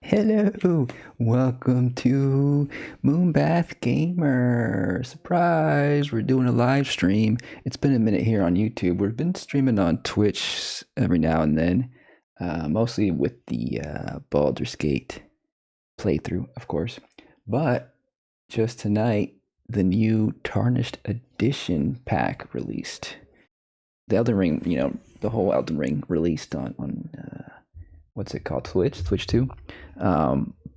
Hello, welcome to Moonbath Gamer. Surprise, we're doing a live stream. It's been a minute here on YouTube. We've been streaming on Twitch every now and then, mostly with the Baldur's Gate playthrough, of course. But just tonight, the new Tarnished Edition pack released. The Elden Ring, the whole Elden Ring released on what's it called? Twitch 2.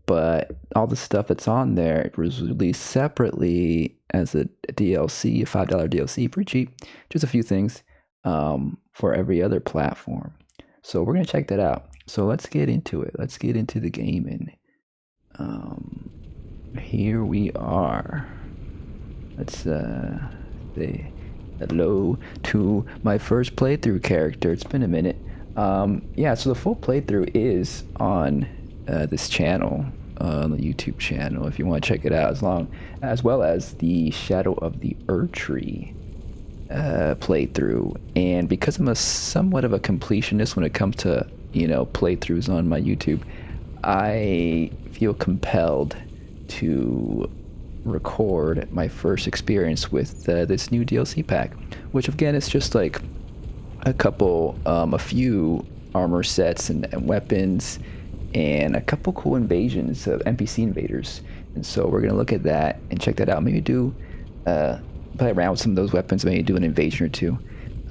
But all the stuff that's on there it was released separately as a DLC, a $5 DLC, pretty cheap. Just a few things for every other platform. So we're gonna check that out. So let's get into it. Let's get into the game, and here we are. Let's say hello to my first playthrough character. It's been a minute. Yeah, so the full playthrough is on this channel, on the YouTube channel, if you want to check it out, as well as the Shadow of the Erdtree playthrough. And because I'm somewhat of a completionist when it comes to playthroughs on my YouTube, I feel compelled to record my first experience with this new DLC pack, which again is just like a few armor sets and weapons and a couple cool invasions of NPC invaders. And so we're gonna look at that and check that out. Maybe do play around with some of those weapons, maybe do an invasion or two.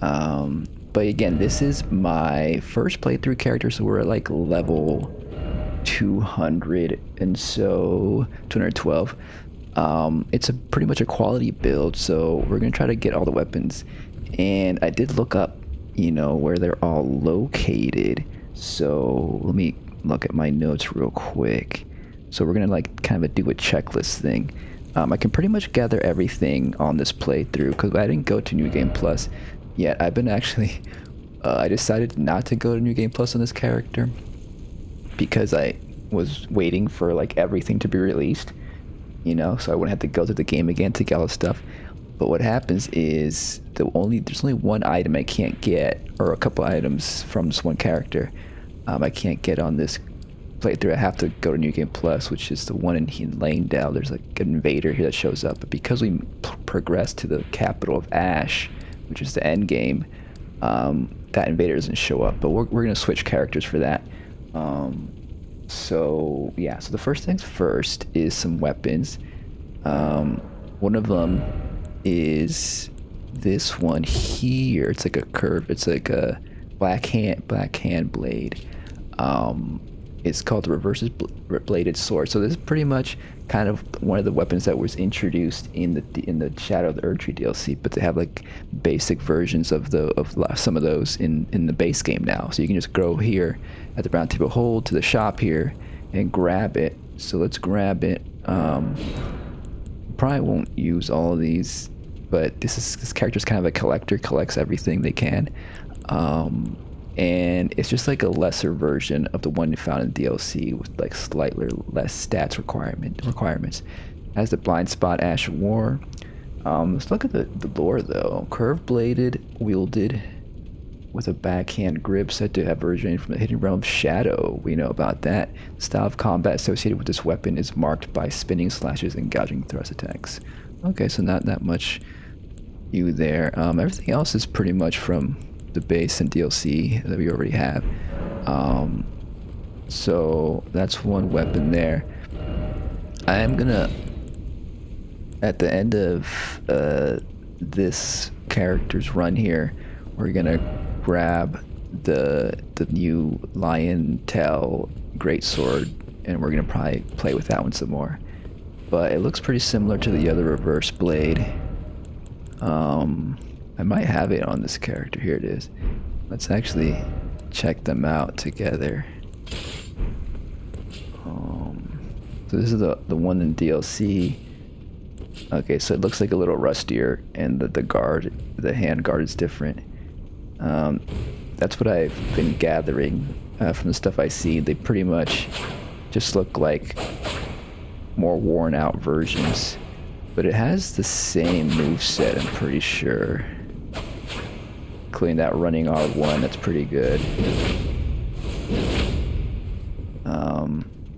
But again, this is my first playthrough character, so we're at like level 200 and so 212. It's pretty much a quality build, so we're gonna try to get all the weapons. And I did look up where they're all located. So let me look at my notes real quick. So we're gonna kind of do a checklist thing. I can pretty much gather everything on this playthrough because I didn't go to New Game Plus yet. I've been actually, I decided not to go to New Game Plus on this character because I was waiting for everything to be released, so I wouldn't have to go through the game again to get all the stuff. But what happens is there's only one item I can't get, or a couple items from this one character I can't get on this playthrough. I have to go to New Game Plus, which is the one in Lanedale. There's an invader here that shows up. But because we progress to the capital of Ash, which is the end game, that invader doesn't show up. But we're going to switch characters for that. So the first things first is some weapons. One of them is this one here. It's like a curve. It's like a black hand blade. It's called the reverses bladed sword. So this is pretty much kind of one of the weapons that was introduced in the Shadow of the Erdtree DLC, but they have basic versions of some of those in the base game now. So you can just go here at the round table, hold to the shop here, and grab it. So let's grab it. Probably won't use all of these, but this character's kind of a collector, collects everything they can. And it's just like a lesser version of the one you found in DLC with slightly less stats requirements. Has the blind spot Ash of War. Let's look at the lore though. Curved bladed, wielded with a backhand grip, said to have originated from the hidden realm of Shadow. We know about that. The style of combat associated with this weapon is marked by spinning slashes and gouging thrust attacks. Okay, so not that much you there. Everything else is pretty much from the base and DLC that we already have. So that's one weapon there. I am gonna, at the end of this character's run here, we're gonna grab the new Leontiel Greatsword, and we're gonna probably play with that one some more. But it looks pretty similar to the other reverse blade. I might have it on this character. Here it is. Let's actually check them out together. So this is the one in DLC. Okay, so it looks like a little rustier, and the hand guard is different. That's what I've been gathering from the stuff I see. They pretty much just look like more worn out versions, but it has the same moveset, I'm pretty sure. Including that running R1, that's pretty good.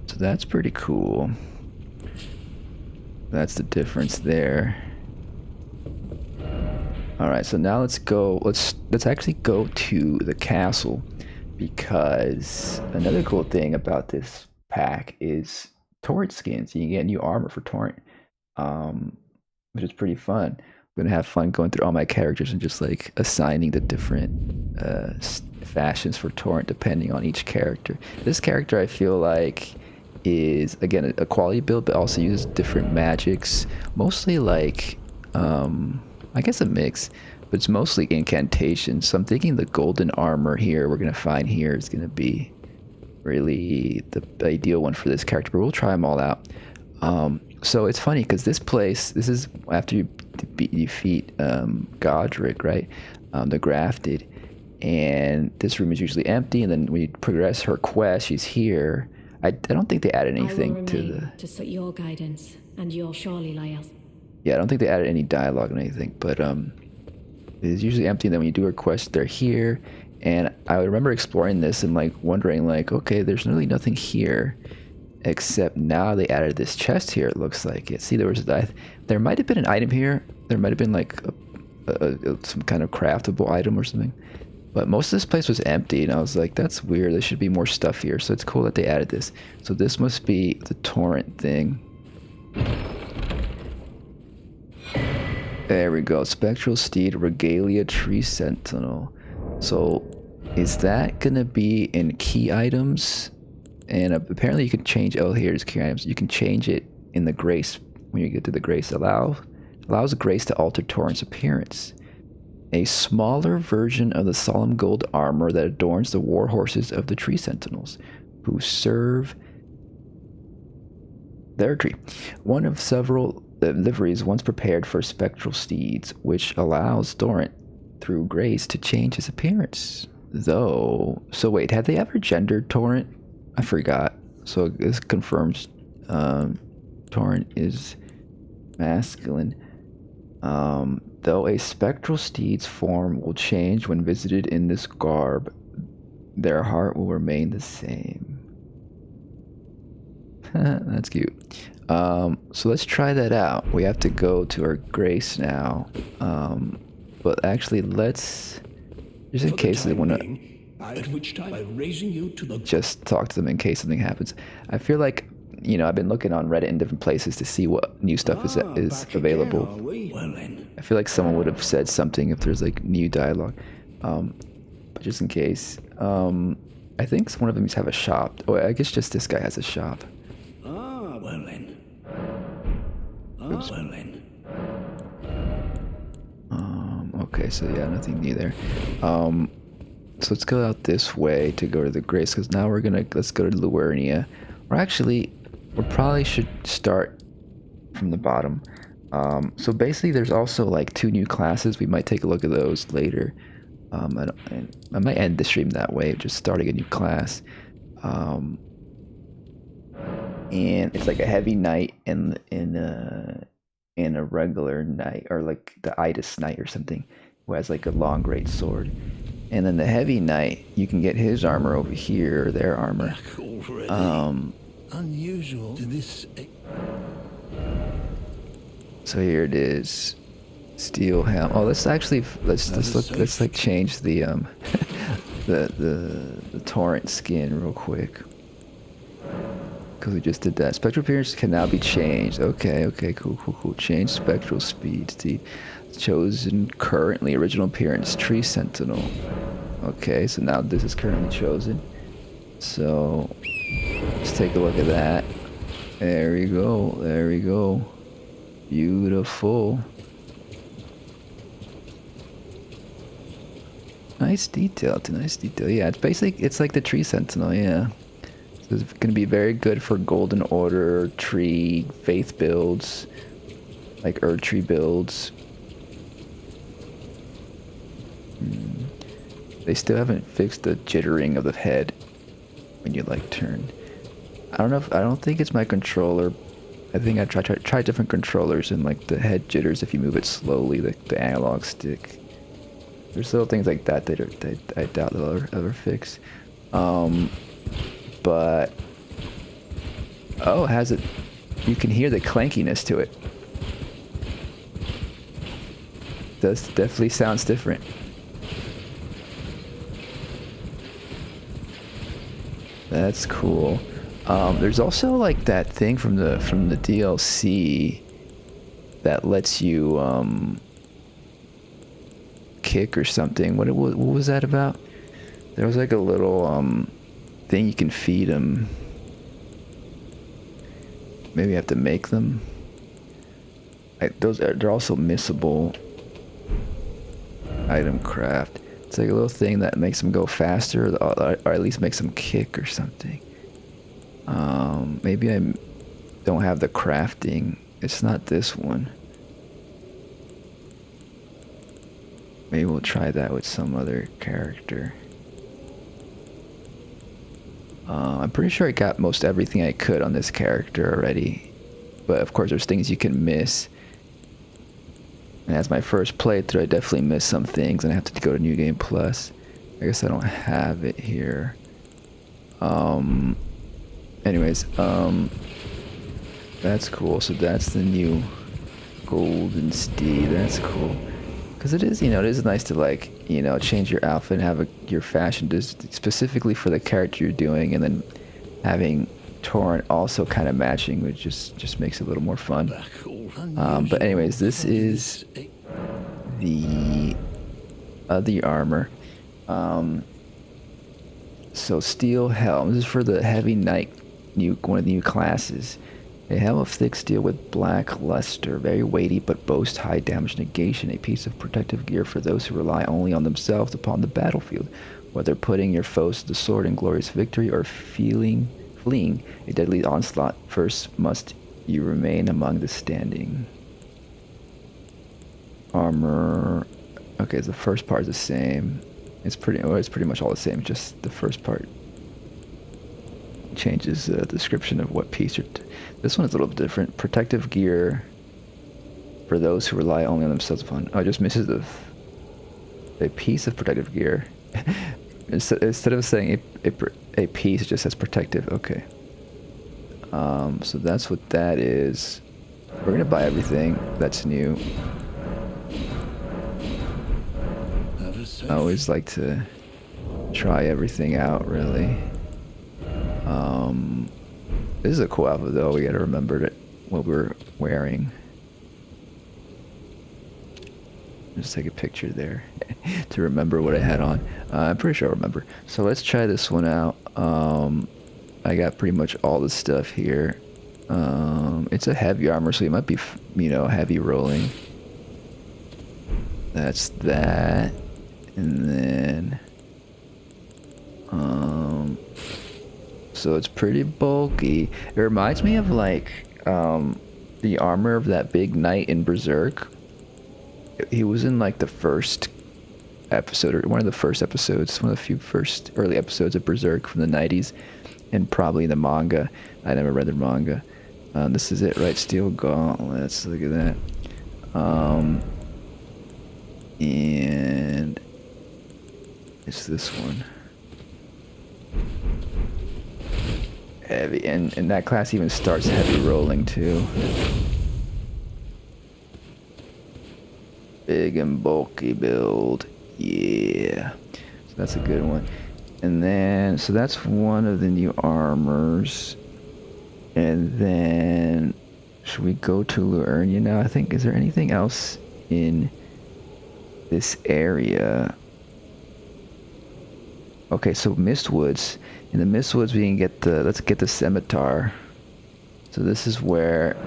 So So that's pretty cool. That's the difference there. Alright, so now let's go, let's actually go to the castle, because another cool thing about this pack is Torrent skins. You can get new armor for Torrent, which is pretty fun. I'm gonna have fun going through all my characters and just like assigning the different fashions for Torrent depending on each character. This character I feel like is again a quality build, but also uses different magics, mostly like I guess a mix, but it's mostly incantations. So I'm thinking the golden armor here we're gonna find here is gonna be really the ideal one for this character, but we'll try them all out. So it's funny because this place, this is after you defeat Godric, right? The Grafted, and this room is usually empty, and then we progress her quest. She's here. I don't think they added anything to suit your guidance, and you'll surely lie us. Yeah, I don't think they added any dialogue or anything, but it's usually empty, and then when you do a quest, they're here. And I remember exploring this and like wondering like, okay, there's really nothing here, except now they added this chest here. It looks like it. See, there might have been an item here. There might have been like some kind of craftable item or something. But most of this place was empty, and I was like, that's weird. There should be more stuff here. So it's cool that they added this. So this must be the Torrent thing. There we go. Spectral Steed, Regalia, Tree Sentinel. So is that going to be in key items? And apparently you can change, oh, here's key items. You can change it in the grace. When you get to the grace, allows grace to alter Torrent's appearance. A smaller version of the solemn gold armor that adorns the war horses of the Tree Sentinels, who serve their tree. One of several liveries once prepared for spectral steeds, which allows Torrent, through grace, to change his appearance. Though, so wait, have they ever gendered Torrent? I forgot. So this confirms Torrent is masculine. Though a spectral steed's form will change when visited in this garb, their heart will remain the same. That's cute. So let's try that out. We have to go to our grace now. But actually, let's, just in case they want to, at which time I'm raising you to the just talk to them in case something happens. I feel like, you know, I've been looking on Reddit and different places to see what new stuff is available. Well, then. I feel like someone would have said something if there's like new dialogue. But just in case, I think one of them have a shop. Oh, I guess just this guy has a shop. Well then. Oops. Well then. Okay, so yeah, nothing new there. So let's go out this way to go to the grace, because now let's go to Luernia. Or actually, we probably should start from the bottom. So basically there's also like 2 new classes. We might take a look at those later. I might end the stream that way, just starting a new class. And it's like a heavy knight and a regular knight, or like the Idus knight or something, who has like a long great sword. And then the heavy knight, you can get his armor over here, or their armor. Unusual to this. So here it is, steel helm. Oh, let's like change the the Torrent skin real quick, because we just did that. Spectral appearance can now be changed. Okay, cool. Change spectral speed. See, chosen currently. Original appearance, Tree Sentinel. Okay, so now this is currently chosen. So let's take a look at that. There we go. Beautiful. Nice detail. Yeah, it's like the Tree Sentinel, yeah. So it's gonna be very good for Golden Order, Tree, Faith builds, like Erd Tree builds. They still haven't fixed the jittering of the head when you like turn. I don't think it's my controller. I think I tried different controllers, and like the head jitters if you move it slowly, the analog stick. There's little things like that I doubt they'll ever fix. But Oh, has it? You can hear the clankiness to it. Does definitely sounds different. That's cool. There's also like that thing from the DLC that lets you kick or something. What was that about? There was like a little thing you can feed them. Maybe I have to make them. They're also missable. Item craft. It's like a little thing that makes them go faster, or at least makes them kick or something. Maybe I don't have the crafting. It's not this one. Maybe we'll try that with some other character. I'm pretty sure I got most everything I could on this character already. But of course there's things you can miss. And as my first playthrough, I definitely missed some things and I have to go to New Game Plus. I guess I don't have it here. Anyways, that's cool. So that's the new Golden Steed. That's cool. Because it is, it is nice to like, change your outfit and have your fashion just specifically for the character you're doing, and then having Torrent also kind of matching, which just makes it a little more fun. But anyways, this is the armor. So steel helm. This is for the heavy knight, one of the new classes. A helm of thick steel with black luster, very weighty but boasts high damage negation. A piece of protective gear for those who rely only on themselves upon the battlefield, whether putting your foes to the sword in glorious victory or fleeing a deadly onslaught. First must you remain among the standing. Armor. Okay, the first part is the same. It's pretty much all the same. Just the first part changes the description of what piece you're. This one is a little bit different. Protective gear for those who rely only on themselves upon. Oh, it just misses a piece of protective gear. Instead of saying a piece, it just says protective. Okay. So that's what that is. We're gonna buy everything that's new. I always like to try everything out, really. This is a cool outfit, though. We gotta remember what we're wearing. Just take a picture there to remember what I had on. I'm pretty sure I remember. So let's try this one out. I got pretty much all the stuff here. It's a heavy armor, so it might be, heavy rolling. That's that. And then, so it's pretty bulky. It reminds me of like, the armor of that big knight in Berserk. He was in like the first episode, or one of the first episodes, one of the few first early episodes of Berserk from the 90s, and probably the manga. I never read the manga. This is it, right? Steel gauntlets. Look at that. And it's this one. Heavy, and that class even starts heavy rolling too. Big and bulky build. Yeah. So that's a good one. And then, so that's one of the new armors. And then, should we go to Luernia now? I think, is there anything else in this area? Okay, so Mistwoods. In the Mistwoods, we can get let's get the Scimitar. So this is where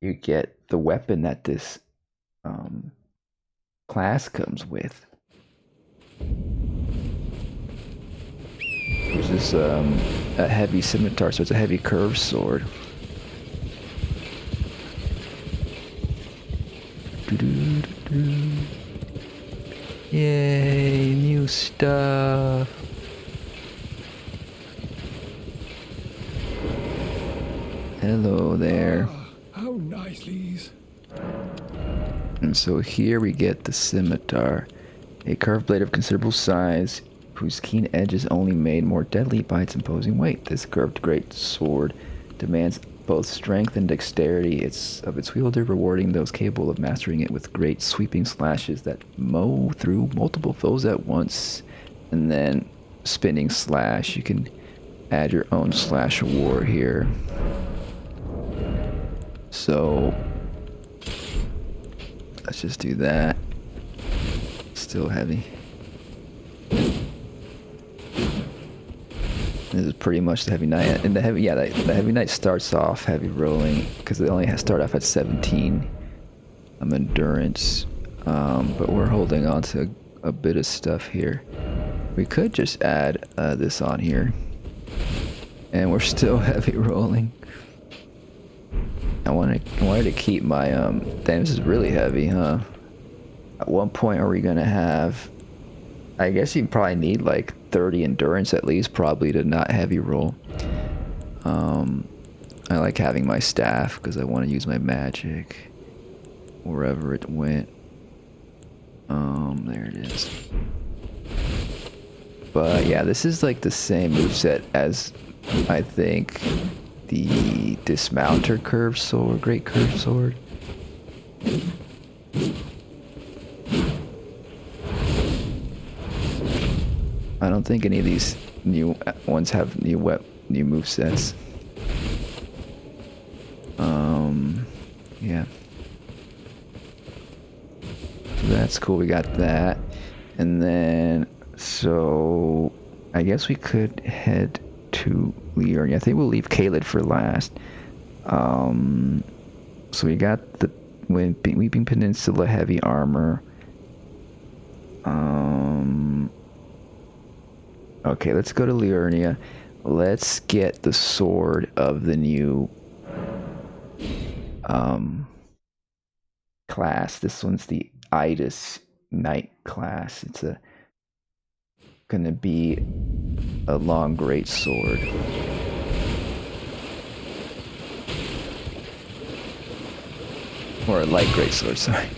you get the weapon that this class comes with. Which is a heavy scimitar, so it's a heavy curved sword. Yay, new stuff. Hello there. How nice, Lise. And so here we get the scimitar, a curved blade of considerable size, whose keen edges only made more deadly by its imposing weight. This curved great sword demands both strength and dexterity of its wielder, rewarding those capable of mastering it with great sweeping slashes that mow through multiple foes at once. And then spinning slash, you can add your own slash war here. So let's just do that. Still heavy. This is pretty much the heavy knight, and the heavy knight starts off heavy rolling because they only start off at 17 endurance, but we're holding on to a bit of stuff here. We could just add this on here, and we're still heavy rolling. I wanted to keep my damn, this is really heavy, huh? At one point are we gonna have, I guess you probably need like 30 endurance at least probably to not heavy roll. I like having my staff because I want to use my magic wherever it went. There it is. But yeah, this is like the same moveset as I think the Dismounter curved sword, great curved sword. I don't think any of these new ones have new movesets. Yeah. So that's cool, we got that. And then, so, I guess we could head to Leonia. I think we'll leave Caelid for last. So we got the Weeping Peninsula heavy armor. Okay, let's go to Leonia. Let's get the sword of the new class. This one's the Idus Knight class. It's gonna be a long great sword. Or a light great sword, sorry.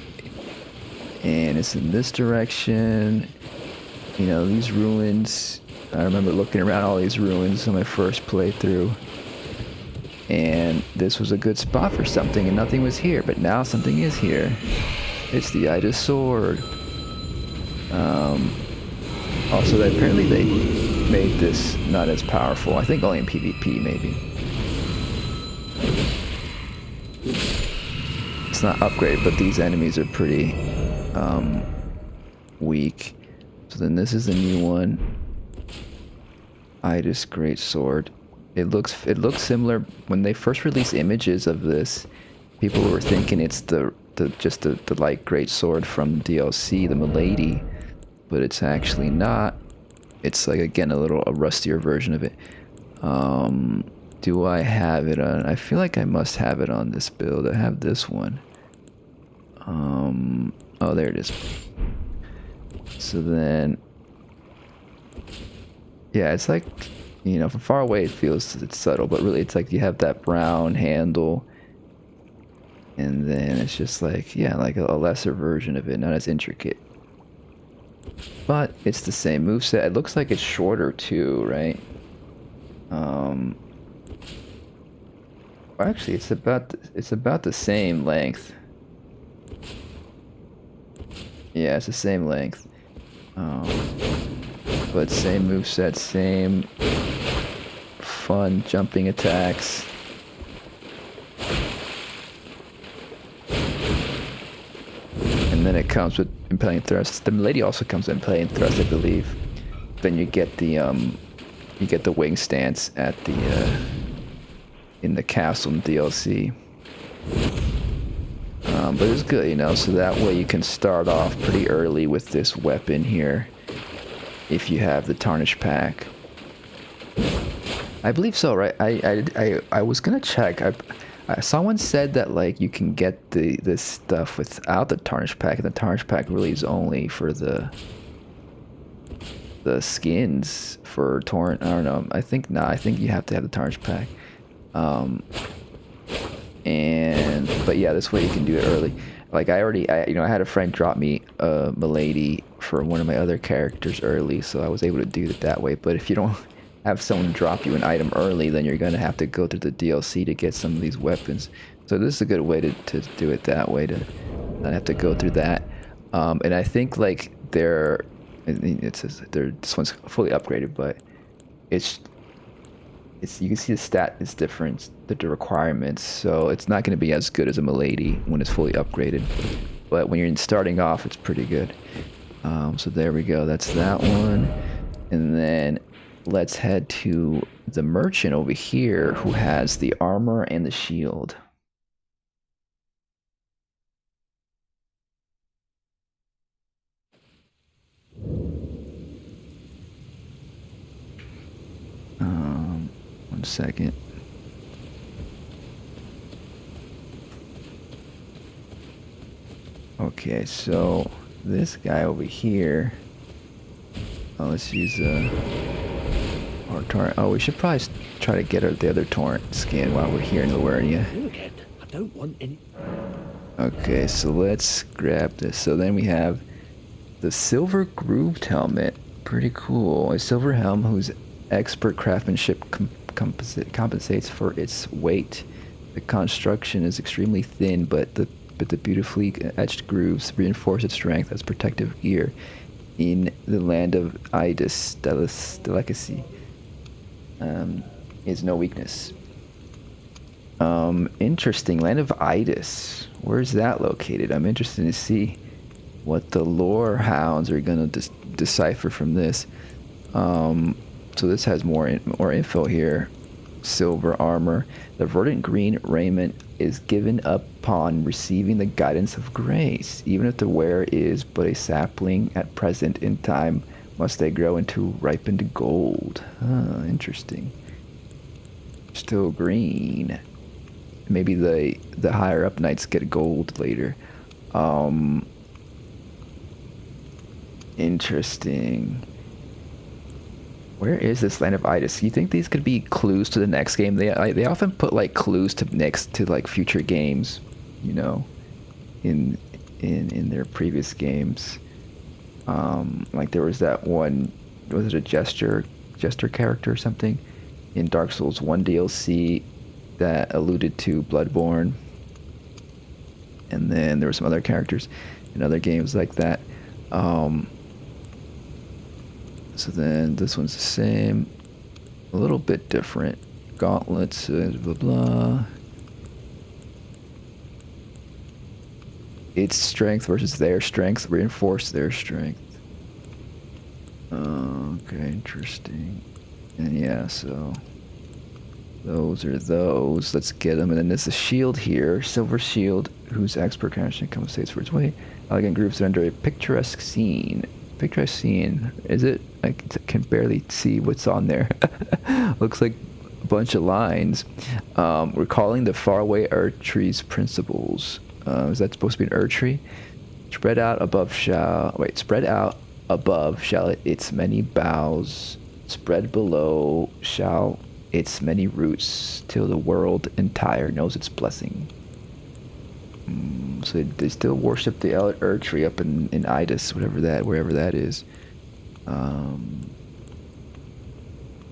And it's in this direction. You know, these ruins, I remember looking around all these ruins on my first playthrough, and this was a good spot for something, and nothing was here, but now something is here. It's the Idus Sword. Also, apparently they made this not as powerful. I think only in PvP, maybe. It's not upgraded, but these enemies are pretty weak. So then this is the new one. Idus Greatsword. It looks similar. When they first released images of this, people were thinking it's the light greatsword from DLC, the Milady, but it's actually not. It's like, again, a rustier version of it. Do I have it on? I feel like I must have it on this build. I have this one. Oh, there it is. So then, yeah, it's like, you know, from far away it's subtle, but really it's like you have that brown handle, and then it's just like, yeah, like a lesser version of it, not as intricate. But it's the same moveset. It looks like it's shorter too, right? Actually, it's about the same length. Yeah, it's the same length. But same moveset, same fun jumping attacks. And then it comes with Impelling Thrust. The Milady also comes with Impelling Thrust, I believe. Then you get the wing stance at the in the castle in DLC. But it's good, you know, so that way you can start off pretty early with this weapon here if you have the Tarnished pack. I believe so, right? I was gonna check. Someone said that like you can get this stuff without the Tarnished pack, and the Tarnished pack really is only for the skins for Torrent. I don't know. I think you have to have the Tarnished pack. But yeah, this way you can do it early. Like I had a friend drop me a Milady for one of my other characters early, so I was able to do it that way. But if you don't have someone drop you an item early, then you're gonna have to go through the DLC to get some of these weapons. So this is a good way to do it that way, to not have to go through that. And I think like it says this one's fully upgraded, but it's you can see the stat is different, the requirements, so it's not going to be as good as a Milady when it's fully upgraded. But when you're starting off, it's pretty good. So there we go. That's that one, and then let's head to the merchant over here who has the armor and the shield. One second. Okay, so this guy over here. Oh, let's use our Torrent. Oh, we should probably try to get the other Torrent skin while we're here in Luernia. I don't want any. Okay, so let's grab this. So then we have the silver grooved helmet. Pretty cool. A silver helm whose expert craftsmanship compensates for its weight. The construction is extremely thin, but the beautifully etched grooves reinforce its strength as protective gear in the land of Idus delicacy. Is no weakness. Interesting. Land of Idus. Where's that located? I'm interested to see what the lore hounds are gonna decipher from this. So this has more info here. Silver armor. The verdant green raiment is given upon receiving the guidance of grace. Even if the wearer is but a sapling at present, in time must they grow into ripened gold. Interesting. Still green. Maybe the higher up knights get gold later. Interesting. Where is this land of Idus? You think these could be clues to the next game? They often put like clues to like future games, you know, in their previous games. Like there was that one, was it a jester character or something in Dark Souls 1 DLC that alluded to Bloodborne, and then there were some other characters in other games like that. So then this one's the same, a little bit different. Gauntlets, blah blah. Its strength versus their strength, reinforce their strength. Okay, interesting. And yeah, so those are those. Let's get them. And then there's a shield here, silver shield, whose expert connection compensates for its weight. Elegant groups are under a picturesque scene. Picturesque scene. Is it? I can barely see what's on there. Looks like a bunch of lines. Recalling the faraway Erdtree's principles. Is that supposed to be an Erdtree? Spread out above shall its many boughs. Spread below shall its many roots, till the world entire knows its blessing. So they still worship the Erdtree up in Idus, wherever that is.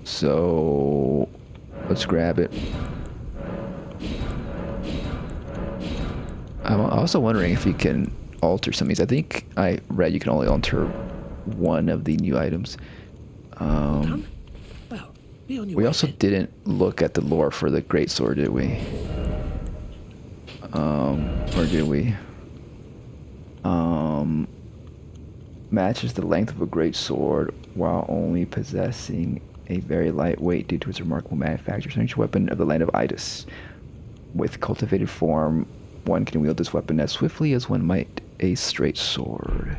So let's grab it. I'm also wondering if you can alter some of these. I think I read you can only alter one of the new items. We also didn't look at the lore for the Greatsword, did we? Or did we? Matches the length of a Greatsword while only possessing a very light weight due to its remarkable manufacture. Signature weapon of the land of Idus. With cultivated form, one can wield this weapon as swiftly as one might a straight sword.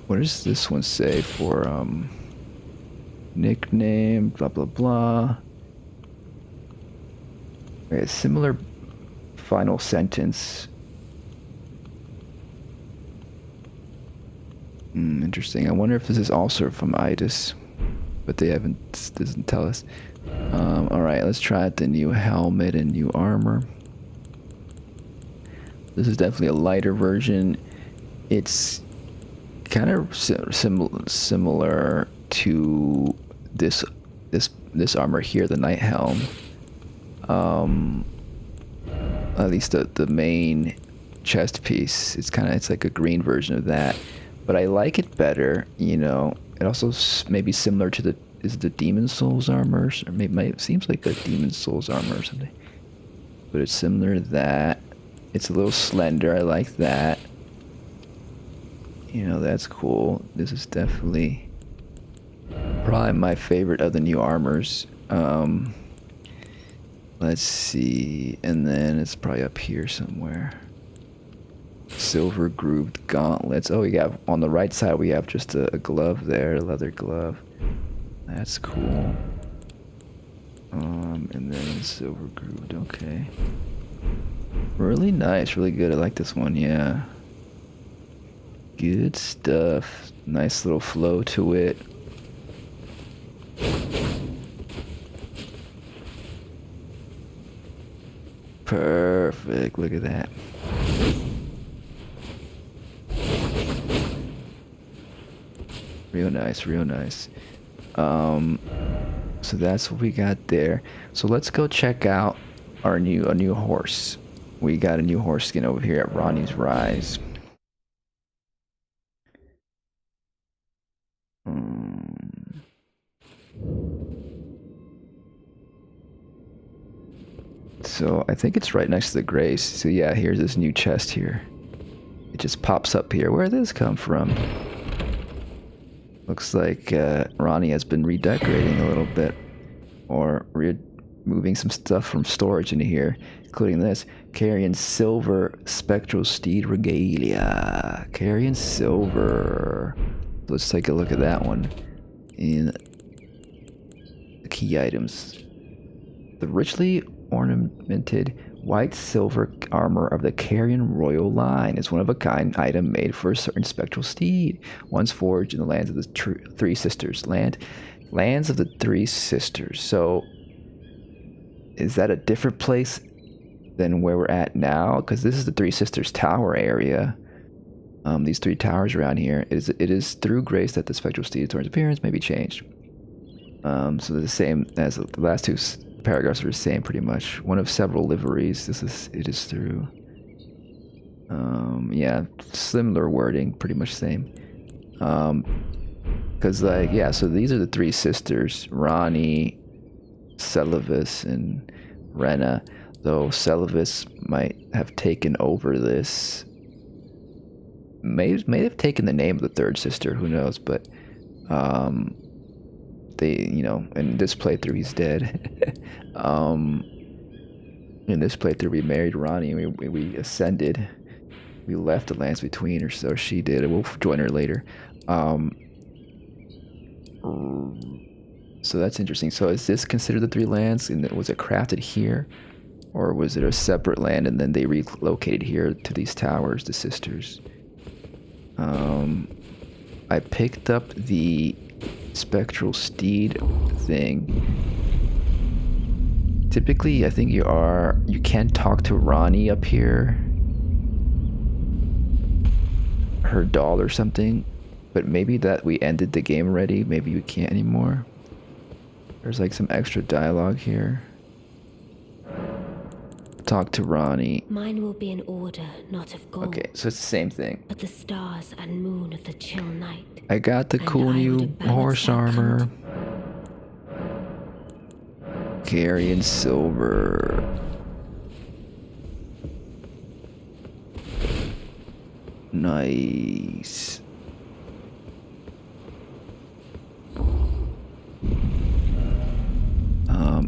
What does this one say for nickname? Blah blah blah. Okay, similar final sentence. Interesting. I wonder if this is also from Idus. but they doesn't tell us. All right, let's try out the new helmet and new armor. This is definitely a lighter version. It's kind of similar to this armor here, the Knight Helm. At least the main chest piece. It's like a green version of that, but I like it better. You know, it also maybe similar to the Demon Souls armor, or maybe it seems like a Demon Souls armor or something. But it's similar to that. It's a little slender. I like that. You know, that's cool. This is definitely probably my favorite of the new armors. Let's see, and then it's probably up here somewhere. Silver grooved gauntlets. Oh, we got on the right side. We have just a glove there, a leather glove. That's cool. And then silver grooved. Okay. Really nice, really good. I like this one. Yeah. Good stuff. Nice little flow to it. Perfect. Look at that. Real nice, real nice. So that's what we got there. So let's go check out a new horse. We got a new horse skin over here at Ronnie's Rise. So I think it's right next to the Grace. So yeah, here's this new chest here. It just pops up here. Where did this come from? Looks like Ronnie has been redecorating a little bit, or moving some stuff from storage into here, including this Carian Silver Spectral Steed Regalia. Carian Silver. Let's take a look at that one. In the key items, the richly ornamented white silver armor of the Carian royal line is one of a kind item made for a certain spectral steed, once forged in the lands of the Three Sisters. Lands of the Three Sisters. So is that a different place than where we're at now? Because this is the Three Sisters Tower area. These three towers around here. It is through grace that the spectral steed Torrent's appearance may be changed. So they're the same as the last two paragraphs are the same pretty much. One of several liveries. It is through. Yeah, similar wording, pretty much same. Because like, yeah, so these are the Three Sisters: Ronnie, Celivis, and Rena. Though Celivis might have taken over this. May have taken the name of the third sister, who knows, but they, you know, in this playthrough he's dead. In this playthrough we married Ronnie, we ascended. We left the lands between, or so she did. We'll join her later. So that's interesting. So is this considered the three lands, and was it crafted here, or was it a separate land and then they relocated here to these towers, the sisters? I picked up the spectral steed thing. Typically, I think you can talk to Ronnie up here, her doll or something, but maybe that we ended the game already. Maybe we can't anymore. There's like some extra dialogue here. Talk to Ronnie. Mine will be an order, not of gold. Okay, so it's the same thing. But the stars and moon of the chill night. I got the cool new horse armor. Carian Silver. Nice.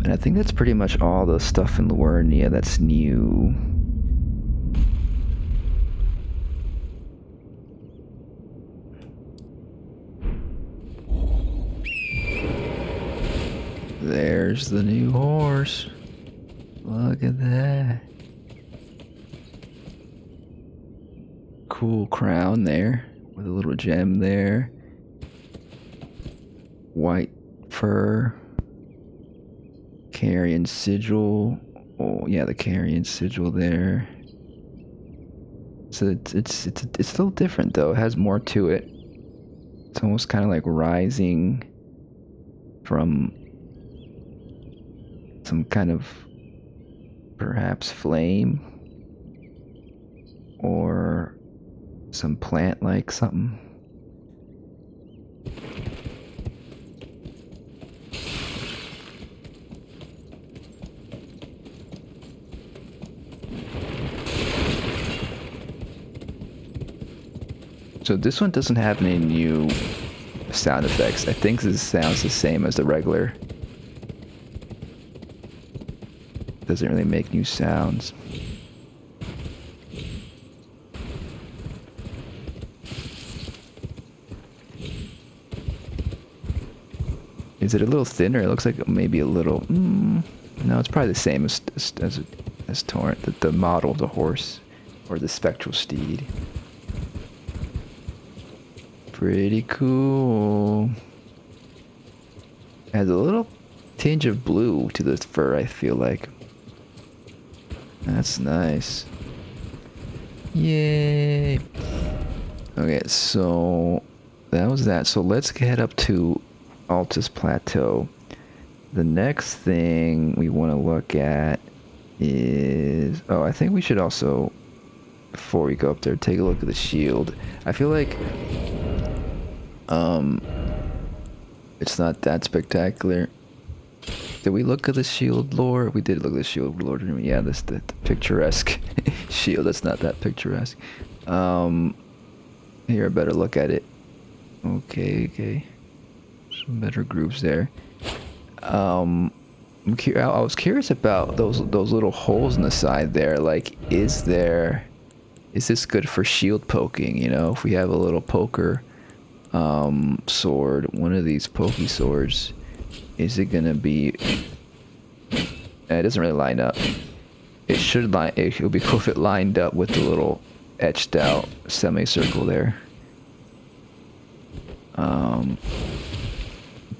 And I think that's pretty much all the stuff in Liurnia that's new. There's the new horse. Look at that. Cool crown there with a little gem there. White fur. Carian sigil. Oh yeah, the Carian sigil there. So it's a little different though. It has more to it. It's almost kind of like rising from some kind of perhaps flame or some plant like something. So this one doesn't have any new sound effects. I think this sounds the same as the regular. Doesn't really make new sounds. Is it a little thinner? It looks like maybe a little... no, it's probably the same as Torrent, the model of the horse, or the spectral steed. Pretty cool. Has a little tinge of blue to the fur, I feel like. That's nice. Yay! Okay, so that was that. So let's head up to Altus Plateau. The next thing we want to look at is... Oh, I think we should also, before we go up there, take a look at the shield. I feel like it's not that spectacular. Did we look at the shield lore? We did look at the shield lore. Yeah, this the picturesque shield. That's not that picturesque. Here, I better look at it. Okay. Some better groups there. I was curious about those little holes in the side there. Like, is this good for shield poking? You know, if we have a little poker sword, one of these pokey swords, is it gonna be... It doesn't really line up. It should line... It would be cool if it lined up with the little etched out semicircle there.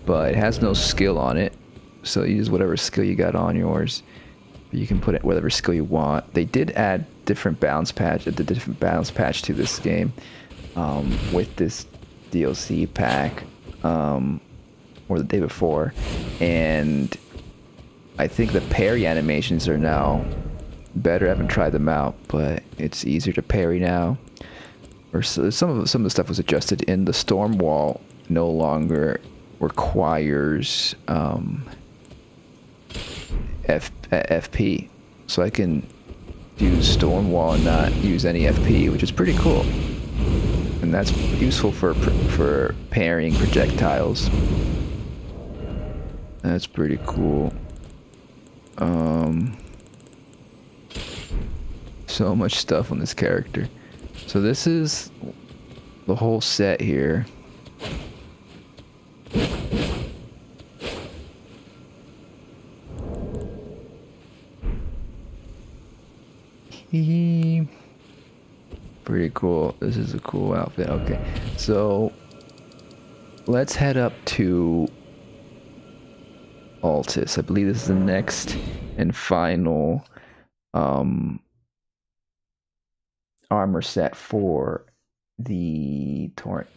But it has no skill on it, so you use whatever skill you got on yours. You can put it whatever skill you want. They did add different balance patch to this game with this DLC pack, or the day before, and I think the parry animations are now better. I haven't tried them out, but it's easier to parry now. Or so, some of the stuff was adjusted in the storm wall. No longer requires FP, so I can use storm wall and not use any FP, which is pretty cool. And that's useful for parrying projectiles. That's pretty cool. So much stuff on this character. So this is the whole set here. Pretty cool. This is a cool outfit. Okay, so let's head up to Altus. I believe this is the next and final armor set for the Torrent.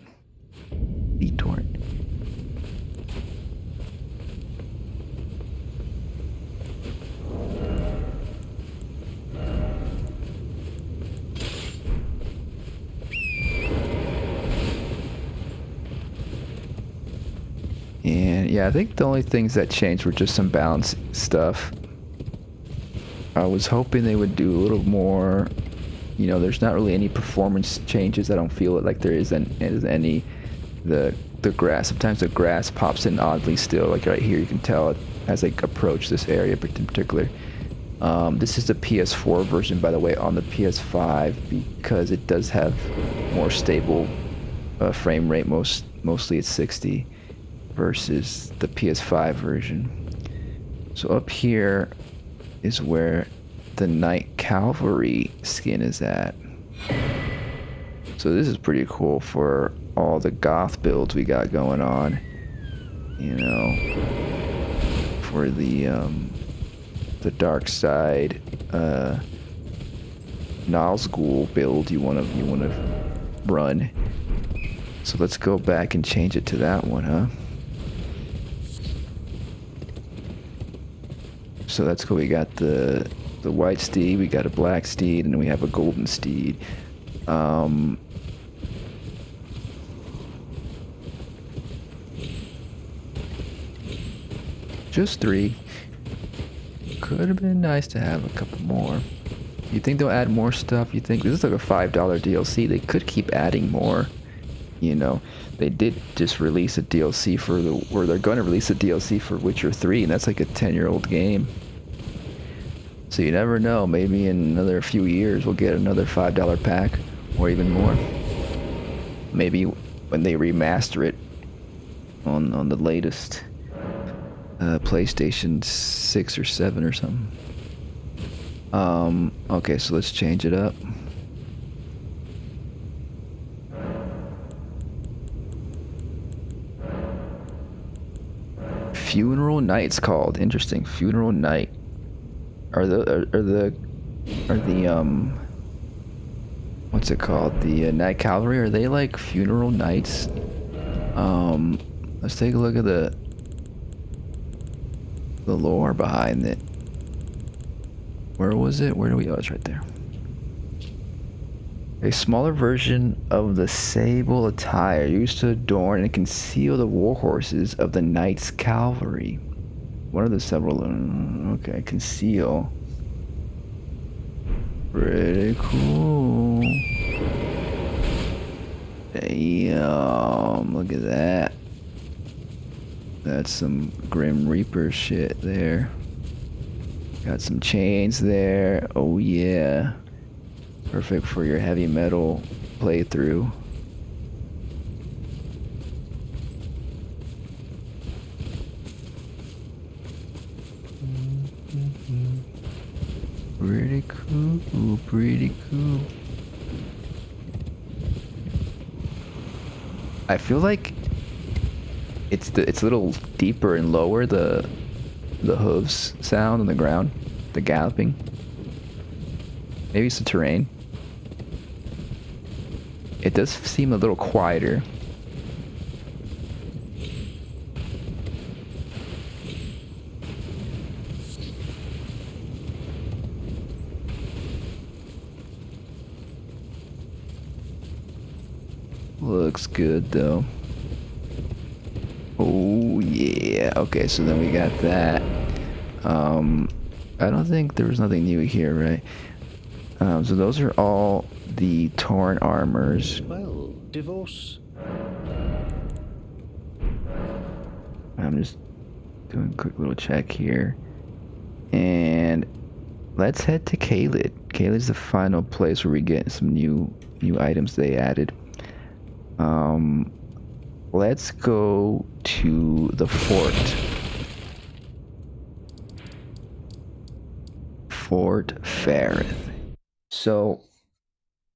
The Torrent. And yeah, I think the only things that changed were just some balance stuff. I was hoping they would do a little more. You know, there's not really any performance changes. I don't feel it like there is any. The grass. Sometimes the grass pops in oddly still. Like right here, you can tell it as I approach this area in particular. This is the PS4 version, by the way, on the PS5 because it does have more stable frame rate. Mostly it's 60 versus the PS5 version. So up here is where the Knight Calvary skin is at. So this is pretty cool for all the goth builds we got going on. you know, for the dark side Nazgul build you wanna run. So let's go back and change it to that one, huh? So that's cool. We got the white steed, we got a black steed, and then we have a golden steed. Just 3. Could have been nice to have a couple more. You think they'll add more stuff? You think this is like a $5 DLC? They could keep adding more. You know, they did just release a DLC for they're going to release a DLC for Witcher 3, and that's like a 10-year-old game. So you never know. Maybe in another few years we'll get another $5 pack, or even more. Maybe when they remaster it on the latest PlayStation 6 or 7 or something. Okay, so let's change it up. Funeral Night's called. Interesting. Funeral Night. Are the what's it called? The Night Calvary, are they like funeral knights? Let's take a look at the lore behind it. Where was it? Where do we? Oh, it's right there. A smaller version of the sable attire used to adorn and conceal the war horses of the Knights Calvary. One of the several. Okay, conceal. Pretty cool. Damn, look at that. That's some Grim Reaper shit there. Got some chains there. Oh yeah. Perfect for your heavy metal playthrough. Pretty cool, pretty cool. I feel like it's a little deeper and lower, the hooves sound on the ground, the galloping. Maybe it's the terrain. It does seem a little quieter. Looks good though. Oh yeah. Okay, so then we got that. I don't think there was nothing new here, right? So those are all the torn armors. Well, divorce. I'm just doing a quick little check here. And let's head to Caelid. Caelid's the final place where we get some new items they added. Let's go to the fort. Fort Farith. So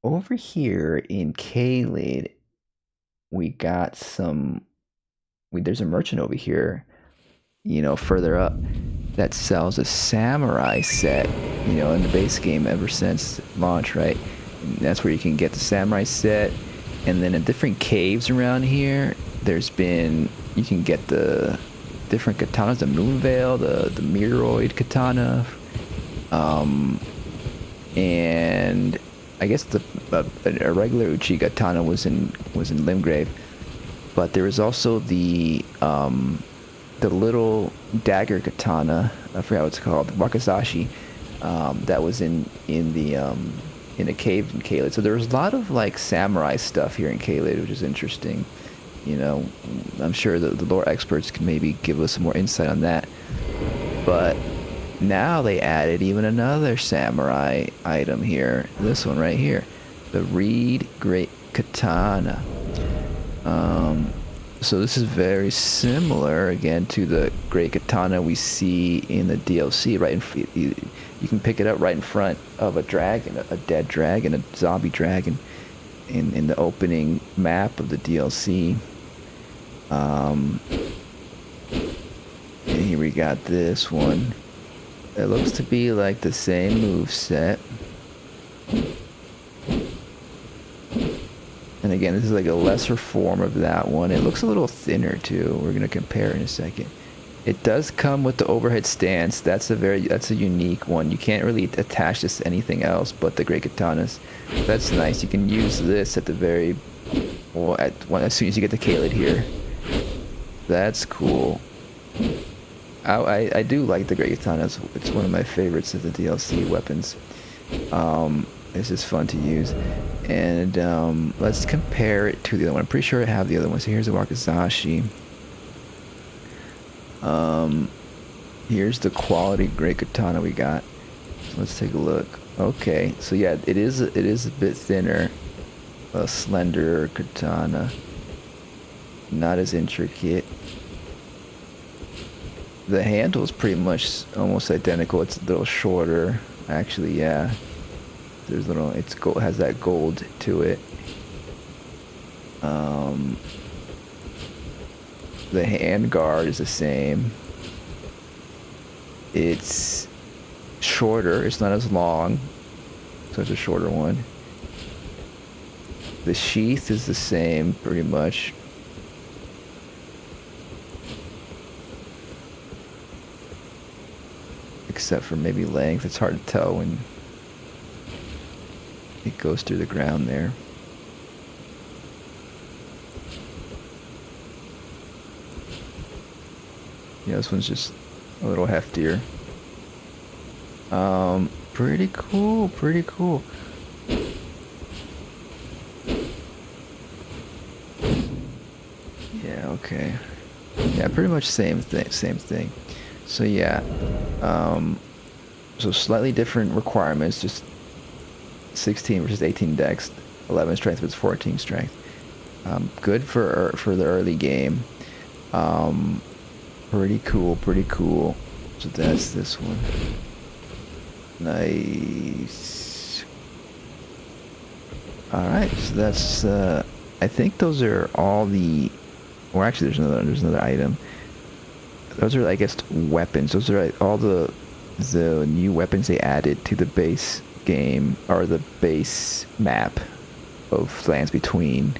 over here in Caelid, we got there's a merchant over here, you know, further up, that sells a samurai set, you know, in the base game ever since launch, right? And that's where you can get the samurai set. And then in different caves around here, you can get the different katanas, the Moonveil, the Miroid katana, and I guess a regular Uchi katana was in Limgrave, but there was also the little dagger katana, I forgot what it's called, wakizashi, that was in a cave in Caelid. So there was a lot of like samurai stuff here in Caelid, which is interesting. You know, I'm sure the lore experts can maybe give us some more insight on that. But now they added even another samurai item here. This one right here, the Reed Great Katana. So this is very similar again to the Great Katana we see in the DLC. Right, you can pick it up right in front of a dragon, a dead dragon, a zombie dragon, in the opening map of the DLC. we got this one. It looks to be like the same move set. And again, this is like a lesser form of that one. It looks a little thinner too. We're gonna compare in a second. It does come with the overhead stance. That's a unique one. You can't really attach this to anything else but the Great Katanas. That's nice. You can use this at the very, well, as soon as you get the Kaled here. That's cool. I do like the Great Katanas. It's one of my favorites of the DLC weapons. It's just fun to use. And let's compare it to the other one. I'm pretty sure I have the other one. So here's the Wakizashi. Here's the quality Great Katana we got. So let's take a look. Okay, so yeah, it is a bit thinner, a slender katana, not as intricate. The handle is pretty much almost identical. It's a little shorter, actually. Yeah, there's little. It's gold, has that gold to it. The hand guard is the same. It's shorter. It's not as long, so it's a shorter one. The sheath is the same, pretty much. Except for maybe length. It's hard to tell when it goes through the ground there. Yeah, this one's just a little heftier. Pretty cool, pretty cool. Yeah, okay. Yeah, pretty much same thing. So yeah, so slightly different requirements, just 16 versus 18 dex, 11 strength versus 14 strength. Good for the early game. Pretty cool. So that's this one. Nice. Alright, so that's, I think those are all the, or actually there's another item. Those are, I guess, weapons. Those are all the new weapons they added to the base game, or the base map of Lands Between.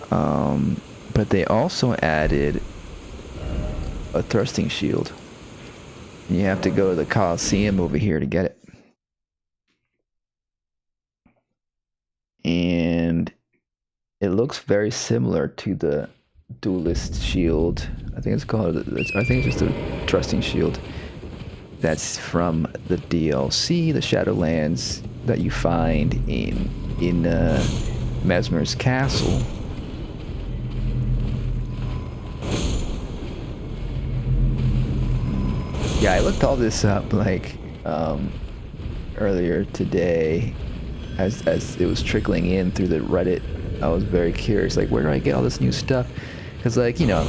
But they also added a thrusting shield. You have to go to the Coliseum over here to get it. And it looks very similar to the Duelist shield. I think it's just a trusting shield. That's from the DLC, the Shadowlands, that you find in Mesmer's castle. Yeah, I looked all this up like earlier today as it was trickling in through the Reddit. I was very curious, like, where do I get all this new stuff? Because, like, you know,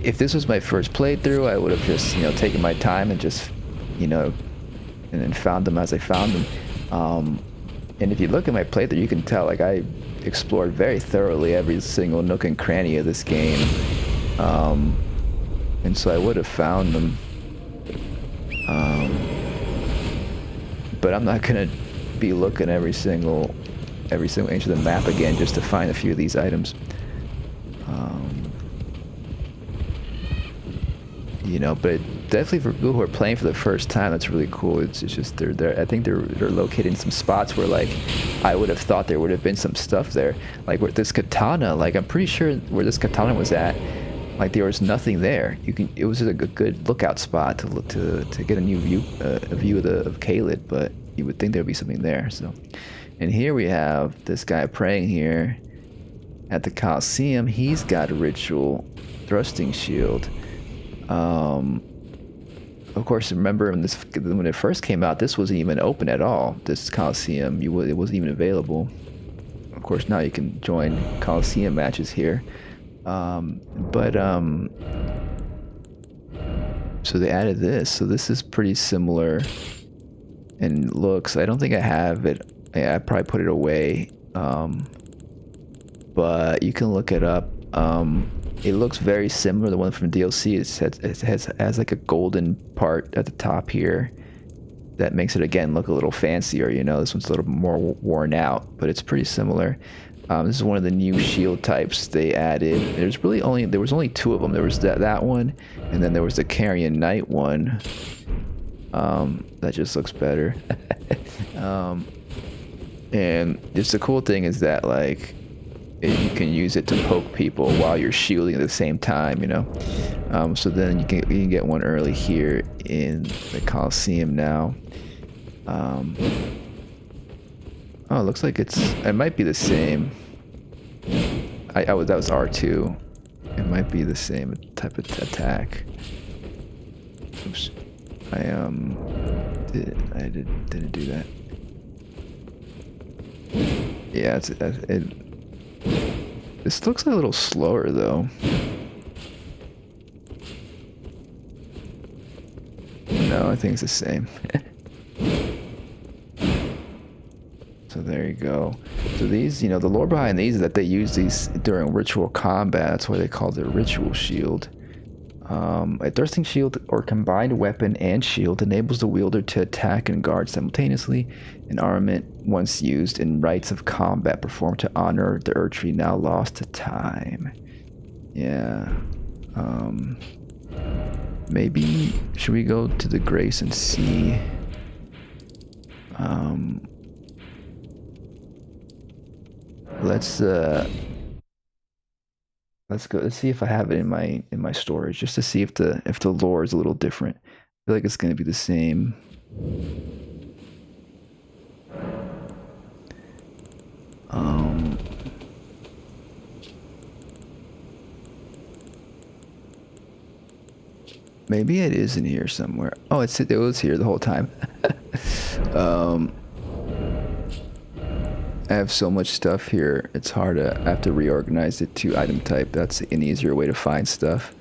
if this was my first playthrough, I would have just, you know, taken my time and just, you know, and then found them as I found them. And if you look at my playthrough, you can tell, like, I explored very thoroughly every single nook and cranny of this game. And so I would have found them. But I'm not gonna be looking every single inch of the map again just to find a few of these items. You know, but definitely for people who are playing for the first time, that's really cool. It's just they're I think they're located in some spots where, like, I would have thought there would have been some stuff there. Like with this katana, like, I'm pretty sure where this katana was at, like, there was nothing there. It was just a good lookout spot to look to get a new view, a view of Kaled, but you would think there'd be something there. So, and here we have this guy praying here at the Coliseum. He's got a ritual thrusting shield. Of course, remember when it first came out, this wasn't even open at all. This Coliseum, it wasn't even available. Of course, now you can join Coliseum matches here. So they added this. So this is pretty similar in looks. I don't think I have it. I probably put it away. But you can look it up. It looks very similar to the one from DLC. It has like a golden part at the top here that makes it again look a little fancier. You know, this one's a little more worn out, but it's pretty similar. This is one of the new shield types they added. There was only two of them. There was that one, and then there was the Carian Knight one. That just looks better. And just the cool thing is that like you can use it to poke people while you're shielding at the same time, you know. So then you can get one early here in the Coliseum now. Oh, it looks like it might be the same. That was R2. It might be the same type of attack. Oops. I didn't do that. Yeah, this looks a little slower though. No, I think it's the same. So there you go. So these, you know, the lore behind these is that they use these during ritual combat. That's why they call it a ritual shield. A thrusting shield or combined weapon and shield enables the wielder to attack and guard simultaneously. An armament once used in rites of combat performed to honor the Erdtree now lost to time. Yeah. Maybe should we go to the Grace and see? Let's go. Let's see if I have it in my storage, just to see if the lore is a little different. I feel like it's gonna be the same. Maybe it is in here somewhere. Oh, it was here the whole time. I have so much stuff here, it's hard to, I have to reorganize it to item type. That's an easier way to find stuff.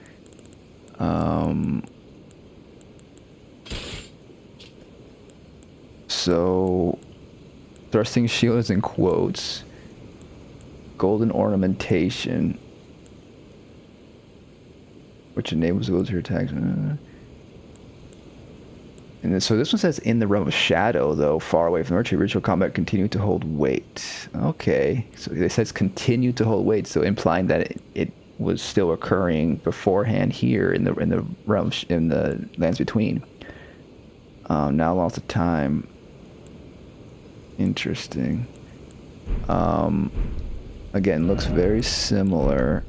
So, thrusting shield is in quotes. Golden ornamentation, which enables wheelchair attacks. And then, so this one says in the realm of shadow, though, far away from the Erdtree, ritual combat continued to hold weight. Okay, so it says continue to hold weight, so implying that it was still occurring beforehand here in the realm in the lands between. Now lost of time. Interesting. Again, looks very similar.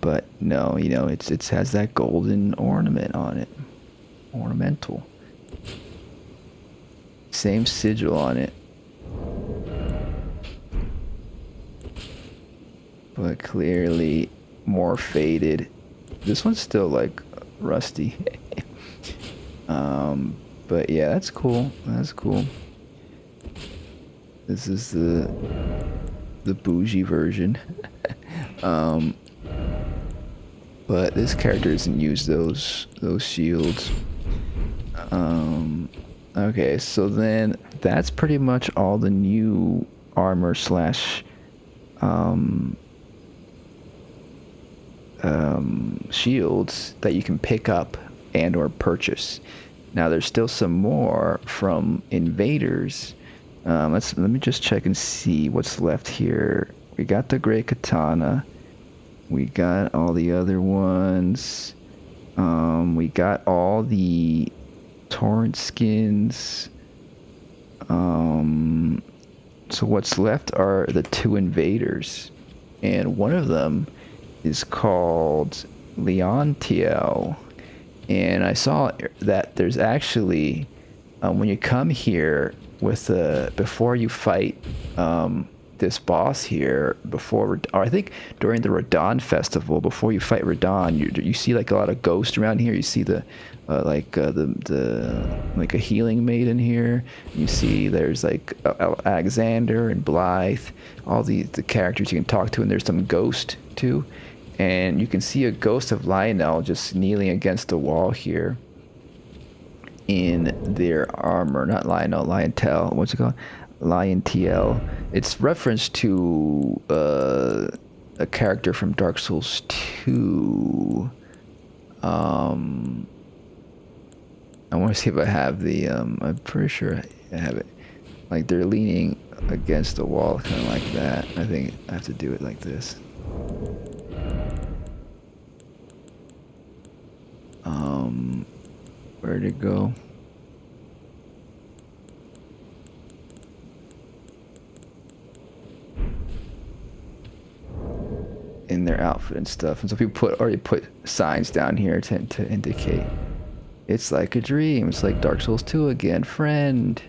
But no, you know, it has that golden ornament on it. Ornamental. Same sigil on it. But clearly more faded. This one's still like rusty. But yeah, that's cool. That's cool. This is the bougie version. But this character doesn't use those shields. Okay, so then that's pretty much all the new armor slash shields that you can pick up and or purchase. Now there's still some more from invaders. Let me just check and see what's left here. We got the Great Katana. We got all the other ones. We got all the Torrent skins. So what's left are the two invaders. And one of them is called Leontiel. And I saw that there's actually, when you come here with before you fight this boss here, or I think during the Radon festival, before you fight Radon, you see like a lot of ghosts around here. You see the like a healing maiden here. You see there's like Alexander and Blythe, all the characters you can talk to, and there's some ghost too. And you can see a ghost of Lionel just kneeling against the wall here in their armor. Not Lionel, Leontiel. What's it called? Leontiel. It's reference to a character from Dark Souls 2. I want to see if I have the. I'm pretty sure I have it. Like they're leaning against the wall, kind of like that. I think I have to do it like this. Where'd it go? In their outfit and stuff, and so people already put signs down here to indicate it's like a dream. It's like Dark Souls 2 again, friend.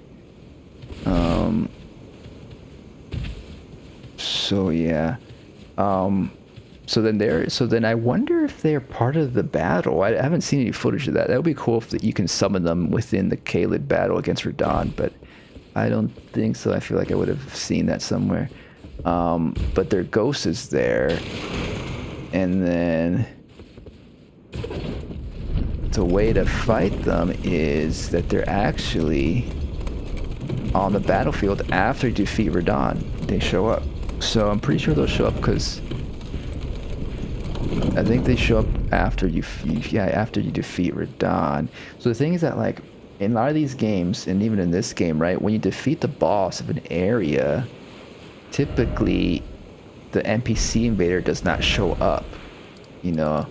So yeah. So then I wonder if they're part of the battle. I haven't seen any footage of that. That would be cool if you can summon them within the Caelid battle against Radahn, but I don't think so. I feel like I would have seen that somewhere. But their ghost is there, and then the way to fight them is that they're actually on the battlefield after you defeat Radahn. They show up. So I'm pretty sure they'll show up because I think they show up after after you defeat Radahn. So the thing is that, like, in a lot of these games, and even in this game, right, when you defeat the boss of an area, typically the NPC invader does not show up. You know,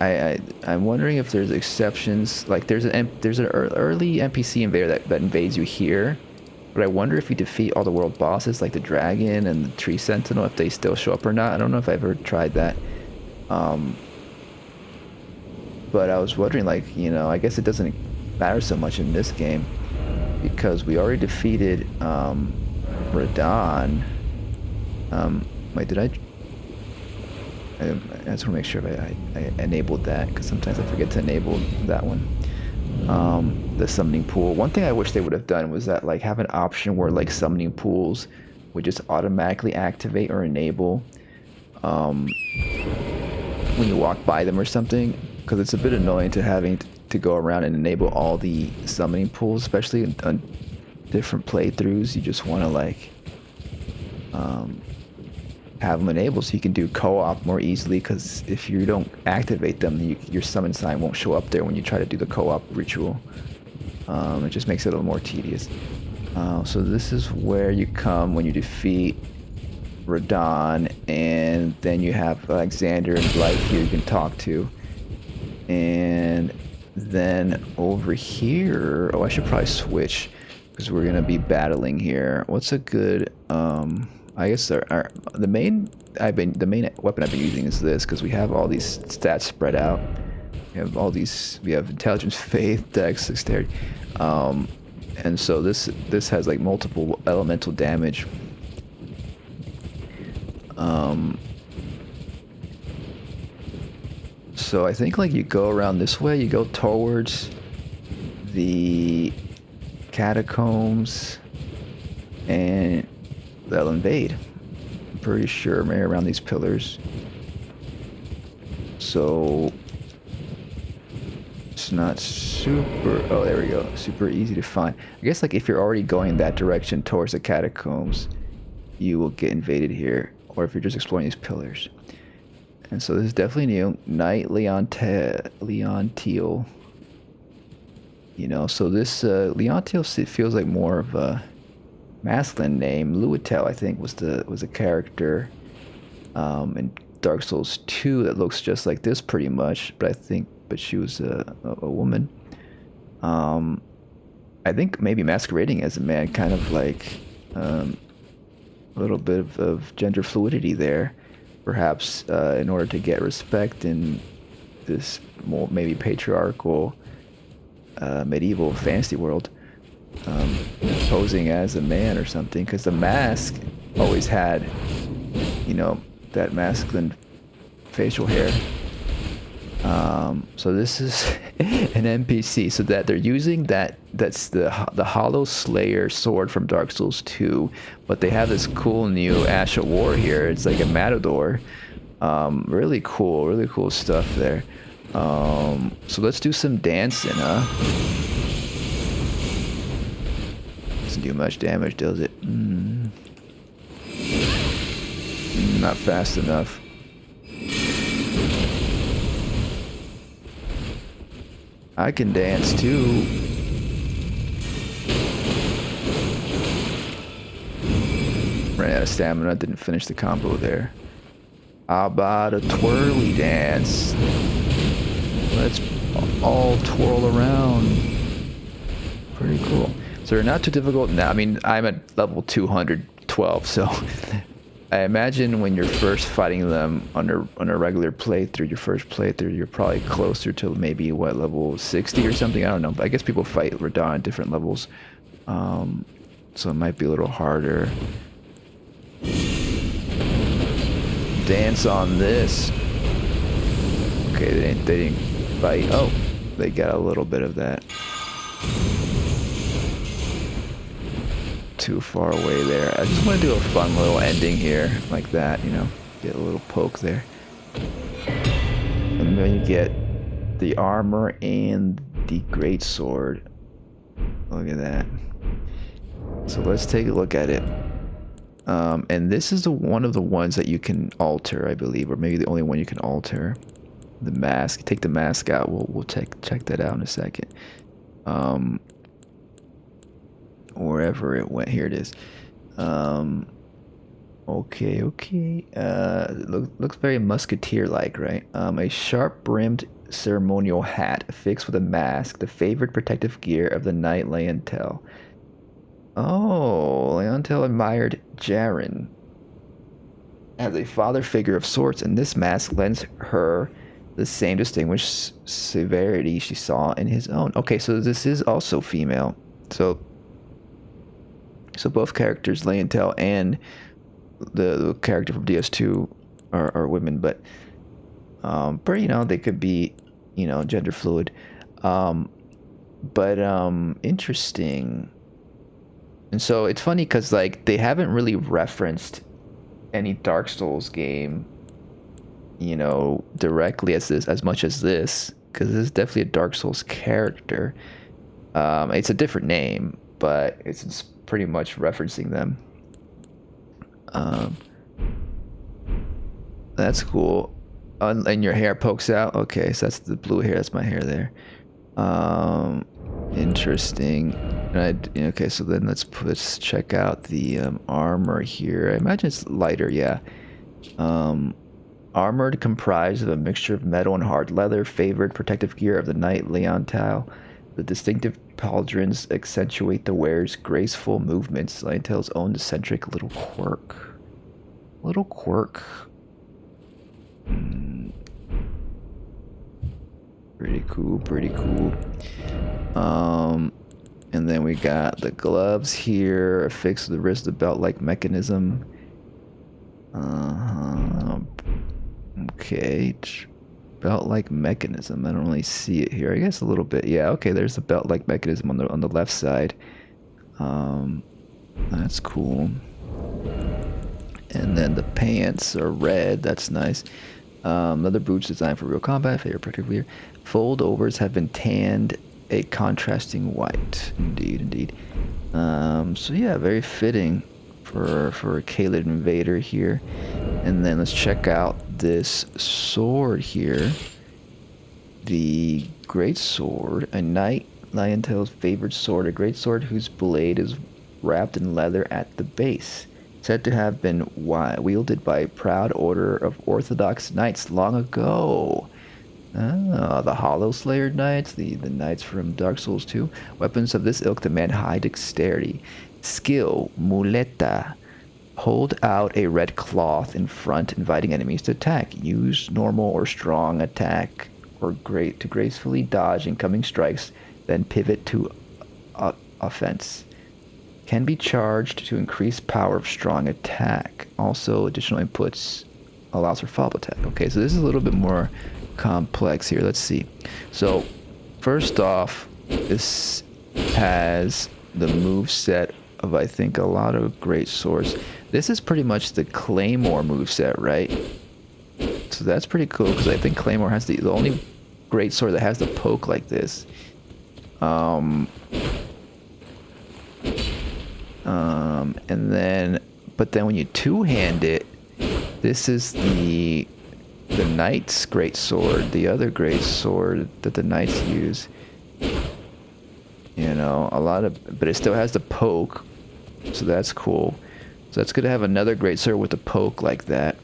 I'm wondering if there's exceptions. Like there's an early NPC invader that invades you here, but I wonder if you defeat all the world bosses like the dragon and the tree sentinel, if they still show up or not. I don't know if I've ever tried that. But I was wondering, like, you know, I guess it doesn't matter so much in this game because we already defeated Radahn. Wait, did I just want to make sure I enabled that, because sometimes I forget to enable that one. The summoning pool. One thing I wish they would have done was that, like, have an option where, like, summoning pools would just automatically activate or enable when you walk by them or something, because it's a bit annoying to having to go around and enable all the summoning pools, especially on different playthroughs. You just want to, like, have them enabled so you can do co-op more easily, because if you don't activate them, your summon sign won't show up there when you try to do the co-op ritual. It just makes it a little more tedious. So this is where you come when you defeat Radahn, and then you have Alexander and Blythe here you can talk to. And then over here, oh, I should probably switch because we're gonna be battling here. What's a good I guess the main weapon I've been using is this, because we have all these stats spread out. We have all these. We have intelligence, faith, dex, dexterity, and so this has like multiple elemental damage. So I think, like, you go around this way. You go towards the catacombs, and they'll invade. I'm pretty sure, maybe around these pillars. So it's not super. Oh, there we go. Super easy to find. I guess, like, if you're already going that direction towards the catacombs, you will get invaded here, or if you're just exploring these pillars. And so this is definitely new. Knight Leontiel. You know, so this Leontiel feels like more of a masculine name. Leontiel, I think, was a character in Dark Souls 2 that looks just like this pretty much, but she was a woman. I think maybe masquerading as a man, kind of like a little bit of gender fluidity there, perhaps in order to get respect in this more maybe patriarchal medieval fantasy world. Posing as a man or something, because the mask always had, you know, that masculine facial hair. So this is an NPC, so that they're using that's the Hollow Slayer sword from Dark Souls 2, but they have this cool new Ash of War here. It's like a matador. Really cool stuff there. So let's do some dancing, huh? Some do much damage, does it? Not fast enough. I can dance too. Ran out of stamina, didn't finish the combo there. How about a twirly dance? Let's all twirl around. Pretty cool. So they're not too difficult now. I mean, I'm at level 212, so I imagine when you're first fighting them on a regular playthrough, your first playthrough, you're probably closer to maybe what, level 60 or something. I don't know. But I guess people fight Radahn at different levels, so it might be a little harder. Dance on this. Okay, they didn't fight. Oh, they got a little bit of that. Too far away there. I just want to do a fun little ending here, like that, you know, get a little poke there. And then you get the armor and the Greatsword. Look at that. So let's take a look at it. And this is one of the ones that you can alter, I believe, or maybe the only one you can alter. The mask. Take the mask out. We'll check that out in a second. Wherever it went, here it is. Okay. Looks very musketeer-like, right? A sharp-brimmed ceremonial hat affixed with a mask, the favorite protective gear of the knight Leontiel. Oh, Leontiel admired Jaren as a father figure of sorts, and this mask lends her the same distinguished severity she saw in his own. Okay, so this is also female. So both characters, Leontiel and the character from DS2, are women, but you know, they could be, you know, gender fluid. Interesting. And so it's funny because, like, they haven't really referenced any Dark Souls game, you know, directly as much as this, because this is definitely a Dark Souls character. It's a different name, but it's pretty much referencing them. That's cool. And your hair pokes out. Okay, so that's the blue hair. That's my hair there. Interesting. Okay, so then let's check out the armor here. I imagine it's lighter, yeah. Armored, comprised of a mixture of metal and hard leather, favored protective gear of the knight Leontiel. The distinctive pauldrons accentuate the wearer's graceful movements. Leontiel's own eccentric little quirk. Pretty cool. And then we got the gloves here, affixed to the wrist, the belt-like mechanism. Okay, belt-like mechanism. I don't really see it here. I guess a little bit. Yeah. Okay. There's the belt-like mechanism on the left side. That's cool. And then the pants are red. That's nice. Leather boots designed for real combat. Favorite protective gear. Fold overs have been tanned a contrasting white. Indeed. So yeah, very fitting for a Caled Invader here. And then let's check out this sword here. The Greatsword, a knight Leontiel's favorite sword, a greatsword whose blade is wrapped in leather at the base. Said to have been wielded by a proud order of Orthodox knights long ago. The Hollow Slayer knights, the knights from Dark Souls 2. Weapons of this ilk demand high dexterity. Skill, muleta. Hold out a red cloth in front, inviting enemies to attack. Use normal or strong attack or to gracefully dodge incoming strikes, then pivot to offense. Can be charged to increase power of strong attack. Also, additional inputs allows for follow-up attack. Okay, so this is a little bit more complex here. Let's see. So, first off, this has the move set of, I think, a lot of great swords. This is pretty much the Claymore moveset, right? So that's pretty cool, because I think Claymore has the only great sword that has the poke like this. And then, but then when you two-hand it, this is the Knight's Greatsword, the other Greatsword that the Knights use. You know, but it still has the poke, so that's cool. So that's good to have another Greatsword with the poke like that.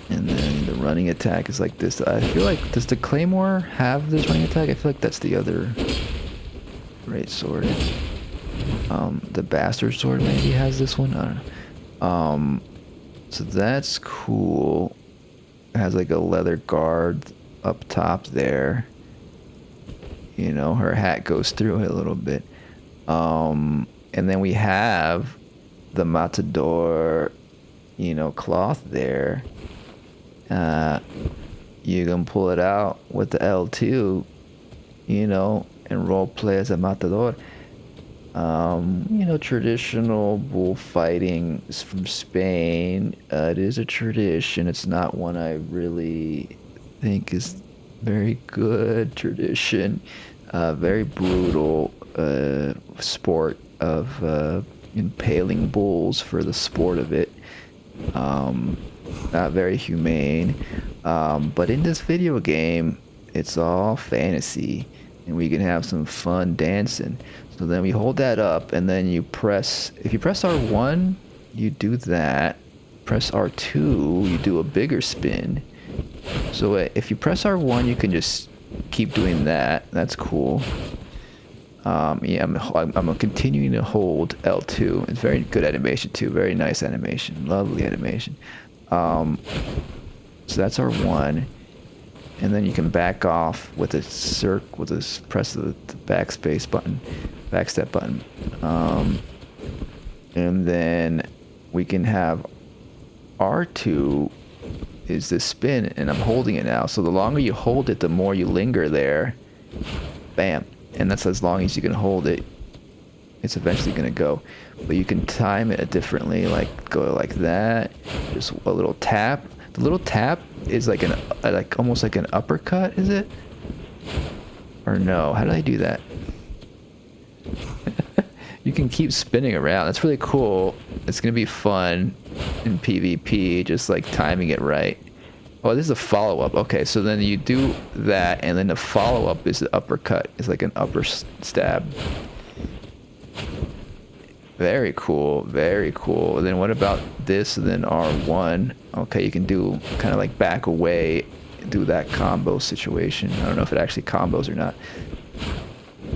And then the running attack is like this. I feel like, does the Claymore have this running attack? I feel like that's the other Greatsword. The Bastard Sword maybe has this one. I don't know. So that's cool. It has like a leather guard up top there. You know, her hat goes through it a little bit. And then we have the Matador, you know, cloth there. You can pull it out with the L2, you know, and role play as a Matador. You know, traditional bullfighting is from Spain. It is a tradition. It's not one I really think is very good tradition. Very brutal sport of impaling bulls for the sport of it. Not very humane. But in this video game, it's all fantasy, and we can have some fun dancing. So then we hold that up, and then you press, if you press R1, you do that. Press R2, you do a bigger spin. So if you press R1, you can just keep doing that. That's cool. Yeah, I'm continuing to hold L2. It's very good animation too. Very nice animation. Lovely animation. So that's R1. And then you can back off with a press the backspace button, backstep button. And then we can have R2 is the spin, and I'm holding it now. So the longer you hold it, the more you linger there. Bam. And that's as long as you can hold it. It's eventually going to go. But you can time it differently, like go like that. Just a little tap. The little tap is like almost like an uppercut, is it? Or no? How did I do that? You can keep spinning around. That's really cool. It's gonna be fun in PvP, just like timing it right. Oh, this is a follow-up. Okay, so then you do that, and then the follow-up is the uppercut. It's like an upper stab. Very cool, very cool. And then what about this? And then R1. Okay, you can do kind of like back away, do that combo situation. I don't know if it actually combos or not.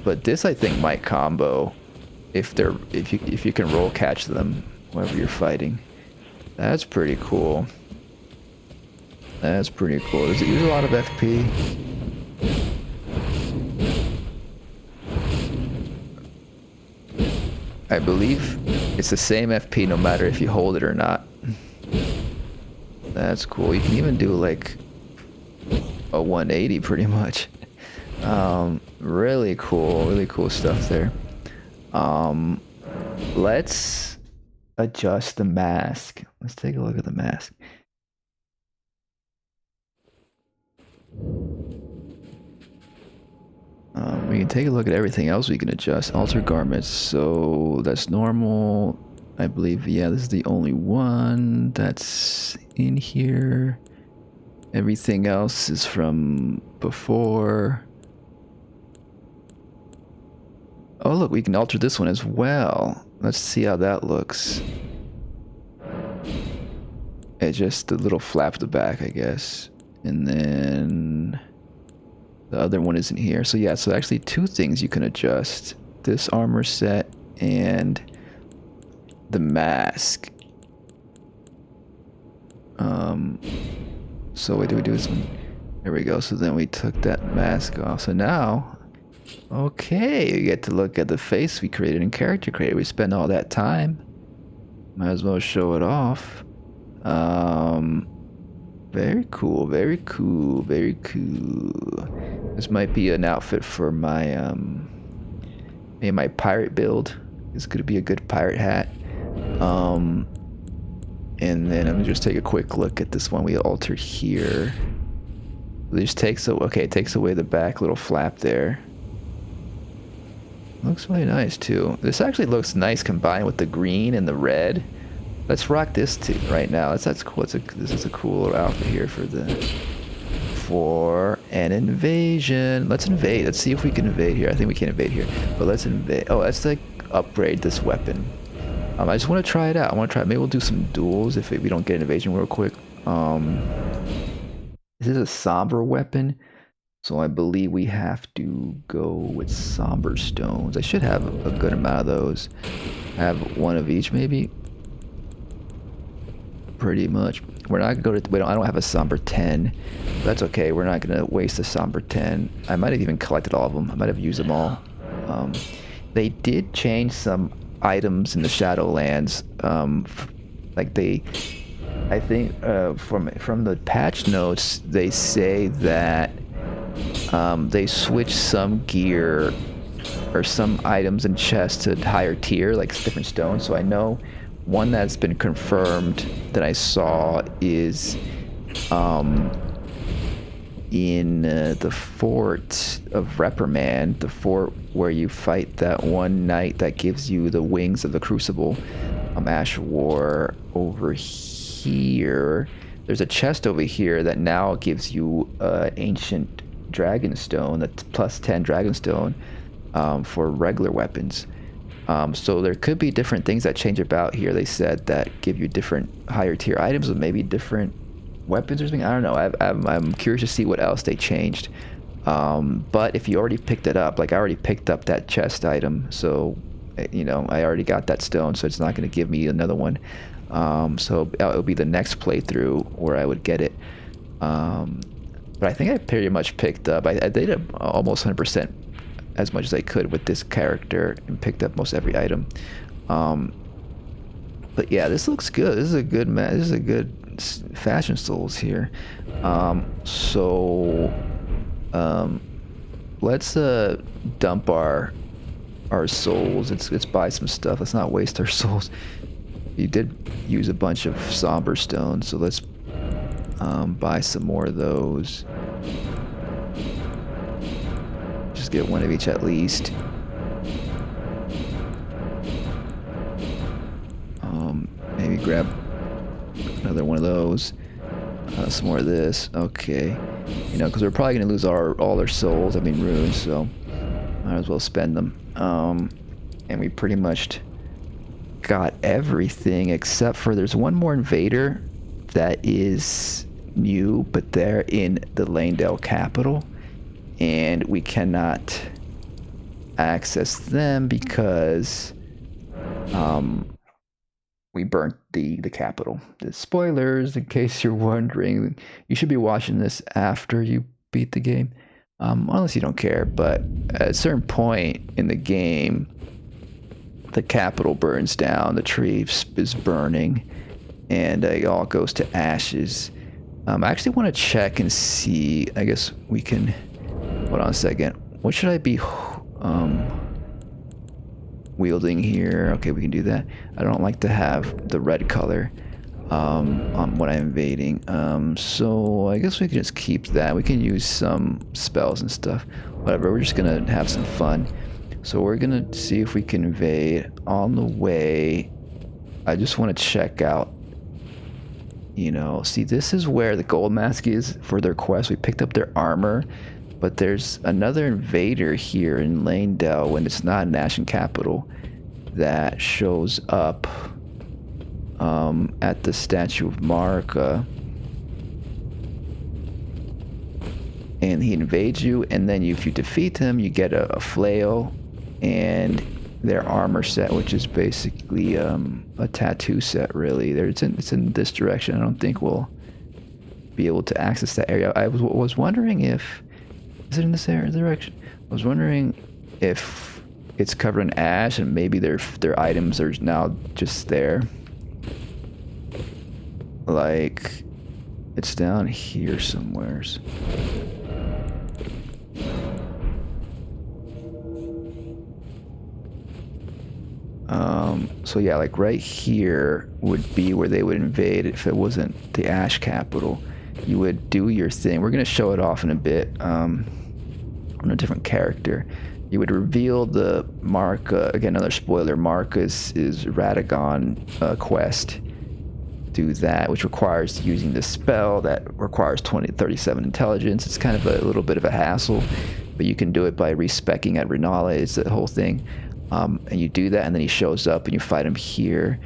But this I think might combo if you can roll catch them whenever you're fighting. That's pretty cool. That's pretty cool. Does it use a lot of FP? I believe it's the same FP no matter if you hold it or not. That's cool. You can even do like a 180 pretty much. Really cool stuff there. Let's adjust the mask. Let's take a look at the mask. We can take a look at everything else we can adjust. Alter garments, so that's normal. I believe, yeah, this is the only one that's in here. Everything else is from before. Oh look, we can alter this one as well. Let's see how that looks. It's just a little flap at the back, I guess. And then the other one isn't here. So yeah, so actually two things you can adjust. This armor set and the mask. So what do we do? There we go. So then we took that mask off. So now, okay, you get to look at the face we created in Character Creator. We spent all that time. Might as well show it off. Very cool, very cool, very cool. This might be an outfit for my maybe my pirate build. It's gonna be a good pirate hat. And then I'm gonna just take a quick look at this one we alter here. It just takes it takes away the back little flap there. Looks really nice too. This actually looks nice combined with the green and the red. Let's rock this too right now. That's cool. This is a cool outfit here for an invasion. Let's invade. Let's see if we can invade here. I think we can invade here, but let's invade. Oh, let's like upgrade this weapon. I just want to try it out. I want to try. Maybe we'll do some duels if we don't get an invasion real quick. This is a somber weapon, so I believe we have to go with somber stones. I should have a good amount of those. I have one of each, maybe. Pretty much. We're not gonna go to. I don't have a somber 10. That's okay. We're not gonna waste a somber 10. I might have even collected all of them. I might have used them all. They did change some items in the Shadowlands. I think from the patch notes, they say that they switched some gear or some items and chests to higher tier, like different stones. So I know one that's been confirmed that I saw is in the fort of Reprimand, the fort where you fight that one knight that gives you the wings of the Crucible. Ash War over here. There's a chest over here that now gives you ancient dragonstone, that's plus 10 dragonstone for regular weapons. So there could be different things that change about here. They said that give you different higher tier items or maybe different weapons or something. I don't know. I'm curious to see what else they changed. But if you already picked it up, like I already picked up that chest item, so you know I already got that stone, so it's not going to give me another one. So it'll be the next playthrough where I would get it. But I think I pretty much picked up. I did almost 100% as much as I could with this character and picked up most every item. But yeah, this looks good. This is a good match. This is a good fashion souls here. Let's dump our souls. Let's buy some stuff. Let's not waste our souls. You did use a bunch of somber stones, so let's buy some more of those. Just get one of each at least. Maybe grab another one of those. Some more of this. Okay. You know, because we're probably going to lose all our souls, I mean runes, so might as well spend them. And we pretty much got everything except for there's one more invader that is new, but they're in the Leontiel capital, and we cannot access them because we burnt the capital. The spoilers, in case you're wondering. You should be watching this after you beat the game, unless you don't care. But at a certain point in the game, the capital burns down, the tree is burning, and it all goes to ashes. I actually want to check and see. I guess we can. Hold on a second. What should I be wielding here? Okay, we can do that. I don't like to have the red color on what I'm invading. So I guess we can just keep that. We can use some spells and stuff. Whatever. We're just gonna have some fun. So we're gonna see if we can invade. On the way, I just want to check out. You know, see, this is where the gold mask is for their quest. We picked up their armor, but there's another invader here in Leontiel when it's not an Ashen capital that shows up at the statue of Marika, and he invades you, and then if you defeat him, you get a flail and their armor set, which is basically a tattoo set, really. It's in this direction. I don't think we'll be able to access that area. I was wondering if... Is it in this area direction? I was wondering if it's covered in ash and maybe their items are now just there. Like, it's down here somewheres. So yeah, like right here would be where they would invade if it wasn't the Ash capital. You would do your thing. We're gonna show it off in a bit on a different character. You would reveal the mark, again, another spoiler, Marcus is Radagon quest. Do that, which requires using the spell that requires 37 intelligence. It's kind of a little bit of a hassle, but you can do it by respecking at Renala is the whole thing. And you do that, and then he shows up, and you fight him here.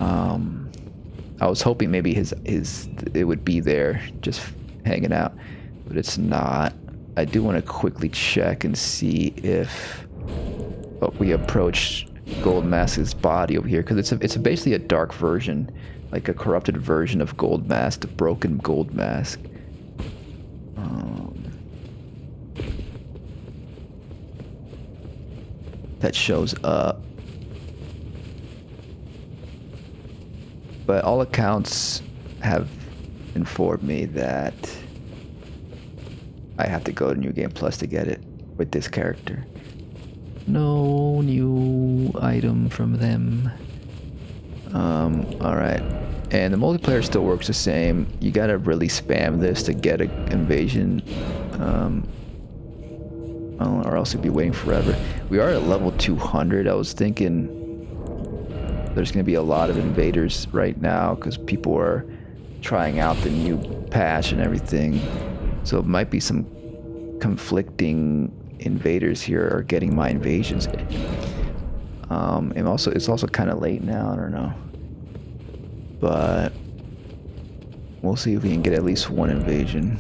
I was hoping maybe it would be there, just hanging out, but it's not. I do want to quickly check and see if we approach Gold Mask's body over here, because it's basically a dark version, like a corrupted version of Gold Mask, the broken Gold Mask. That shows up. But all accounts have informed me that I have to go to New Game Plus to get it with this character. No new item from them. Alright. And the multiplayer still works the same. You gotta really spam this to get an invasion. Or else you'll be waiting forever. We are at level 200. I was thinking there's going to be a lot of invaders right now because people are trying out the new patch and everything. So it might be some conflicting invaders here are getting my invasions. And also, it's also kind of late now. I don't know. But we'll see if we can get at least one invasion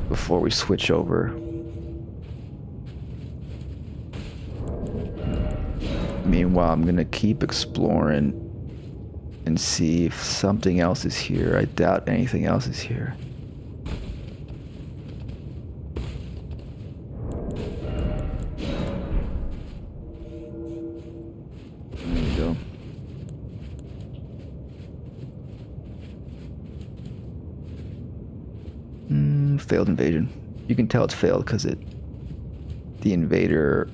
before we switch over. Meanwhile, I'm gonna keep exploring and see if something else is here. I doubt anything else is here. There we go. Failed invasion. You can tell it's failed because the invasion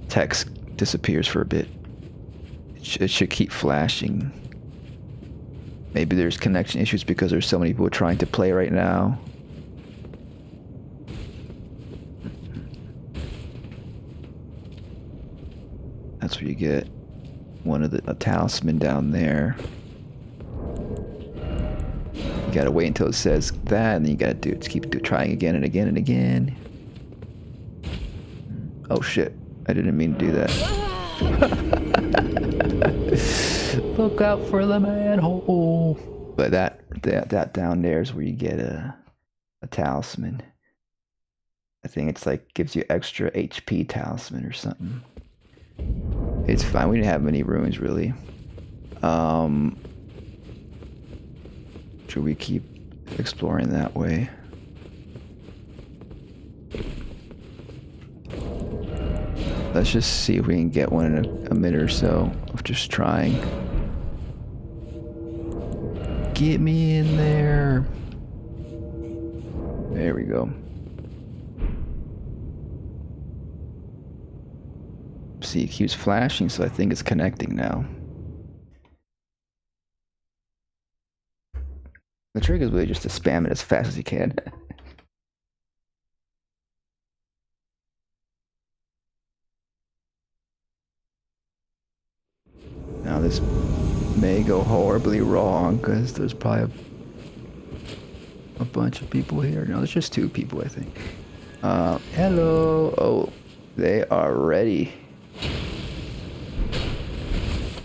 text disappears for a bit. It should keep flashing. Maybe there's connection issues because there's so many people trying to play right now. That's where you get a talisman down there. You gotta wait until it says that, and then you gotta keep trying again and again and again. Oh shit. I didn't mean to do that. Look out for the manhole. But that down there is where you get a talisman. I think it's like gives you extra HP talisman or something. It's fine. We didn't have many runes really. Should we keep exploring that way? Let's just see if we can get one in a minute or so of just trying. Get me in there. There we go. See, it keeps flashing, so I think it's connecting now. The trick is really just to spam it as fast as you can. Now this may go horribly wrong because there's probably a bunch of people here. No, there's just 2 people, I think. Hello. Oh, they are ready.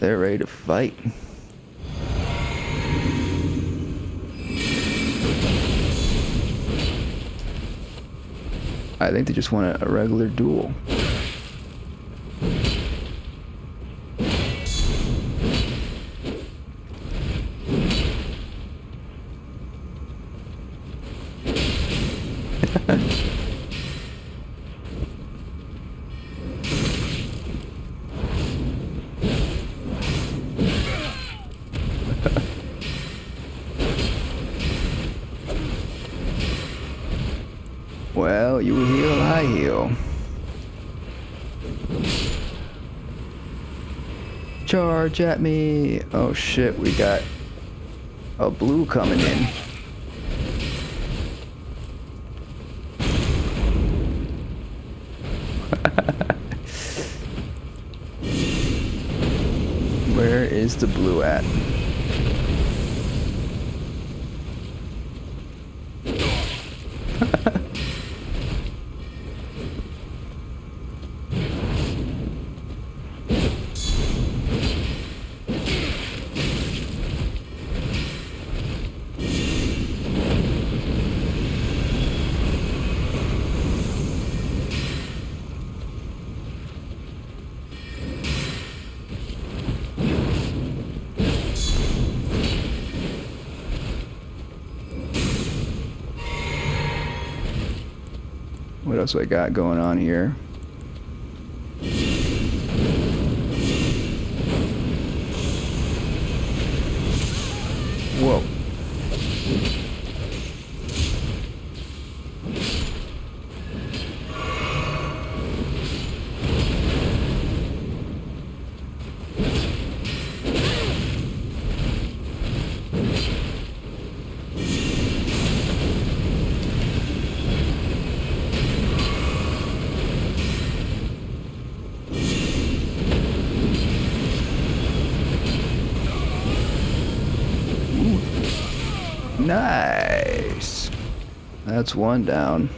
They're ready to fight. I think they just want a regular duel. Well, you heal, I heal. Charge at me. Oh shit, we got a blue coming in. the blue at? What else I got going on here? Whoa. Nice. That's one down.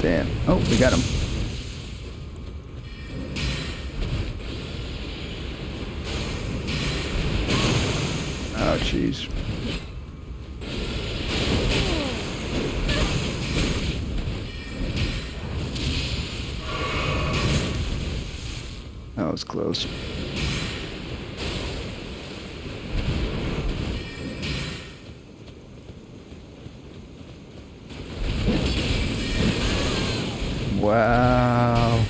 Damn. Oh, we got him. Oh, jeez. That was close. Wow.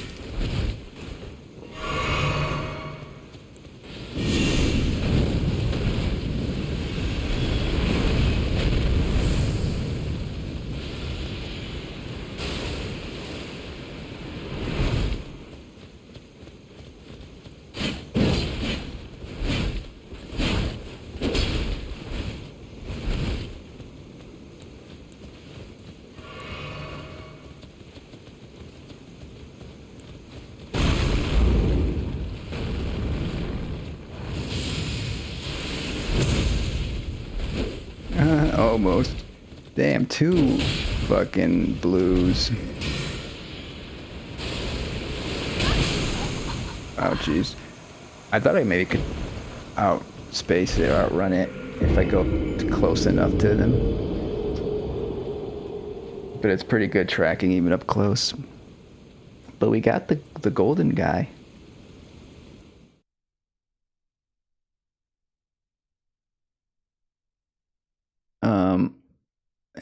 Almost. Damn, 2 fucking blues. Oh, jeez. I thought I maybe could outspace it or outrun it if I go close enough to them. But it's pretty good tracking even up close. But we got the golden guy.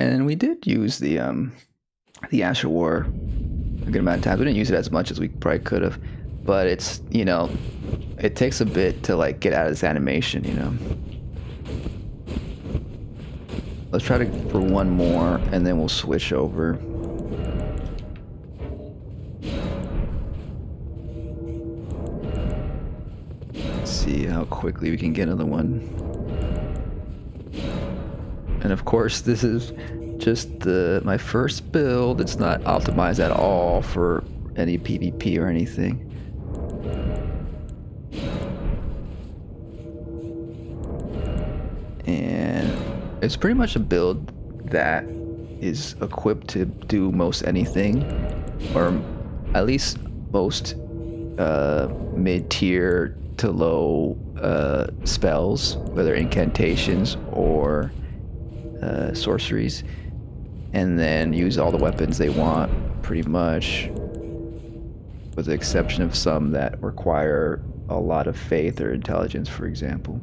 And we did use the Asher War a good amount of times. We didn't use it as much as we probably could have, but it's, you know, it takes a bit to like get out of this animation, you know. Let's try for one more, and then we'll switch over. Let's see how quickly we can get another one. And of course, this is just my first build. It's not optimized at all for any PvP or anything. And it's pretty much a build that is equipped to do most anything, or at least most mid-tier to low spells, whether incantations or sorceries, and then use all the weapons they want, pretty much, with the exception of some that require a lot of faith or intelligence, for example.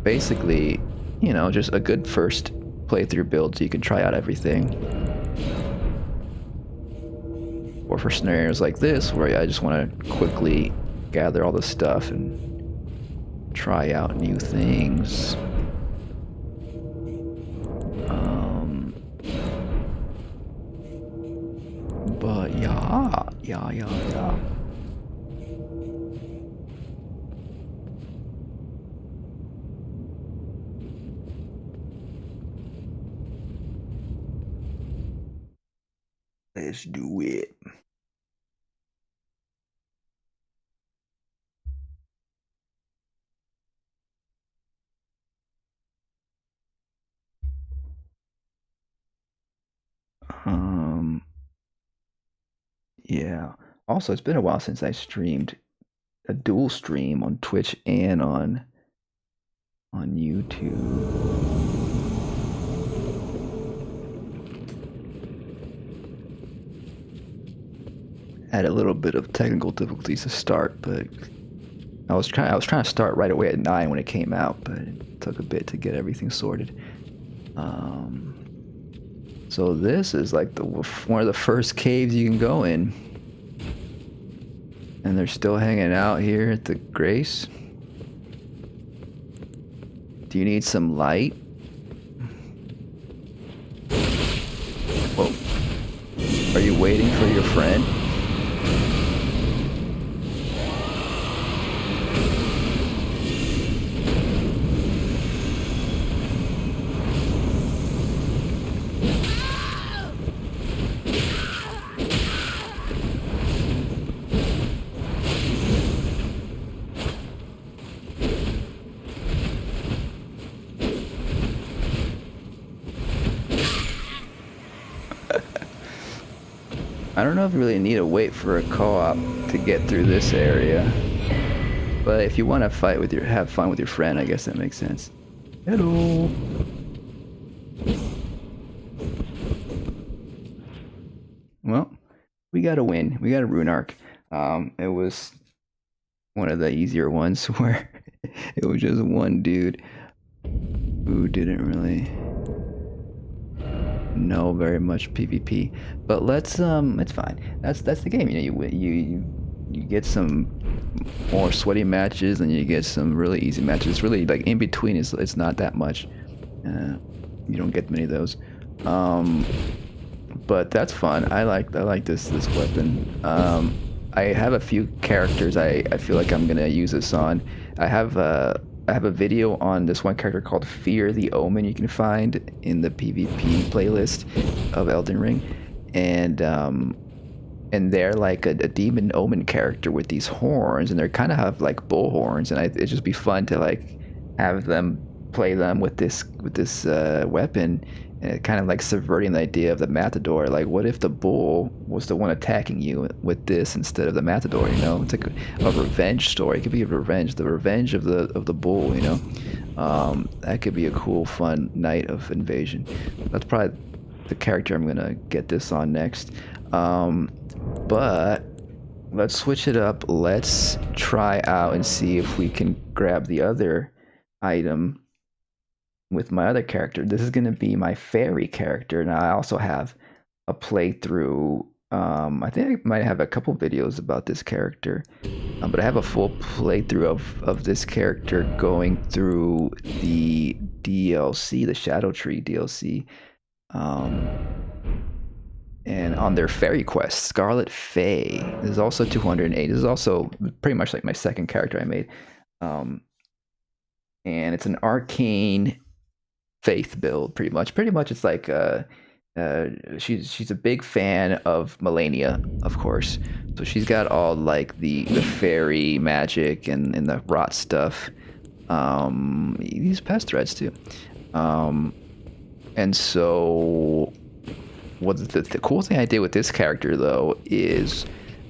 Basically, you know, just a good first playthrough build so you can try out everything. Or for scenarios like this, where I just want to quickly gather all the stuff and try out new things. But Yeah. Let's do it. Yeah. Also, it's been a while since I streamed a dual stream on Twitch and on YouTube. Had a little bit of technical difficulties to start, but I was trying to start right away at 9 when it came out, but it took a bit to get everything sorted. So this is like one of the first caves you can go in, and they're still hanging out here at the Grace. Do you need some light? Whoa. Are you waiting for your friend? I don't know if you really need to wait for a co-op to get through this area, but if you want to have fun with your friend, I guess that makes sense. Hello. Well, we got a win. We got a rune arc. It was one of the easier ones where it was just one dude who didn't really know very much PvP, but it's fine. That's the game. You know, you get some more sweaty matches and you get some really easy matches. It's really like in between. It's not that much. You don't get many of those. But that's fun. I like this weapon. I have a few characters I feel like I'm gonna use this on. I have a video on this one character called Fear the Omen you can find in the PvP playlist of Elden Ring, and they're like a demon omen character with these horns, and they're kind of have like bull horns, and it'd just be fun to like have them play them with this weapon, and kind of like subverting the idea of the matador. Like, what if the bull was the one attacking you with this instead of the matador? You know, it's like a revenge story. It could be the revenge of the bull. You know, that could be a cool, fun night of invasion. That's probably the character I'm gonna get this on next. But let's switch it up. Let's try out and see if we can grab the other item with my other character. This is going to be my fairy character, and I also have a playthrough. I think I might have a couple videos about this character, but I have a full playthrough of this character going through the DLC, the Shadow Tree DLC, and on their fairy quest, Scarlet Fae. This is also 208. This is also pretty much like my second character I made, and it's an arcane faith build. Pretty much it's like she's a big fan of Melania, of course, so she's got all like the fairy magic and the rot stuff. These pest threads too, and so what the cool thing I did with this character though is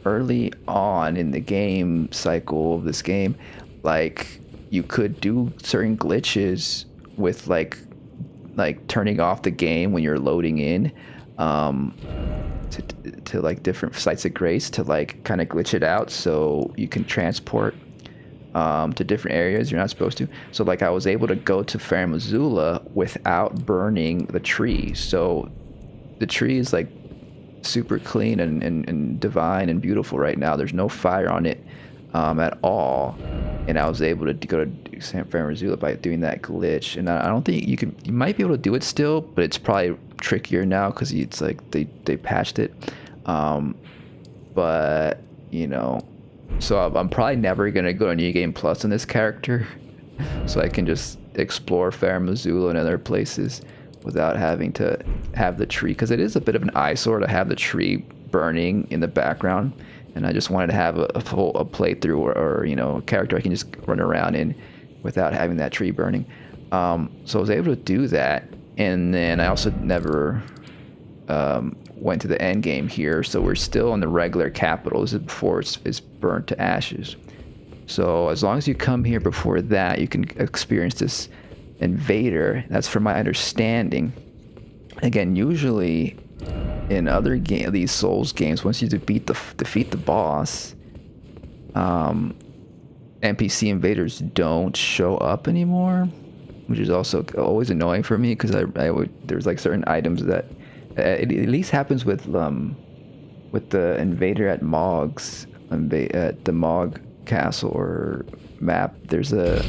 early on in the game cycle of this game, like you could do certain glitches with like turning off the game when you're loading in to like different sites of grace to like kind of glitch it out so you can transport to different areas you're not supposed to. So like I was able to go to Fair Missoula without burning the tree. So the tree is like super clean and divine and beautiful right now. There's no fire on it at all, and I was able to go to San Missoula by doing that glitch. And I don't think you might be able to do it still, but it's probably trickier now because it's like they patched it. But you know, so I'm probably never gonna go to New Game Plus on this character, so I can just explore Farum Azula and other places without having to have the tree, because it is a bit of an eyesore to have the tree burning in the background, and I just wanted to have a playthrough or you know, a character I can just run around in without having that tree burning. So I was able to do that, and then I also never went to the end game here, so we're still in the regular capital. This is before it's burnt to ashes. So as long as you come here before that, you can experience this invader. That's from my understanding. Again, usually in other these Souls games, once you defeat the boss, NPC invaders don't show up anymore, which is also always annoying for me, because there's like certain items that it at least happens with the invader at Mog's at the Mog castle or map. There's a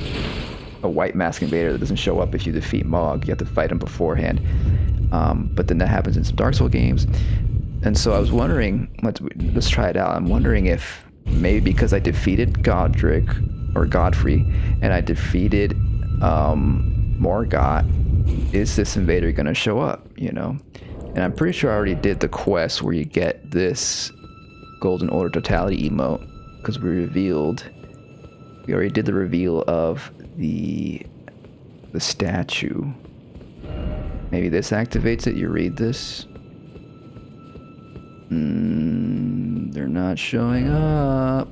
white mask invader that doesn't show up if you defeat Mog. You have to fight him beforehand. But then that happens in some Dark Souls games. And so I was wondering, let's try it out. I'm wondering if maybe because I defeated Godfrey and I defeated Morgott, is this invader gonna show up, you know? And I'm pretty sure I already did the quest where you get this Golden Order Totality emote, because we already did the reveal of the statue. Maybe this activates it. You read this. They're not showing up.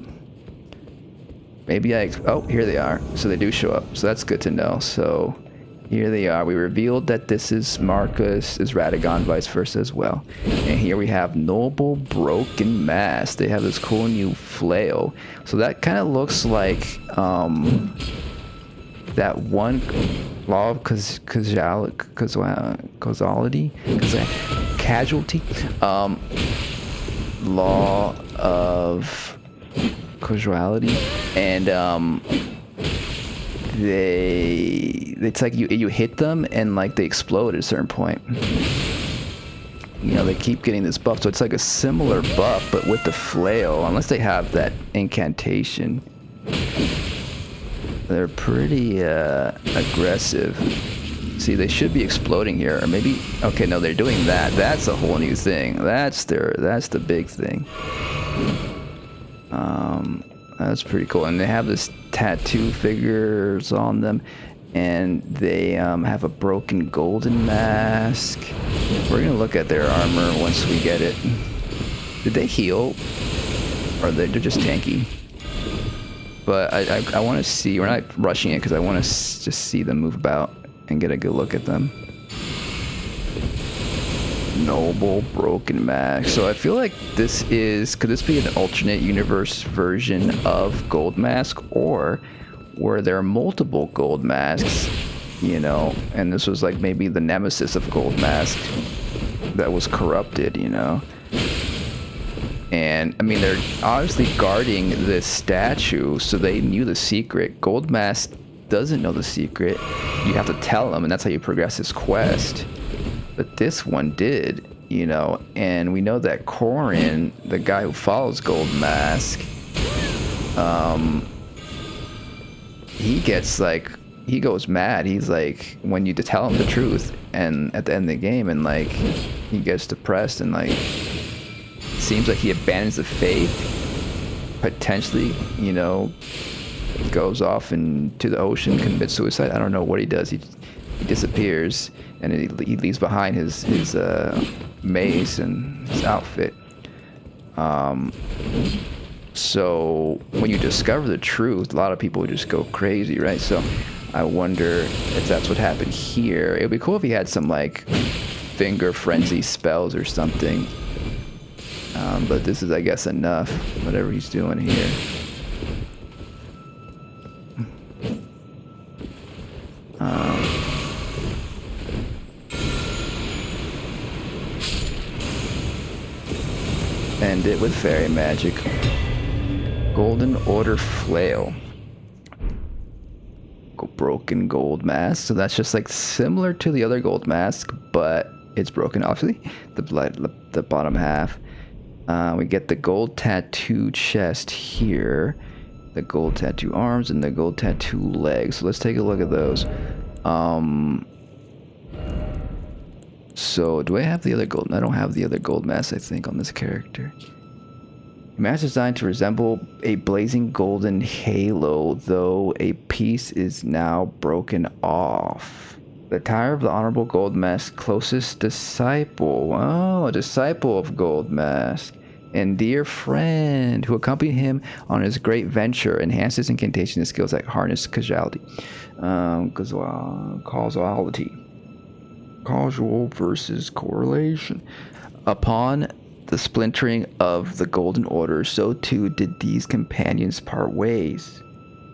Maybe oh, here they are. So they do show up. So that's good to know. So here they are. We revealed that this is Marcus, is Radagon, vice versa as well. And here we have Noble Broken Mask. They have this cool new flail. So that kind of looks like that one law of casualty, law of causality, and it's like you hit them and like they explode at a certain point. You know, they keep getting this buff, so it's like a similar buff but with the flail, unless they have that incantation. They're pretty aggressive. See, they should be exploding here, or maybe, okay, no, they're doing that. That's a whole new thing. That's the big thing. That's pretty cool. And they have this tattoo figures on them, and they have a broken golden mask. We're gonna look at their armor once we get it. Did they heal, or they're just tanky? But I want to see. We're not rushing it because I want to just see them move about and get a good look at them. Noble Broken Mask. So I feel like could this be an alternate universe version of Gold Mask, or were there multiple Gold Masks, you know, and this was like maybe the nemesis of Gold Mask that was corrupted, you know? And I mean, they're obviously guarding this statue, so they knew the secret. Gold Mask doesn't know the secret. You have to tell them, and that's how you progress this quest. But this one did, you know, and we know that Carian, the guy who follows Gold Mask, he goes mad. He's like, when you tell him the truth, and at the end of the game, and like, he gets depressed, and like, seems like he abandons the faith, potentially, you know, goes off into the ocean, commits suicide. I don't know what he does. He disappears, and he leaves behind his mace and his outfit. So when you discover the truth, a lot of people just go crazy, right? So I wonder if that's what happened here. It would be cool if he had some like finger frenzy spells or something. But this is, I guess, enough, whatever he's doing here. End it with fairy magic. Golden Order Flail. Broken Gold Mask. So that's just like similar to the other Gold Mask, but it's broken, obviously. The bottom half. We get the gold tattoo chest here, the gold tattoo arms, and the gold tattoo legs. So let's take a look at those. So do I have the other gold? I don't have the other gold mask, I think, on this character. Mask designed to resemble a blazing golden halo, though a piece is now broken off. The attire of the Honorable Gold Mask closest disciple. Oh, a disciple of Gold Mask. And dear friend who accompanied him on his great venture, enhances incantation skills like harness causality. Causality. Causal versus correlation. Upon the splintering of the Golden Order, so too did these companions part ways.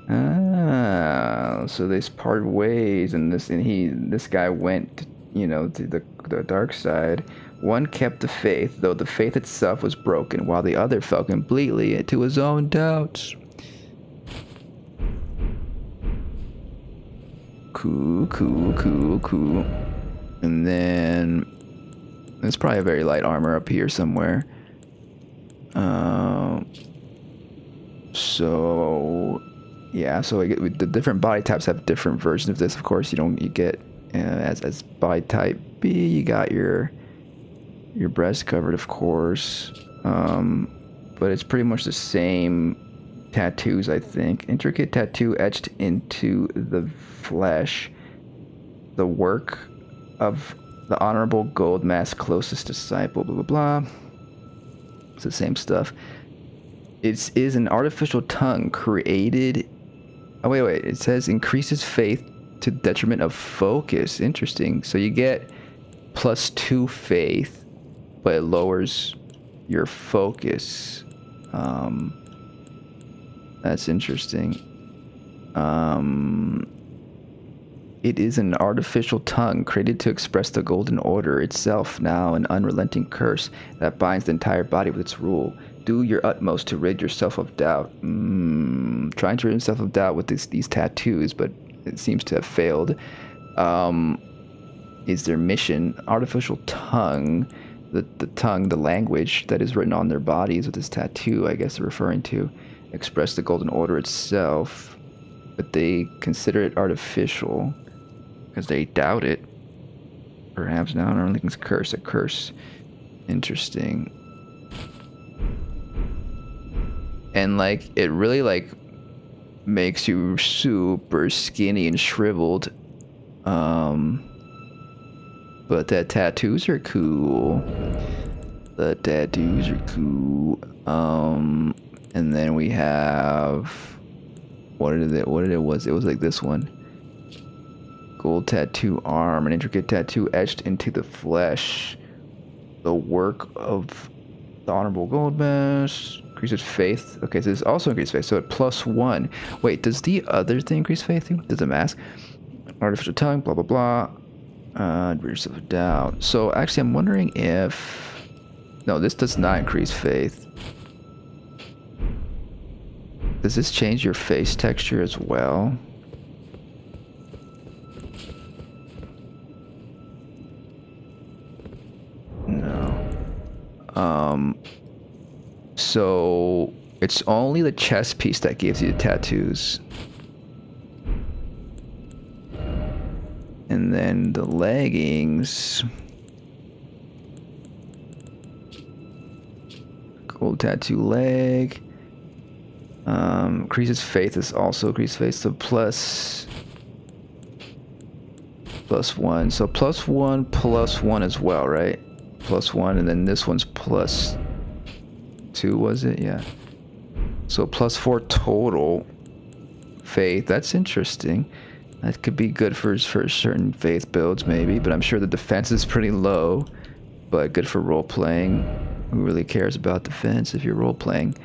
So they part ways, and this guy went, to the dark side. One kept the faith, though the faith itself was broken, while the other fell completely into his own doubts. Cool. And then there's probably a very light armor up here somewhere. So the different body types have different versions of this. Of course, you get as body type B, you got your breast covered, of course. But it's pretty much the same tattoos, I think. Intricate tattoo etched into the flesh. The work of the Honorable Gold Mask closest disciple, blah, blah, blah. It's the same stuff. It is an artificial tongue created... Oh, wait. It says increases faith to detriment of focus. Interesting. So you get +2 faith, but it lowers your focus. That's interesting. It is an artificial tongue created to express the Golden Order itself, now an unrelenting curse that binds the entire body with its rule. Do your utmost to rid yourself of doubt. Trying to rid himself of doubt with these tattoos, but it seems to have failed. Is their mission. Artificial tongue, the tongue, the language that is written on their bodies with this tattoo, I guess they're referring to, express the Golden Order itself, but they consider it artificial because they doubt it. Perhaps now, I don't think it's a curse. Interesting. And it really makes you super skinny and shriveled. But the tattoos are cool. And then we have it was like this one. Gold tattoo arm, an intricate tattoo etched into the flesh. The work of the Honorable Gold Mask. Increases faith. Okay, so this also increases faith. So at +1. Wait, does the other thing increase faith too? Does the mask? Artificial tongue, blah, blah, blah. Rid yourself of doubt. So actually, I'm wondering if... No, this does not increase faith. Does this change your face texture as well? No. So it's only the chest piece that gives you the tattoos. And then the leggings. Gold tattoo leg. Increases faith is also increased faith. So +1. So +1 as well, right? +1, and then this one's +2, was it? Yeah. So +4 total faith. That's interesting. That could be good for certain faith builds, maybe, but I'm sure the defense is pretty low, but good for role-playing. Who really cares about defense if you're role-playing?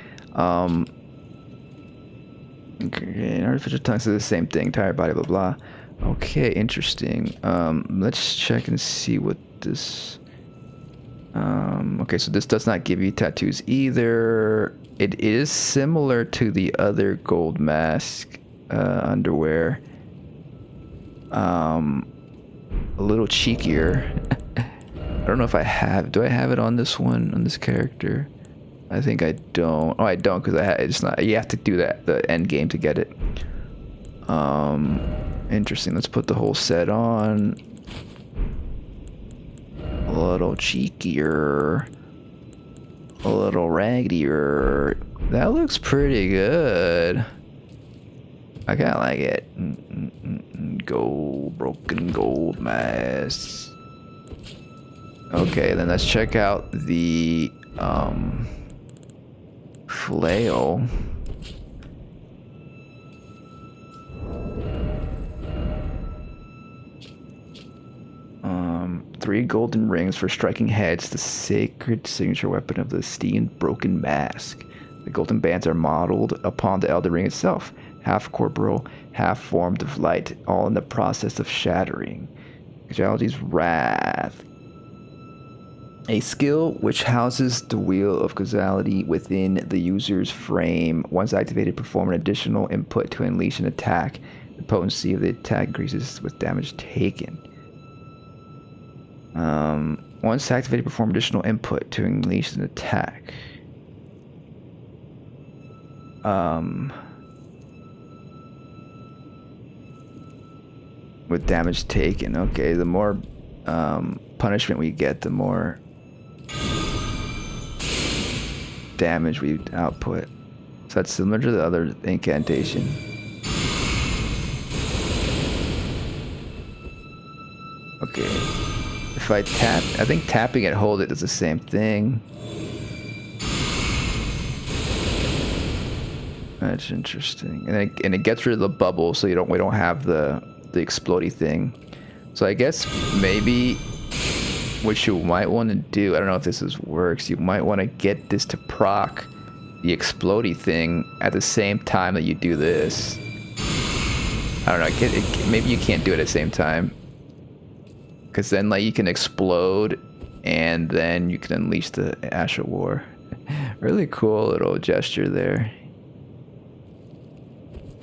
Okay, artificial tongues is the same thing, entire body, blah, blah. Okay, interesting. Let's check and see what this... okay, so this does not give you tattoos either. It is similar to the other gold mask underwear. A little cheekier. I don't know if I have... Do I have it on this one, on this character? I think I don't. Oh, I don't because it's not. You have to do that the end game to get it. Interesting. Let's put the whole set on. A little cheekier. A little raggedier. That looks pretty good. I kind of like it. Gold, broken gold mask. Okay, then let's check out the Flail. 3 golden rings for striking heads, the sacred signature weapon of the Stygian broken mask. The golden bands are modeled upon the Elden Ring itself, half corporeal, half formed of light, all in the process of shattering. Casualty's Wrath. A skill which houses the wheel of causality within the user's frame. Once activated, perform an additional input to unleash an attack. The potency of the attack increases with damage taken. Once activated, perform additional input to unleash an attack. With damage taken. Okay, the more punishment we get, the more damage we output. So that's similar to the other incantation. Okay. If I tap, I think tapping and hold it does the same thing. That's interesting. And it gets rid of the bubble, so we don't have the explodey thing. So I guess maybe what you might want to do, I don't know if this works, you might want to get this to proc the explodey thing at the same time that you do this. I don't know, maybe you can't do it at the same time. Because then like you can explode and then you can unleash the Ash of War. Really cool little gesture there.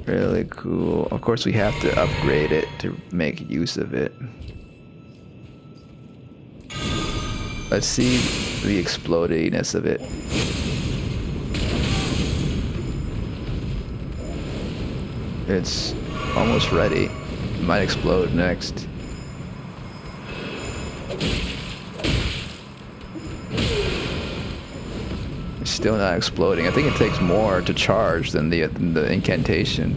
Really cool. Of course we have to upgrade it to make use of it. Let's see the explodiness of it. It's almost ready. It might explode next. It's still not exploding. I think it takes more to charge than the incantation.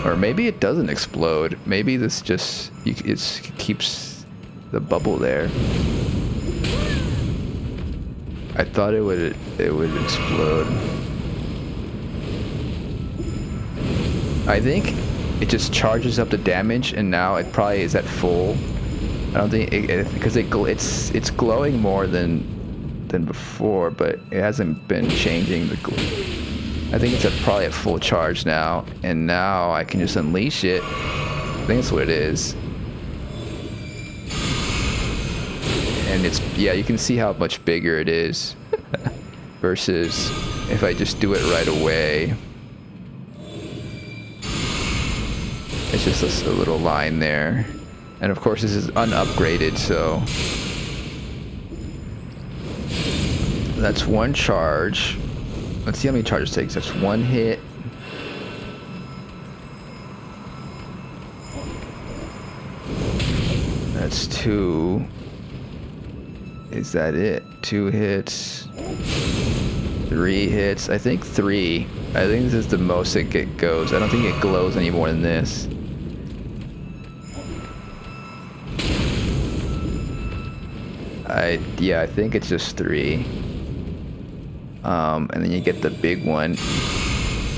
Or maybe it doesn't explode. Maybe this just it keeps the bubble there. I thought it would explode. I think it just charges up the damage, and now it probably is at full. I don't think because it's glowing more than before, but it hasn't been changing the glow. I think it's probably at full charge now, and now I can just unleash it. I think that's what it is. And it's, yeah, you can see how much bigger it is versus if I just do it right away. It's just a little line there. And of course this is unupgraded, so that's one charge. Let's see how many charges it takes. That's one hit. That's 2. Is that it? 2 hits. 3 hits. I think 3. I think this is the most it goes. I don't think it glows any more than this. Yeah, I think it's just 3. And then you get the big one.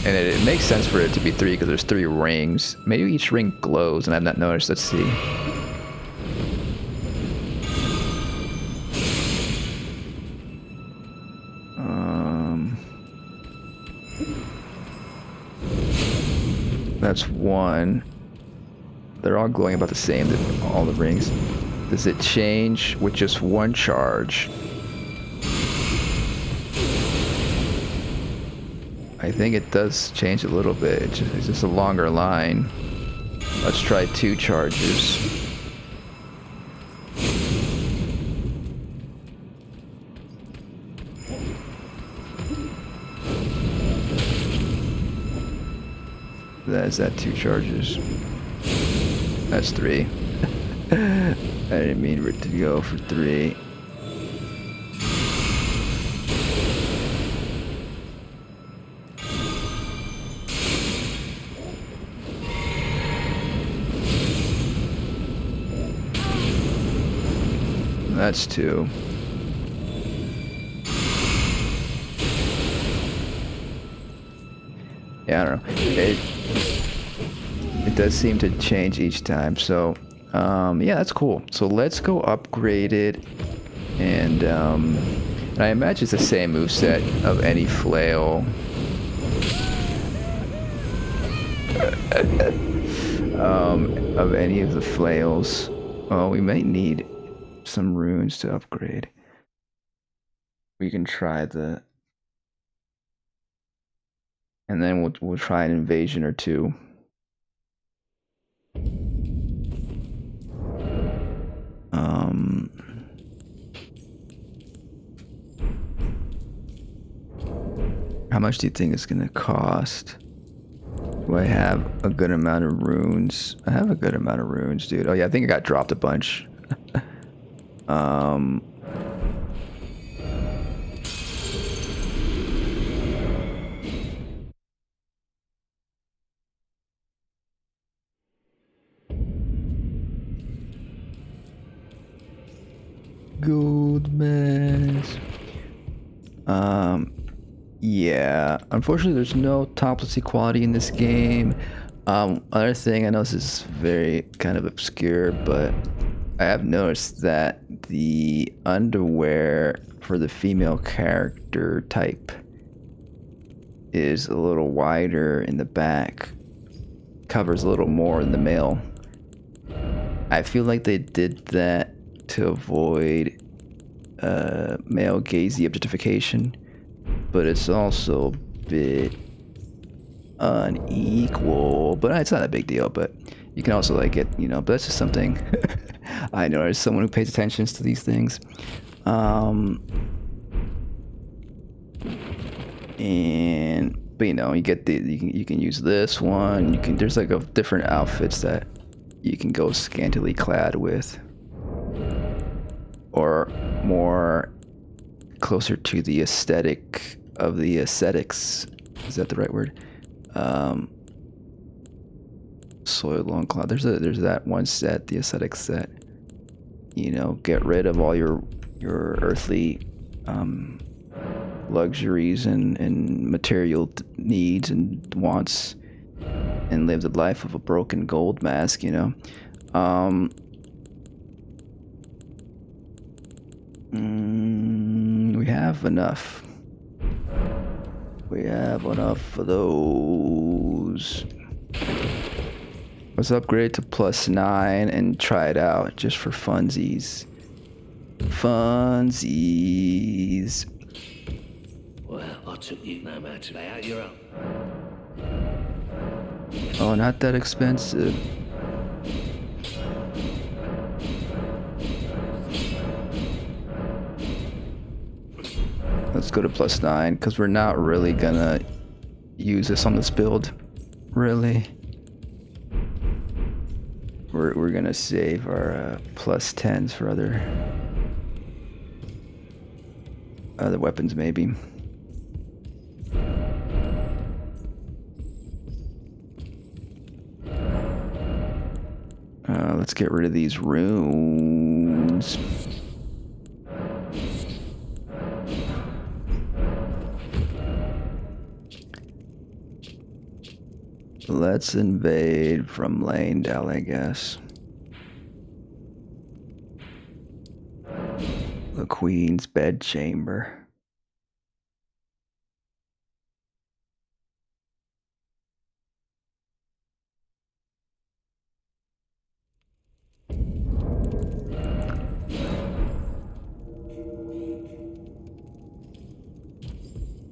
And it makes sense for it to be 3 because there's 3 rings. Maybe each ring glows and I've not noticed. Let's see. That's 1. They're all glowing about the same, all the rings. Does it change with just 1 charge? I think it does change a little bit. It's just a longer line. Let's try 2 charges. Is that 2 charges? That's 3. I didn't mean for it to go for 3. That's 2. Yeah, I don't know. It does seem to change each time. So, yeah, that's cool. So let's go upgrade it, and I imagine it's the same moveset of any Flail. Of any of the Flails. Oh, we might need some runes to upgrade. We can try the, and then we'll try an invasion or 2. How much do you think it's gonna cost? Do I have a good amount of runes? I have a good amount of runes, dude. Oh yeah, I think I got dropped a bunch. Gold mask. Yeah. Unfortunately, there's no topless equality in this game. Other thing, I know this is very kind of obscure, but I have noticed that the underwear for the female character type is a little wider in the back. Covers a little more in the male. I feel like they did that to avoid male gazy objectification, but it's also a bit unequal. But it's not a big deal. But you can also like it, you know. But that's just something I know as someone who pays attention to these things. But you know, you get you can use this one. There's like different outfits that you can go scantily clad with, or more closer to the aesthetic of the ascetics. Is that the right word? Soiled loincloth. There's that one set, the ascetic set. You know, get rid of all your earthly luxuries and material needs and wants, and live the life of a broken gold mask. You know. We have enough. We have enough for those. Let's upgrade to +9 and try it out just for funsies. Funsies. Well, I took you no matter to lay out your own. Oh, not that expensive. Let's go to +9 because we're not really gonna use this on this build. Really. We're gonna save our +10s for other weapons maybe. Let's get rid of these runes. Let's invade from Leontiel, I guess. The Queen's bedchamber.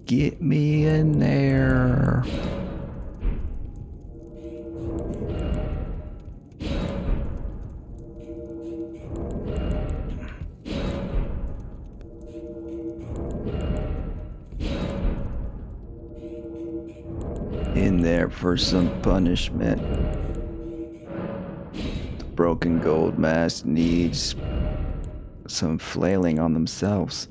Get me in there. In there for some punishment. The broken gold mask needs some flailing on themselves.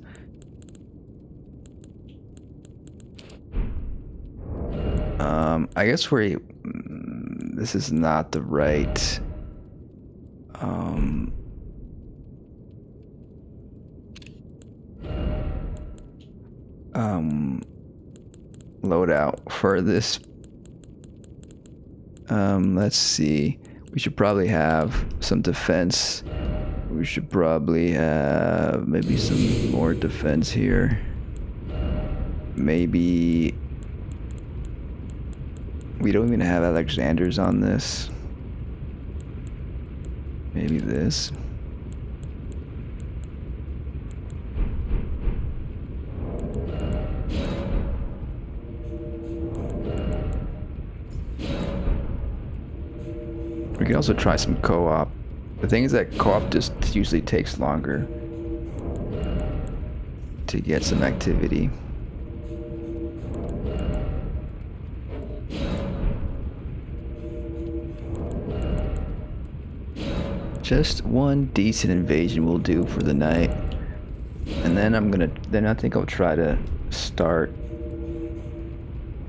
I guess this is not the right loadout for this. Let's see. We should probably have some defense. We should probably have maybe some more defense here. Maybe we don't even have Alexander's on this. Maybe this. We can also try some co-op. The thing is that co-op just usually takes longer to get some activity. Just one decent invasion will do for the night. And then I think I'll try to start,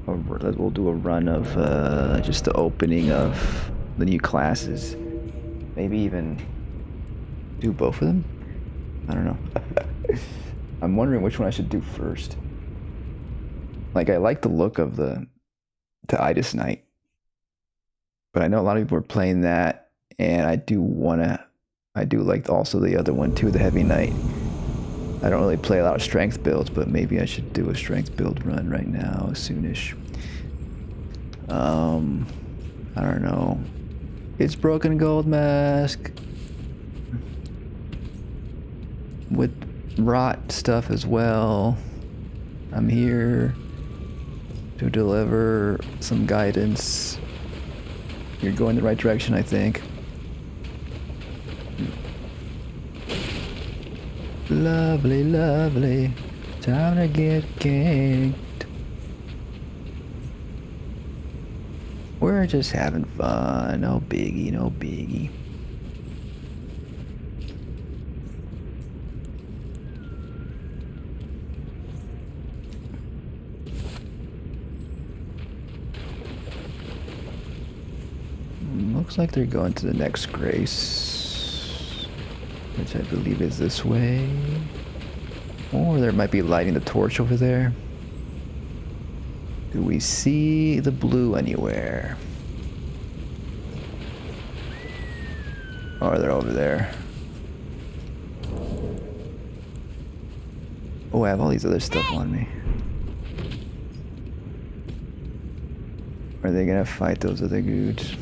or we'll do a run of just the opening of the new classes. Maybe even do both of them? I don't know. I'm wondering which one I should do first. Like, I like the look of the Idus Knight, but I know a lot of people are playing that. And I do like also the other one too, the Heavy Knight. I don't really play a lot of strength builds, but maybe I should do a strength build run right now, soonish. I don't know. It's broken gold mask with rot stuff as well. I'm here to deliver some guidance. You're going the right direction, I think. Lovely, lovely. Time to get kicked. We're just having fun. No biggie, no biggie. Looks like they're going to the next grace, which I believe is this way. Or there might be lighting the torch over there. Do we see the blue anywhere? Oh, they're over there. Oh, I have all these other stuff on me. Are they gonna fight those other dudes?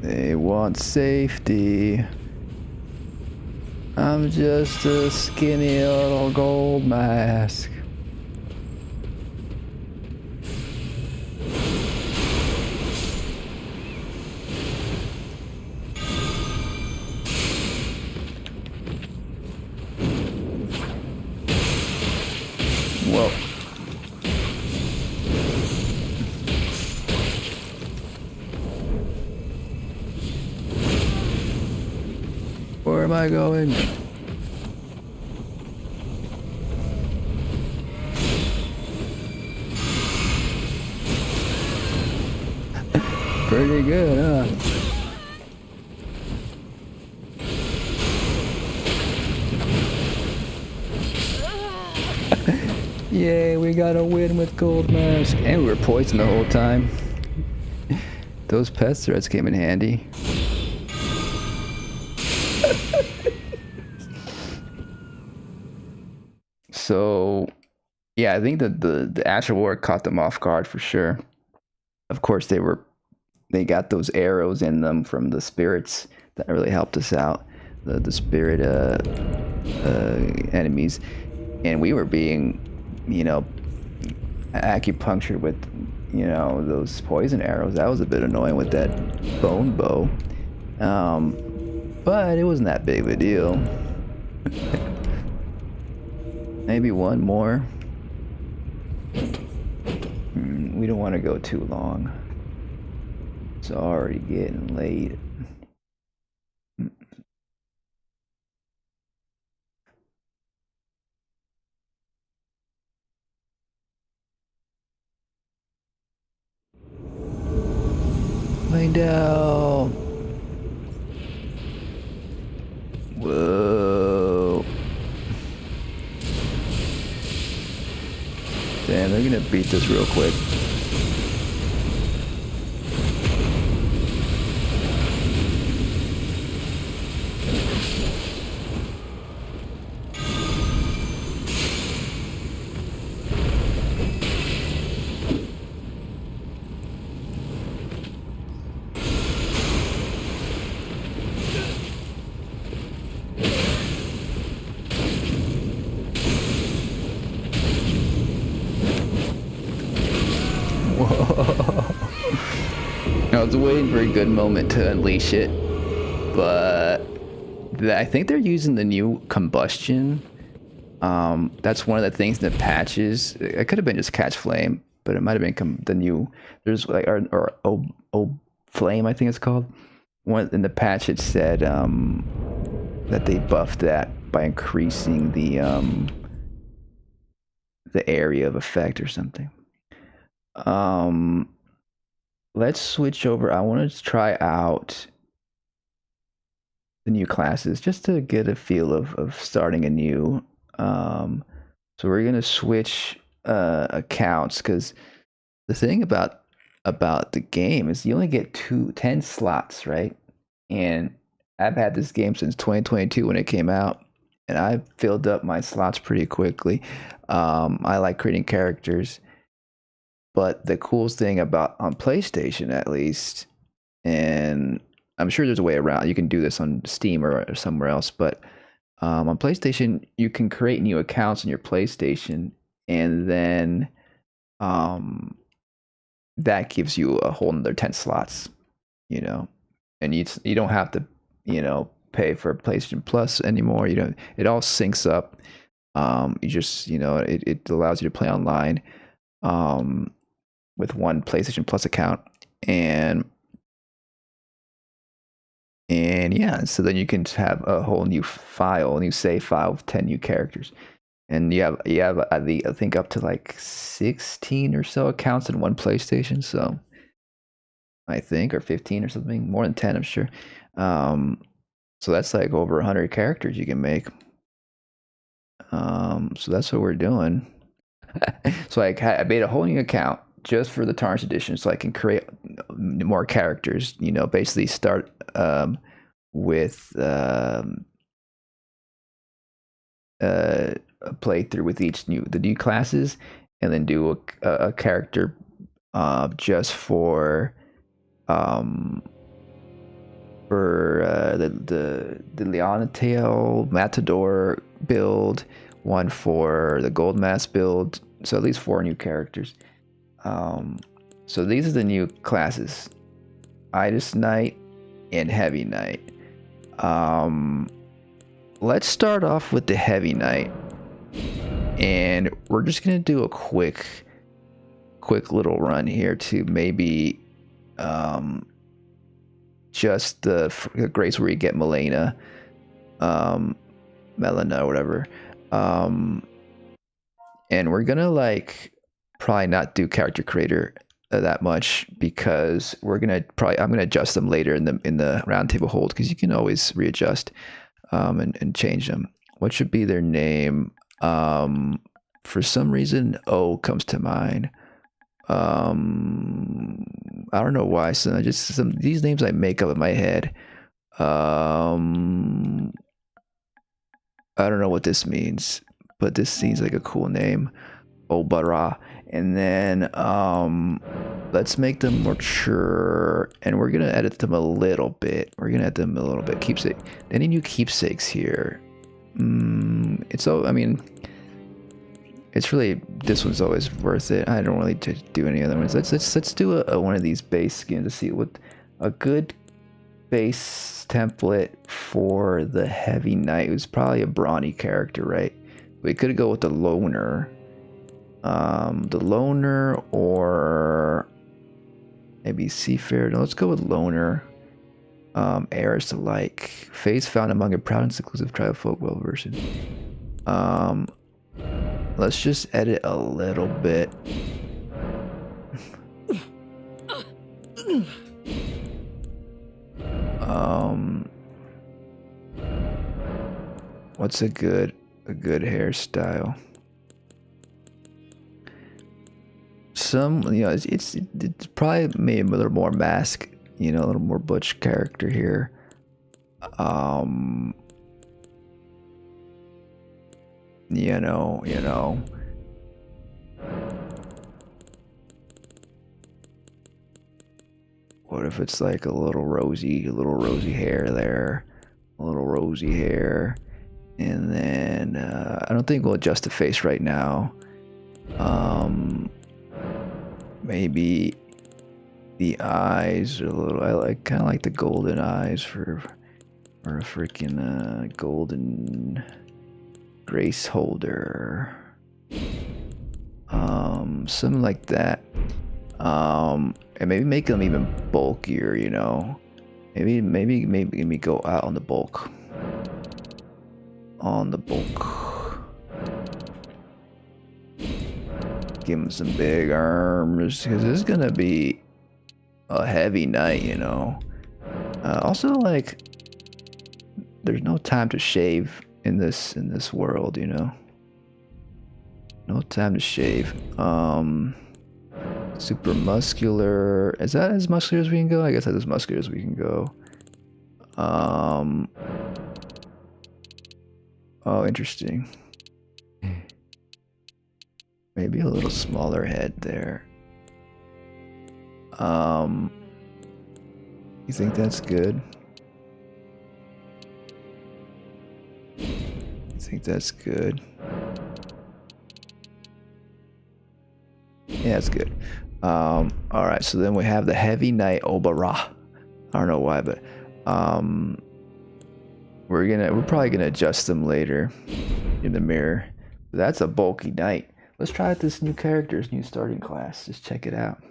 They want safety. I'm just a skinny little gold mask. Whoa. Where am I going? Pretty good, huh? Yay, we got a win with Gold Mask. And we were poisoned the whole time. Those pest threats came in handy. Yeah, I think that the actual war caught them off guard for sure. Of course, they got those arrows in them from the spirits that really helped us out. The spirit enemies, and we were being, you know, acupunctured with, you know, those poison arrows. That was a bit annoying with that bone bow. But it wasn't that big of a deal. Maybe one more. We don't want to go too long. It's already getting late. Laying down. Whoa. Damn, they're gonna beat this real quick. I was waiting for a good moment to unleash it, but I think they're using the new combustion. That's one of the things in the patches. It could have been just catch flame, but it might have been the new. There's like or flame, I think it's called. One in the patch it said that they buffed that by increasing the area of effect or something. Let's switch over. I want to try out the new classes just to get a feel of starting anew. So we're gonna switch accounts, because the thing about the game is you only get 10 slots, right? And I've had this game since 2022 when it came out, and I filled up my slots pretty quickly. I like creating characters. But the coolest thing about on PlayStation, at least, and I'm sure there's a way around. You can do this on Steam or somewhere else, but on PlayStation, you can create new accounts on your PlayStation, and then that gives you a whole another 10 slots, you know, and you don't have to, you know, pay for PlayStation Plus anymore. You don't. It all syncs up. You just, you know, it allows you to play online. With one PlayStation Plus account, and yeah, so then you can have a whole new file, a new save file with 10 new characters, and you have I think up to like 16 or so accounts in one PlayStation. So I think, or 15 or something, more than 10, I'm sure. So that's like over 100 characters you can make. So that's what we're doing. So I made a whole new account just for the Tarnished Edition, so I can create more characters. You know, basically start with a playthrough with the new classes, and then do a character just for the Leontiel Matador build, one for the Gold Mask build. So at least 4 new characters. So these are the new classes: Idus Knight and Heavy Knight. Let's start off with the Heavy Knight, and we're just gonna do a quick little run here to maybe just the Greatsword where you get Melena, Melina, or whatever. And we're gonna like probably not do character creator that much, because I'm gonna adjust them later in the roundtable hold, because you can always readjust and change them. What should be their name? For some reason, O comes to mind. I don't know why. So these names I make up in my head. I don't know what this means, but this seems like a cool name. Obara. And then let's make them mature, and we're gonna edit them a little bit. Keepsake. Any new keepsakes here? I mean, it's really, this one's always worth it. I don't really do any other ones. Let's do one of these base skins to see what a good base template for the Heavy Knight. It was probably a brawny character, right? We could go with the loner. Or maybe Seafarer. No, let's go with loner. Heirs to like. Face found among a proud and seclusive tribe folk well version. Let's just edit a little bit. What's a good hairstyle? Some, it's probably maybe a little more mask, a little more butch character here. What if it's like a little rosy hair there, and then I don't think we'll adjust the face right now. Maybe the eyes are a little. I kind of like the golden eyes for a freaking golden grace holder. Something like that. And maybe make them even bulkier. Maybe go out on the bulk. Give him some big arms, because this is gonna be a heavy night, also, like, there's no time to shave in this world, no time to shave. Super muscular. Is that as muscular as we can go? I guess that's as muscular as we can go. Oh, interesting. Maybe a little smaller head there. You think that's good? Yeah, it's good. Alright, so then we have the Heavy Knight Obara. I don't know why, but we're probably gonna adjust them later in the mirror. That's a bulky knight. Let's try out this new character's new starting class. Just check it out.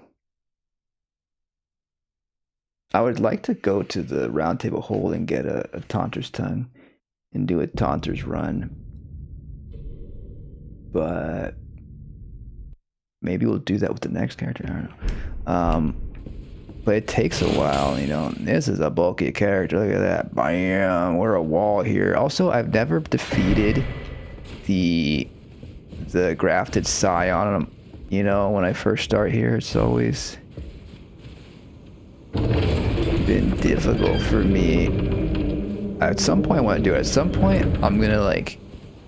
I would like to go to the round table hold and get a Taunter's Tongue and do a Taunter's Run. But maybe we'll do that with the next character. I don't know. But it takes a while, This is a bulky character. Look at that. Bam. We're a wall here. Also, I've never defeated the grafted scion, when I first start here. It's always been difficult for me. At some point I want to do it. At some point I'm gonna like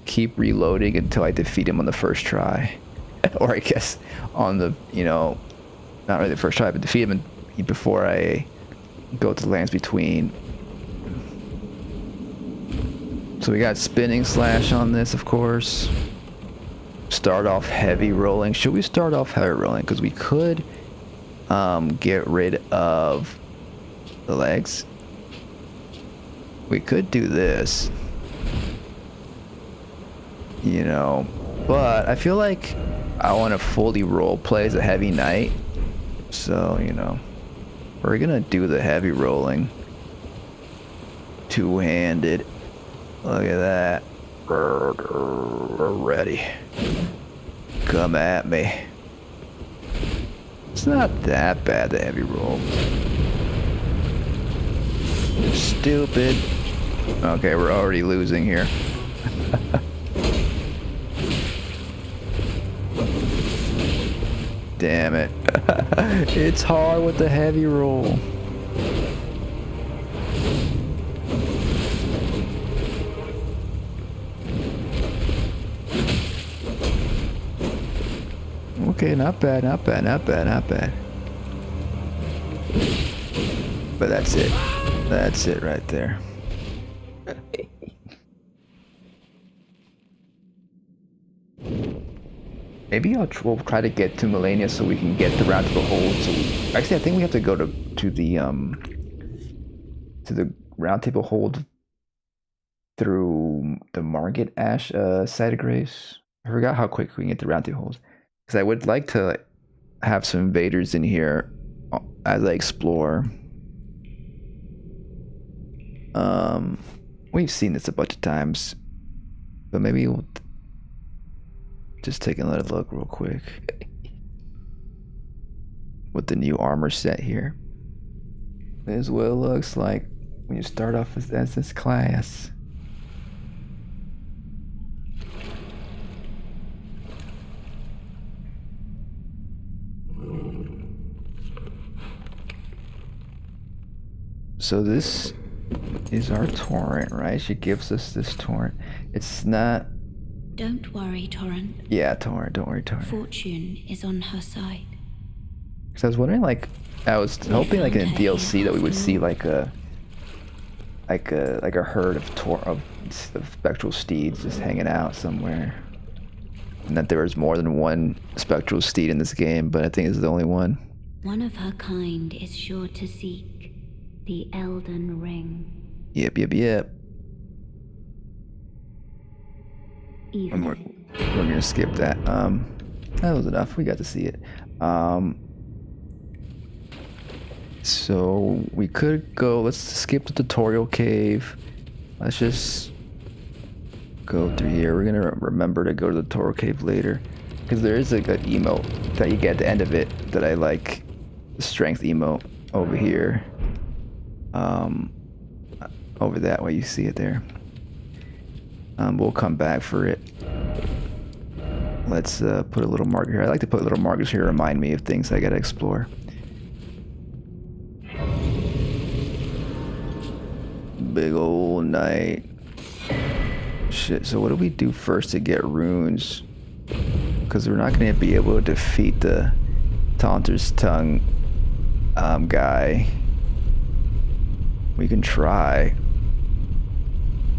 keep reloading until I defeat him on the first try. Or I guess on the, not really the first try, but defeat him before I go to the lands between. So we got spinning slash on this, of course. Start off heavy rolling. Should we start off heavy rolling? Because we could get rid of the legs. We could do this. But I feel like I want to fully role play as a Heavy Knight. So, we're gonna do the heavy rolling. Two-handed. Look at that. We're ready. Come at me. It's not that bad, the heavy roll. Stupid. Okay, we're already losing here. Damn it. It's hard with the heavy roll. Okay, not bad, not bad, not bad, not bad. But that's it. That's it right there. Maybe we'll try to get to Melania so we can get the round to the hold. So actually, I think we have to go to the round table hold through the Margit Ash side of grace. I forgot how quick we can get the round table hold, because I would like to have some invaders in here as I explore. We've seen this a bunch of times, but maybe we'll just take another look real quick with the new armor set here. This is what it looks like when you start off as this class. So this is our Torrent, right? She gives us this Torrent. It's not... Don't worry, Torrent. Yeah, Torrent. Don't worry, Torrent. Fortune is on her side. Because I was wondering, like, I was hoping, like, in a DLC that we would see like a herd of spectral steeds just hanging out somewhere, and that there was more than one spectral steed in this game. But I think it's the only one. One of her kind is sure to seek the Elden Ring. Yep. And we're gonna skip that. That was enough. We got to see it. So we could go. Let's skip the tutorial cave. Let's just go through here. We're gonna remember to go to the tutorial cave later, because there is a good emote that you get at the end of it that I like. The strength emote over here. Over that way, you see it there. We'll come back for it. Let's put a little marker here. I like to put little markers here to remind me of things I gotta explore. Big old night. Shit, so what do we do first to get runes? Because we're not gonna be able to defeat the Taunter's Tongue guy. We can try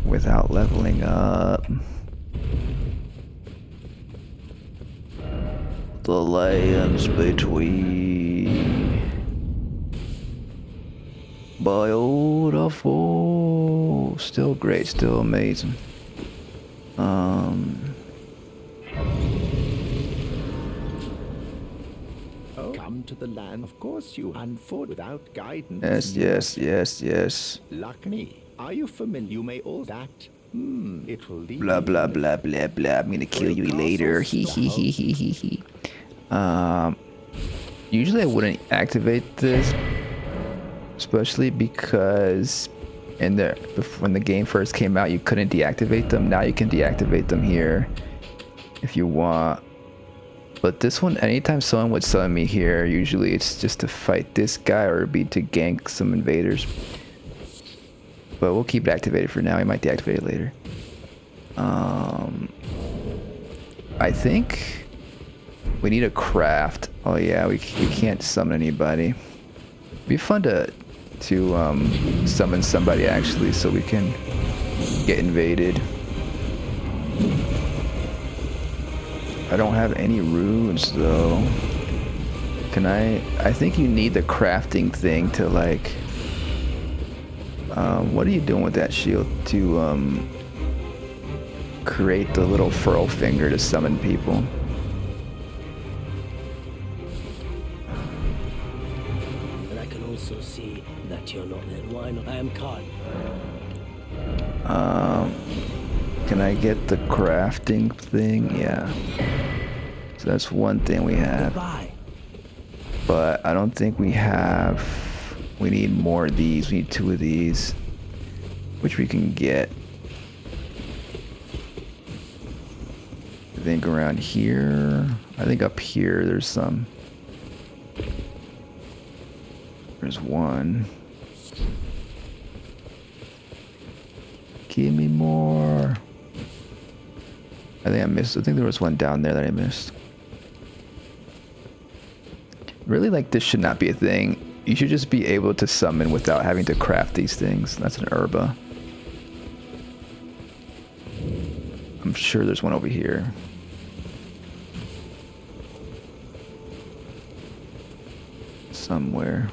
without leveling up. The lands between beautiful. Still great, still amazing. Come to the land, of course you unfold without guidance. Yes. Luck me. Are you familiar? You may all that. It will lead. Blah blah blah blah blah. I'm gonna kill you later. He. Usually I wouldn't activate this, especially because when the game first came out, you couldn't deactivate them. Now you can deactivate them here if you want. But this one, anytime someone would summon me here, usually it's just to fight this guy or be to gank some invaders. But we'll keep it activated for now. We might deactivate it later. I think we need a craft. Oh yeah, we can't summon anybody. It'd be fun to summon somebody actually, so we can get invaded. I don't have any runes though. Can I think you need the crafting thing to like, what are you doing with that shield? To create the little furl finger to summon people. And I can also see that you're not then. Why not? I am Khan. Can I get the crafting thing? Yeah. So that's one thing we have. Goodbye. But I don't think we have... We need more of these. We need 2 of these. Which we can get. I think around here. I think up here there's some. There's one. Give me more. I think I missed. I think there was one down there that I missed. Really, like, this should not be a thing. You should just be able to summon without having to craft these things. That's an herba. I'm sure there's one over here. Somewhere.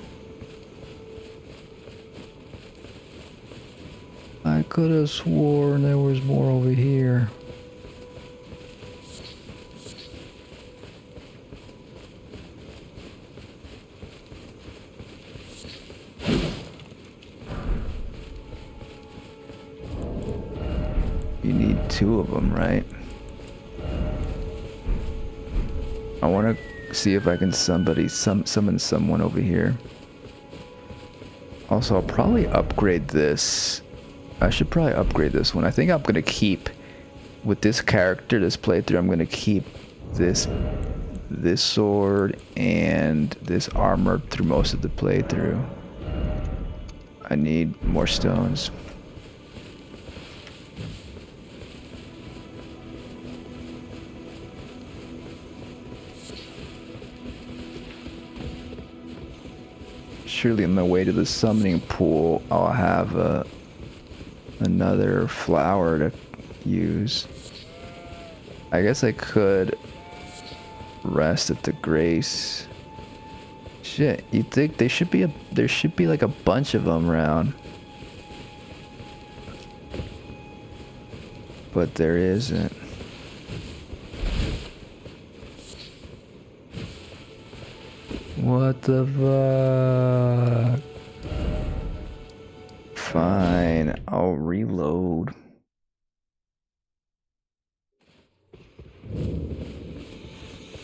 I could have sworn there was more over here. You need 2 of them, right? I want to see if I can summon someone over here. Also, I'll probably upgrade this. I should probably upgrade this one. I think I'm gonna keep with this character, this playthrough. I'm gonna keep this sword and this armor through most of the playthrough. I need more stones. Surely on my way to the summoning pool, I'll have another flower to use. I guess I could rest at the Grace. Shit, you think there should be like a bunch of them around. But there isn't. What the fuck? Fine, I'll reload.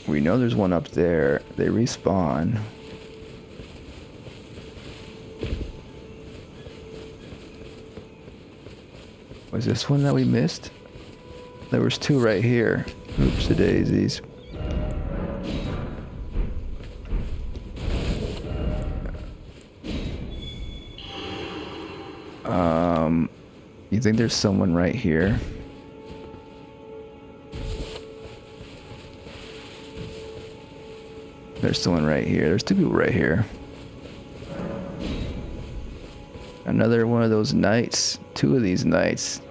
We know there's one up there. They respawn. Was this one that we missed? There was 2 right here. Oops, the daisies. You think there's someone right here? There's someone right here. There's 2 people right here. Another one of those knights. 2 of these knights.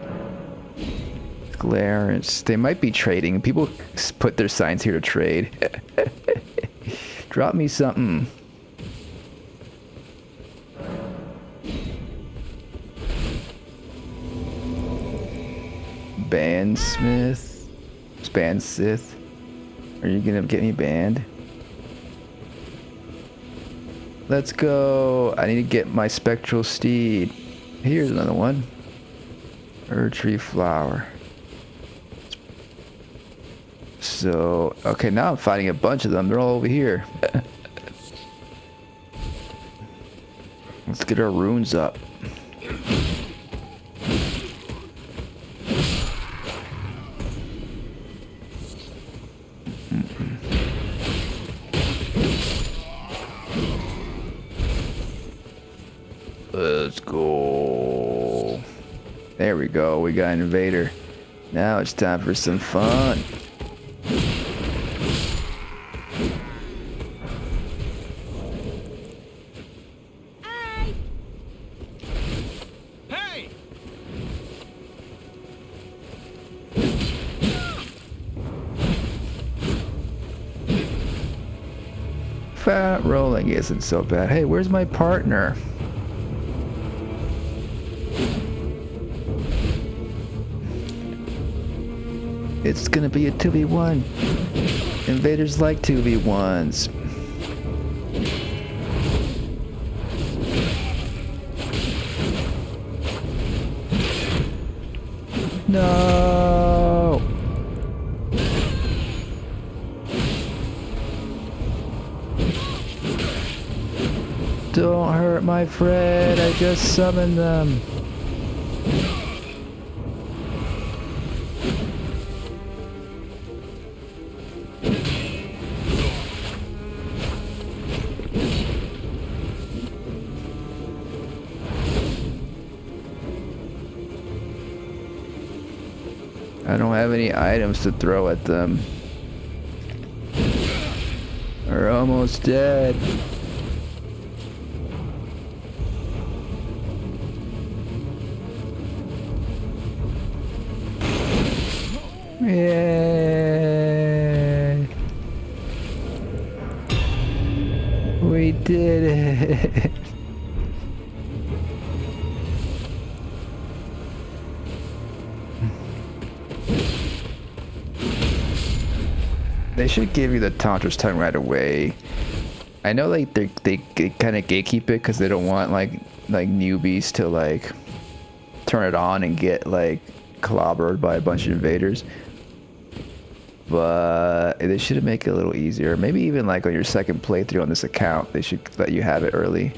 Clarence. They might be trading. People put their signs here to trade. Drop me something. Spansith. Are you gonna get me banned? Let's go. I need to get my spectral steed. Here's another one. Tree flower. So, okay, now I'm fighting a bunch of them. They're all over here. Let's get our runes up. Let's go. There we go. We got an invader. Now it's time for some fun. Hey! Fat rolling isn't so bad. Hey, where's my partner? It's gonna be a 2v1. Invaders like 2v1s. No! Don't hurt my friend, I just summoned them. I don't have any items to throw at them. Or almost dead. Yay! We did it! They should give you the Taunter's Tongue right away. I know like they kind of gatekeep it because they don't want like newbies to like turn it on and get like clobbered by a bunch of invaders. But they should make it a little easier. Maybe even like on your second playthrough on this account, they should let you have it early.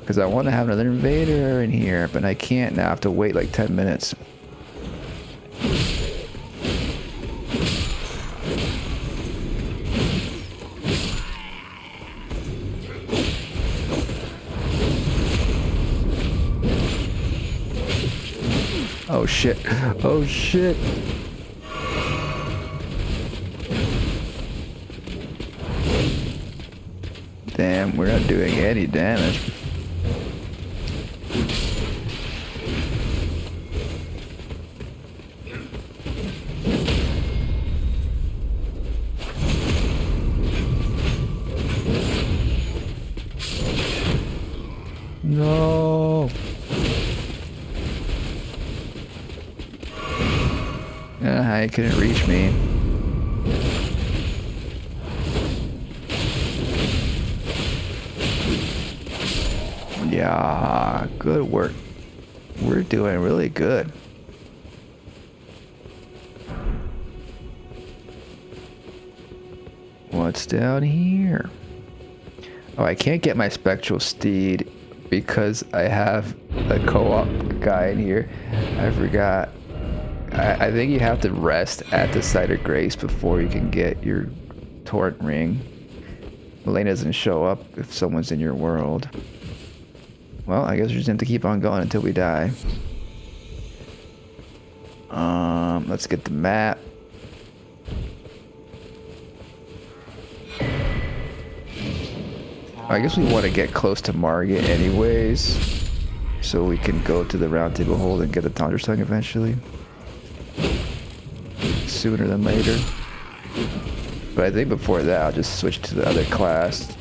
Because I want to have another invader in here, but I can't now. I have to wait like 10 minutes. Oh shit. Oh shit. Damn, we're not doing any damage. No. He couldn't reach me. Yeah, good work. We're doing really good. What's down here? Oh, I can't get my Spectral Steed because I have a co-op guy in here. I forgot. I think you have to rest at the site of grace before you can get your Torrent ring. Elena doesn't show up if someone's in your world. Well, I guess we just have to keep on going until we die. Let's get the map. I guess we want to get close to Margit anyways, so we can go to the Round Table Hold and get the Taunter's Tongue eventually. Sooner than later. But I think before that, I'll just switch to the other class.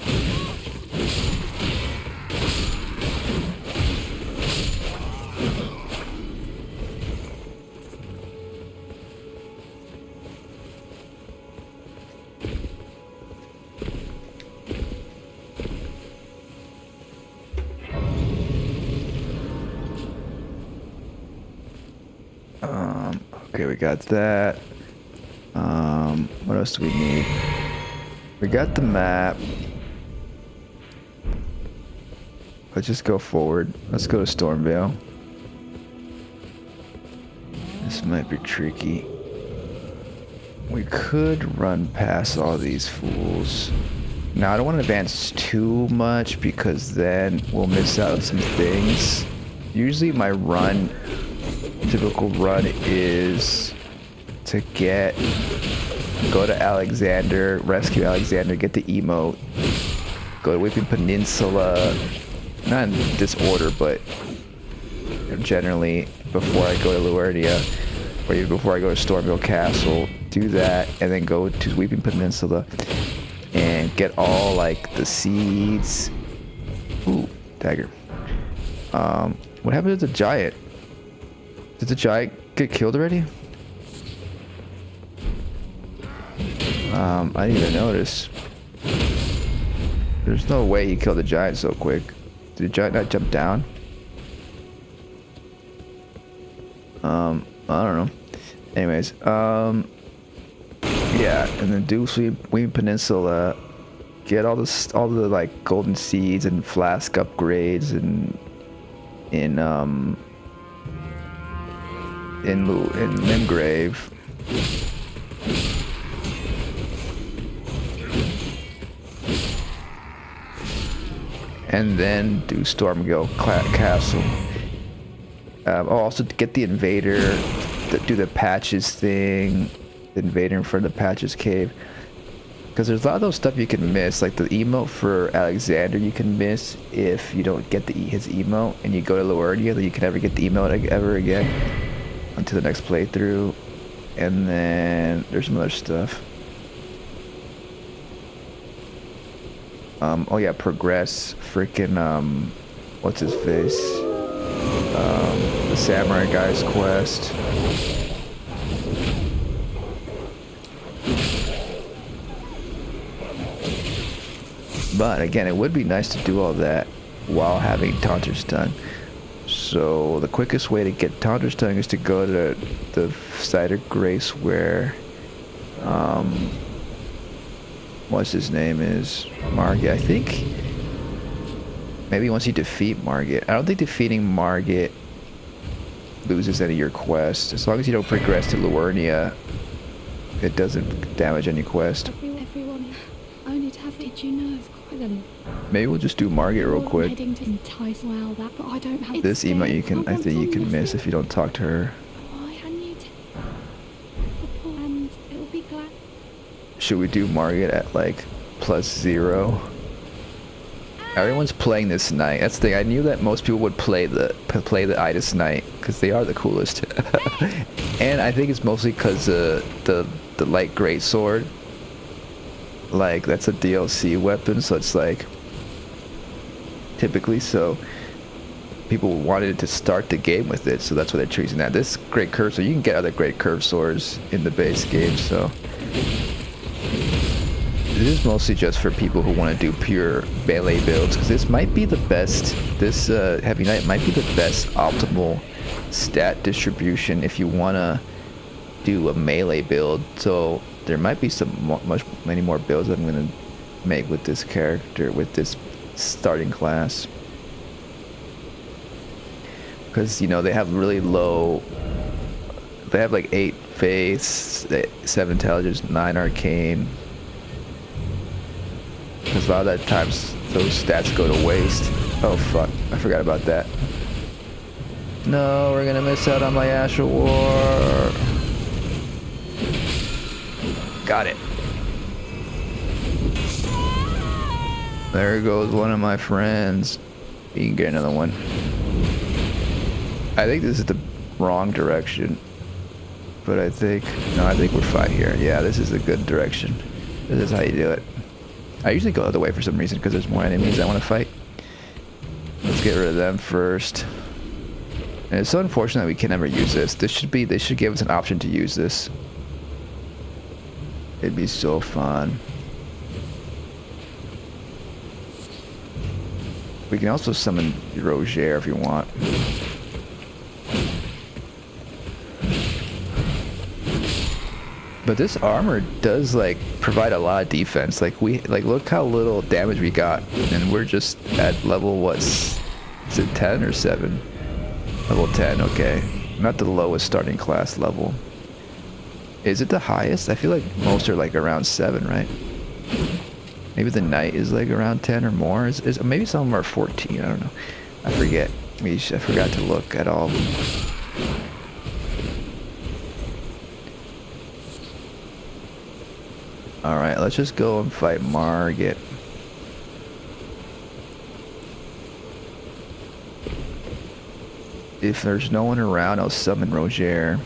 Okay, we got that. What else do we need? We got the map. Let's just go forward. Let's go to Stormvale. This might be tricky. We could run past all these fools. Now, I don't want to advance too much because then we'll miss out on some things. Usually my typical run is to go to Alexander, rescue Alexander, get the emote, go to Weeping Peninsula, not in this order, but generally before I go to Luernia, or even before I go to Stormville Castle, do that, and then go to Weeping Peninsula and get all like the seeds. Ooh, dagger. What happened to the giant? Did the giant get killed already? I didn't even notice. There's no way he killed the giant so quick. Did the giant not jump down? I don't know. Anyways, yeah, and then do Weeping Peninsula, get all the like golden seeds and flask upgrades and in Limgrave. And then do Stormvale Castle. Also to get the invader, do the patches thing, the invader in front of the patches cave. Because there's a lot of those stuff you can miss, like the emote for Alexander you can miss if you don't get his emote, and you go to Liurnia, then you can never get the emote ever again until the next playthrough. And then there's some other stuff. Oh yeah, progress freaking what's his face? The samurai guy's quest. But again, it would be nice to do all that while having Taunter's Tongue. So the quickest way to get Taunter's Tongue is to go to the site of grace where what's his name is Margit. I think maybe once you defeat Margit. I don't think defeating Margit loses any of your quests. As long as you don't progress to Liurnia, it doesn't damage any quest. Everyone only to have, did you know? Maybe we'll just do Margit real quick. This emote you can, I think you can miss if you don't talk to her. Should we do Margit at like +0? Everyone's playing this knight. That's the thing. I knew that most people would play the Idus knight because they are the coolest. And I think it's mostly because the light Greatsword. Like that's a DLC weapon, so it's like typically so people wanted to start the game with it, so that's why they're choosing that. This great curve, so you can get other great curve swords in the base game, so this is mostly just for people who want to do pure melee builds, because this might be the best, this heavy knight might be the best optimal stat distribution if you want to do a melee build. So there might be many more builds I'm gonna make with this character, with this starting class, because you know they have really low. They have like 8 faith, 7 intelligence, 9 arcane. Because a lot of that times those stats go to waste. Oh fuck! I forgot about that. No, we're gonna miss out on my Asher War. Got it. There goes one of my friends. You can get another one. I think this is the wrong direction. But I think we're fine here. Yeah, this is a good direction. This is how you do it. I usually go the other way for some reason because there's more enemies I want to fight. Let's get rid of them first. And it's so unfortunate that we can never use this. They should give us an option to use this. It'd be so fun. We can also summon Roger if you want. But this armor does like provide a lot of defense. Like look how little damage we got, and we're just at level is it 10 or 7? Level 10, okay. Not the lowest starting class level. Is it the highest? I feel like most are like around 7, right? Maybe the knight is like around 10 or more. Maybe some of them are 14. I don't know. I forget. I forgot to look at all of them. Alright, let's just go and fight Margit. If there's no one around, I'll summon Roger.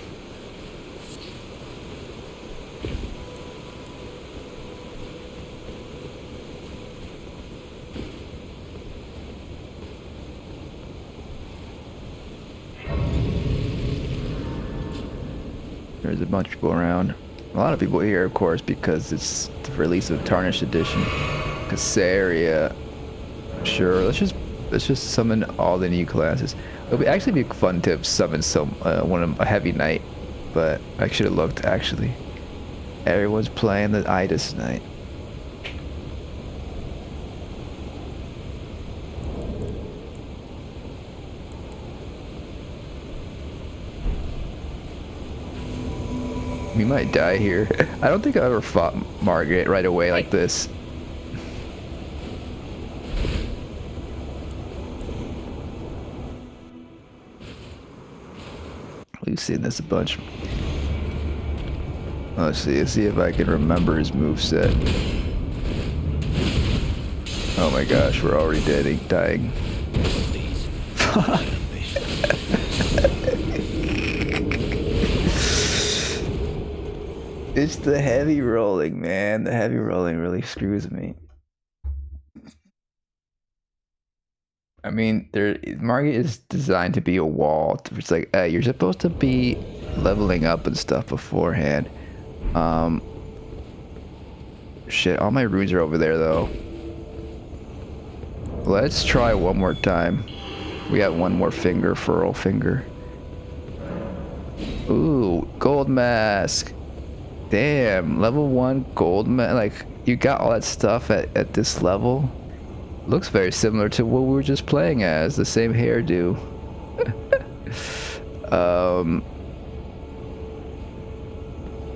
There's a bunch of people around. A lot of people here, of course, because it's the release of Tarnished Edition. Casaria. Sure, let's just summon all the new classes. It would actually be fun to summon a heavy knight, but I should have looked actually. Everyone's playing the Idus knight. We might die here. I don't think I ever fought Margit right away like this. We've seen this a bunch. Let's see if I can remember his moveset. Oh my gosh, we're already dying. It's the heavy rolling, man. The heavy rolling really screws me. I mean, Margit is designed to be a wall. It's like, you're supposed to be leveling up and stuff beforehand. Shit, all my runes are over there, though. Let's try one more time. We got one more finger, furl finger. Ooh, gold mask. Damn, level 1 gold mask. Like, you got all that stuff at this level. Looks very similar to what we were just playing as. The same hairdo.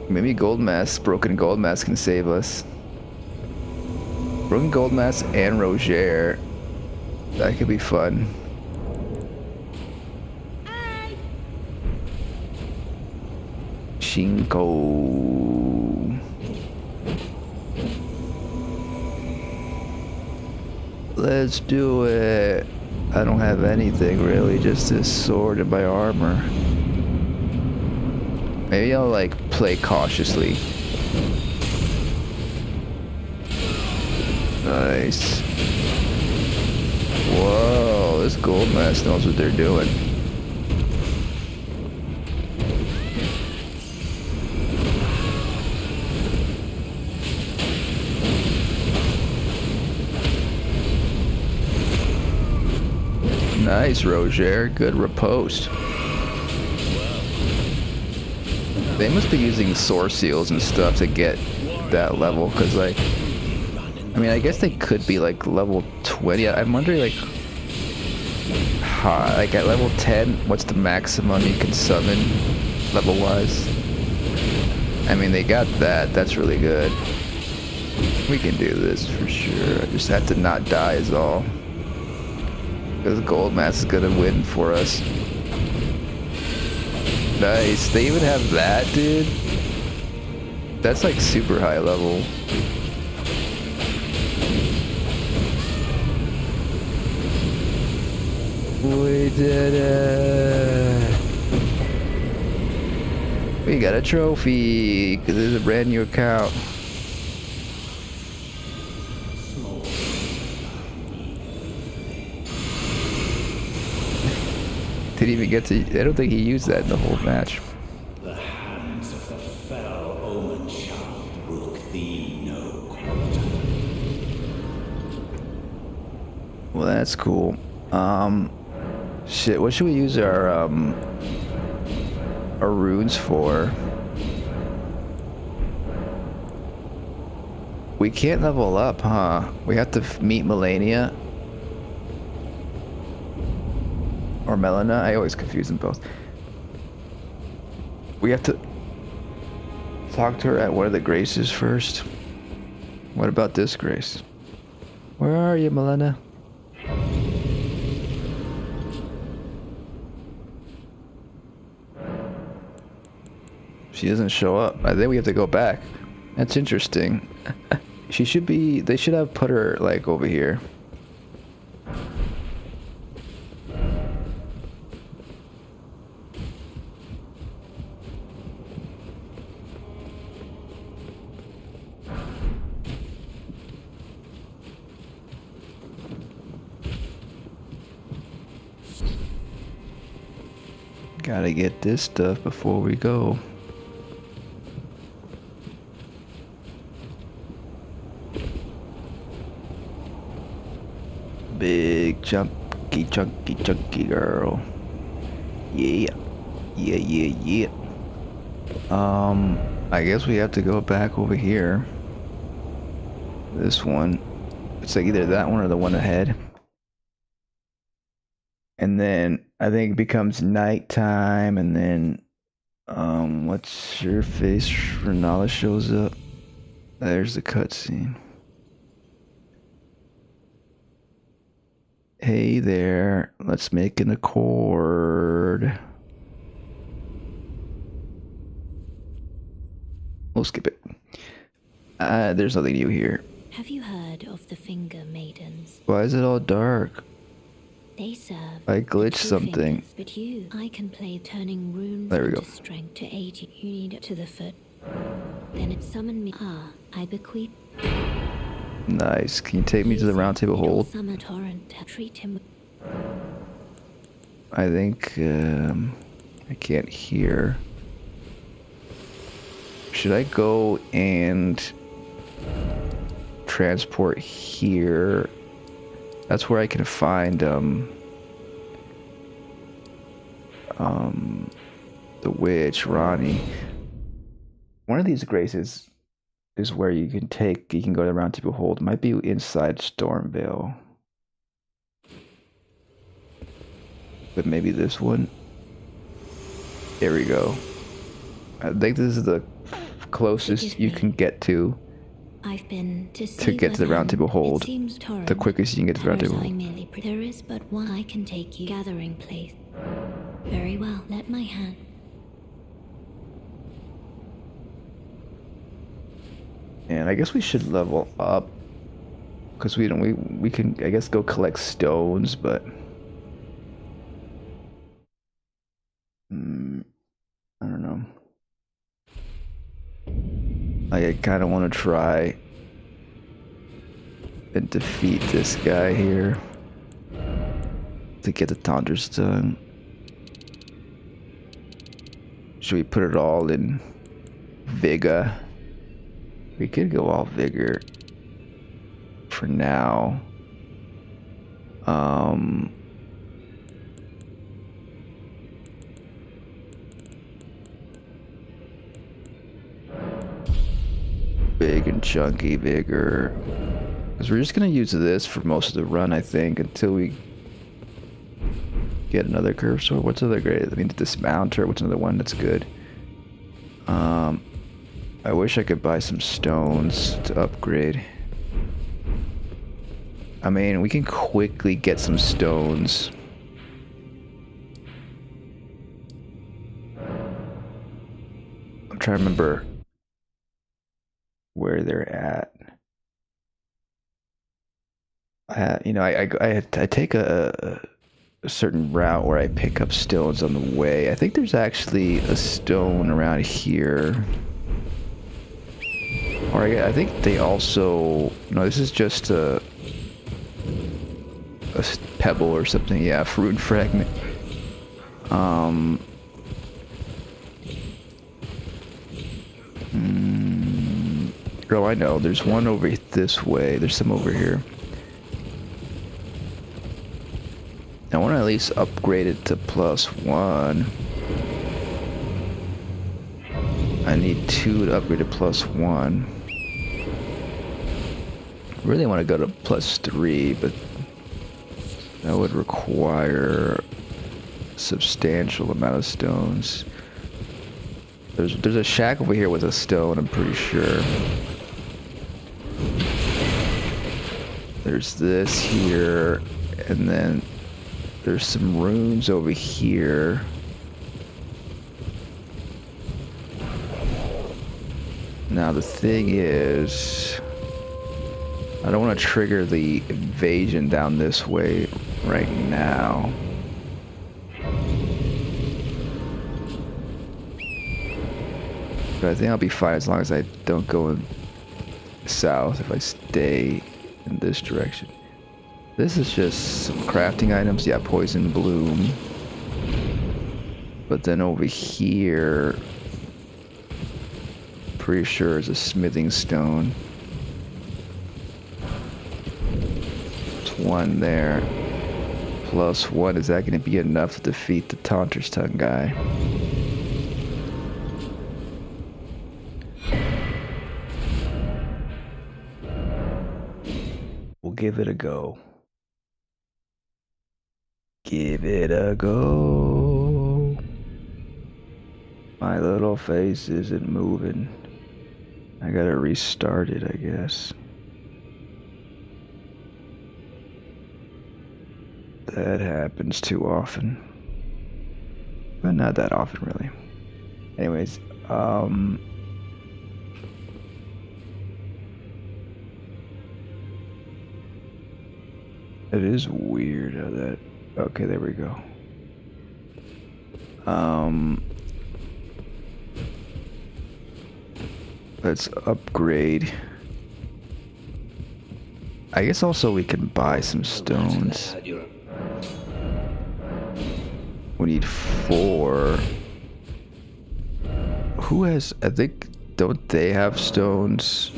Maybe gold mask, broken gold mask can save us. Broken gold mask and Roger. That could be fun. Shinko. Let's do it. I don't have anything really, just this sword and my armor. Maybe I'll like play cautiously. Nice. Whoa, this gold mask knows what they're doing. Nice, Roger. Good riposte. They must be using source seals and stuff to get that level, because, like, I mean, I guess they could be, like, level 20. I'm wondering, like, like, at level 10, what's the maximum you can summon, level-wise? I mean, they got that. That's really good. We can do this for sure. I just have to not die is all. Because gold mask is gonna win for us. Nice. They even have that, dude. That's like super high level. We did it. We got a trophy because it's a brand new account. Didn't even get to. I don't think he used that in the whole match. The hands of the fell omen child brook thee no quarter. Well, that's cool. Shit. What should we use our runes for? We can't level up, huh? We have to meet Melania. Or Melina, I always confuse them both. We have to talk to her at one of the graces first. What about this grace? Where are you, Melina? She doesn't show up. I think we have to go back. That's interesting. She should be. They should have put her like over here. Gotta get this stuff before we go. Big chunky girl. Yeah. Yeah. I guess we have to go back over here. This one. It's like either that one or the one ahead. And then I think it becomes nighttime, and then what's your face? Renala shows up. There's the cutscene. Hey there, let's make an accord. We'll skip it. There's nothing new here. Have you heard blood of the Finger Maidens. Why is it all dark? They serve I the glitched two something. fingers, but you, I can play turning runes There we into go. strength to aid you. You need it to the foot. Then it summoned me. Ah, I bequeath. Nice. Can you take me to the round table It'll hold? summon Torrent. Treat him. I think I can't hear. Should I go and transport here? That's where I can find the witch Ronnie. One of these graces is where you can go to the round table hold. It might be inside Stormvale. But maybe this one. There we go. I think this is the closest you can get to I've been to get to the round table hold. The quickest you can get to the round table hold. There is but one I can take you. Gathering place. Very well. Let my hand. And I guess we should level up, because we can, I guess, go collect stones, but I don't know. I kind of want to try and defeat this guy here to get the Thunderstone. Should we put it all in Vigor? We could go all Vigor for now. Big and chunky Vigor. Because we're just going to use this for most of the run, I think, until we get another curve sword. What's other great? I mean, the dismounter. What's another one that's good? I wish I could buy some stones to upgrade. I mean, we can quickly get some stones. I'm trying to remember where they're at. I take a certain route where I pick up stones on the way. I think there's actually a stone around here. Or I think they also... No, this is just a pebble or something. Yeah, a rune fragment. Oh, I know. There's one over this way. There's some over here. I want to at least upgrade it to +1. I need 2 to upgrade to +1. I really want to go to +3, but that would require a substantial amount of stones. There's a shack over here with a stone, I'm pretty sure. There's this here, and then there's some runes over here. Now the thing is, I don't want to trigger the invasion down this way right now. But I think I'll be fine as long as I don't go south, if I stay in this direction. This is just some crafting items. Yeah, poison bloom. But then over here, pretty sure is a smithing stone. There's one there. +1. Is that going to be enough to defeat the Taunter's Tongue guy? We'll give it a go. Give it a go. My little face isn't moving. I gotta restart it, I guess. That happens too often. But not that often, really. Anyways, It is weird how that... Okay, there we go. Let's upgrade. I guess also we can buy some stones. We need 4. Who has... I think... Don't they have stones?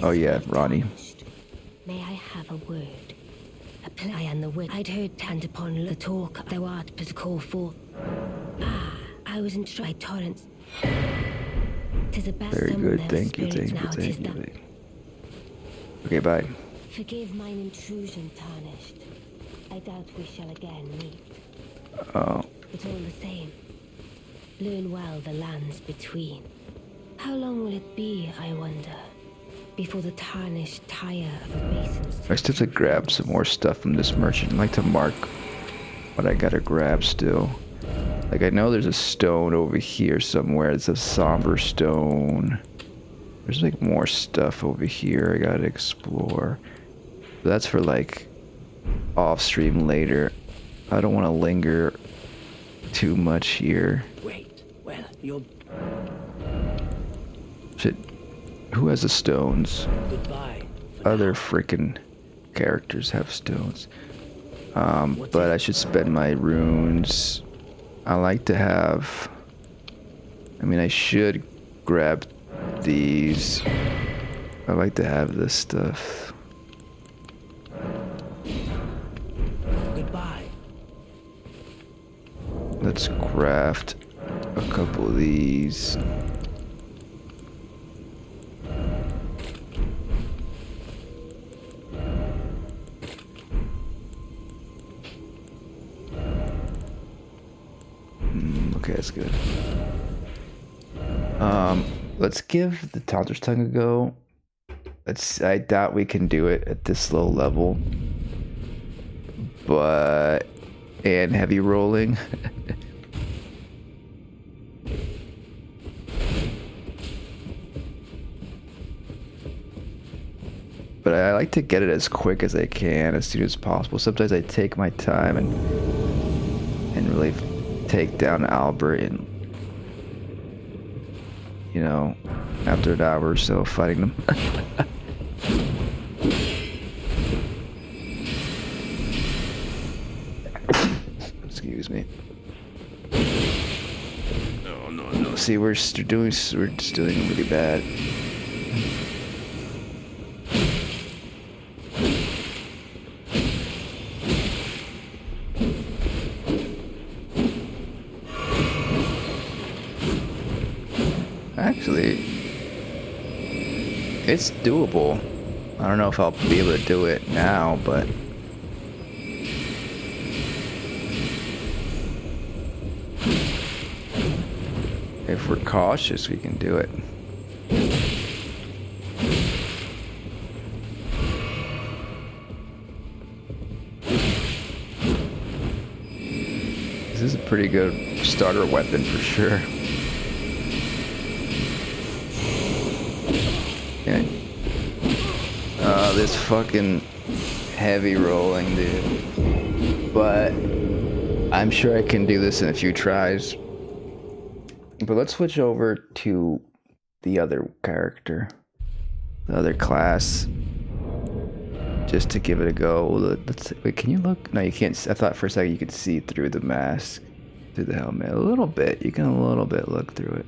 Oh yeah, Ronnie. May I have a word? A play and the word I'd heard turned upon the talk thou art but call forth. I was instructed by Torrent. Tis the best. Very good, thank you. Okay, bye. Forgive mine intrusion, Tarnished. I doubt we shall again meet. Oh. But all the same, learn well the lands between. How long will it be, I wonder, before the Tarnished tire of obeisance? I still have to grab some more stuff from this merchant. I'd like to mark what I gotta grab still. Like, I know there's a stone over here somewhere. It's a somber stone. There's like more stuff over here I gotta explore. But that's for like off stream later. I don't want to linger too much here. Wait, well, you're... Shit. Who has the stones? Goodbye. Other freaking characters have stones. But I should spend my runes. I like to have... I mean, I should grab these. I like to have this stuff. Goodbye. Let's craft a couple of these. Okay, that's good. Let's give the Taunter's Tongue a go. I doubt we can do it at this low level. But... And heavy rolling. But I like to get it as quick as I can, as soon as possible. Sometimes I take my time and really take down Albert and, you know, after an hour or so fighting them. Excuse me. No. See, we're just doing really bad. Actually, it's doable. I don't know if I'll be able to do it now, but if we're cautious, we can do it. This is a pretty good starter weapon for sure. Okay. This fucking heavy rolling, dude. But I'm sure I can do this in a few tries. But let's switch over to the other character, the other class, just to give it a go. Let's wait. Can you look? No, you can't. I thought for a second you could see through the mask, through the helmet a little bit. You can a little bit look through it.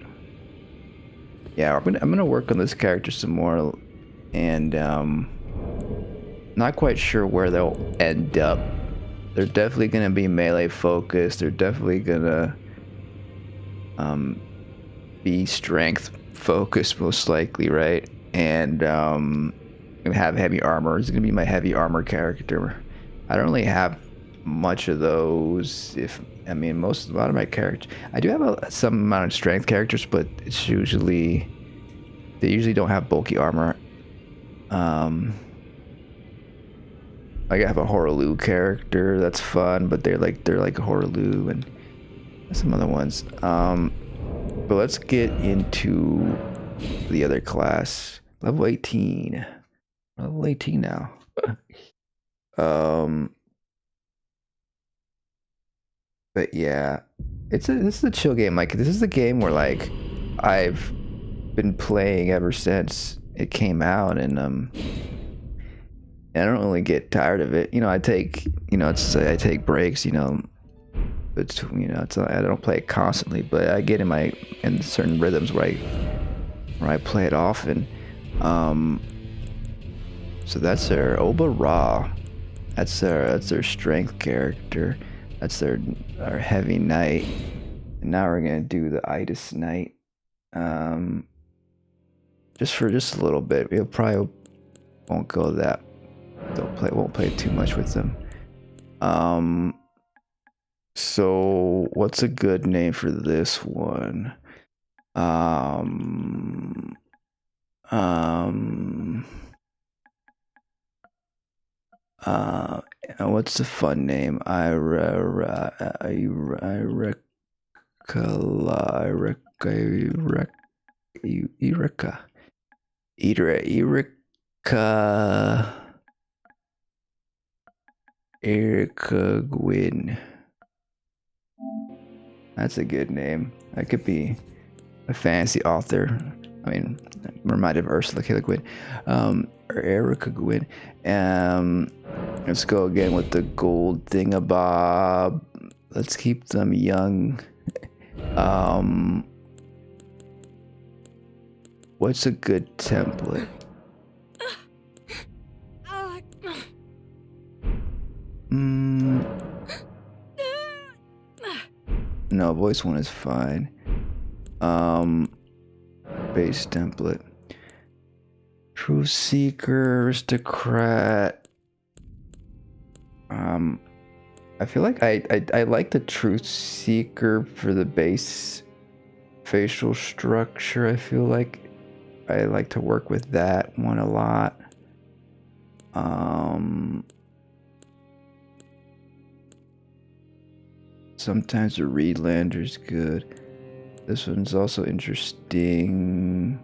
Yeah, I'm gonna work on this character some more, and not quite sure where they'll end up. They're definitely gonna be melee focused. They're definitely gonna be strength focused most likely, right? And have heavy armor. It's gonna be my heavy armor character. I don't really have much of those. A lot of my characters, I do have some amount of strength characters, but it's usually they usually don't have bulky armor. I have a Horaloo character that's fun, but they're like Horaloo and some other ones. But let's get into the other class. Level 18. Level 18 now. But yeah, this is a chill game. Like, this is a game where like I've been playing ever since it came out, and I don't really get tired of it. You know, I take I take breaks. You know, I don't play it constantly, but I get in certain rhythms where I play it often. So that's their Oba Ra. That's their strength character. That's our heavy knight. And now we're gonna do the Idus knight. Just a little bit. We'll probably won't go that. Won't play too much with them. So what's a good name for this one? What's a fun name? Erica Gwyn. That's a good name. That could be a fantasy author. I mean, I'm reminded of Ursula K. Le Guin. Or Erica Gwyn. Let's go again with the gold thingabob. Let's keep them young. What's a good template? No, voice one is fine. Base template. True Seeker, Aristocrat. I feel like I like the Truth Seeker for the base facial structure. I feel like I like to work with that one a lot. Sometimes the Reedlander's good. This one's also interesting.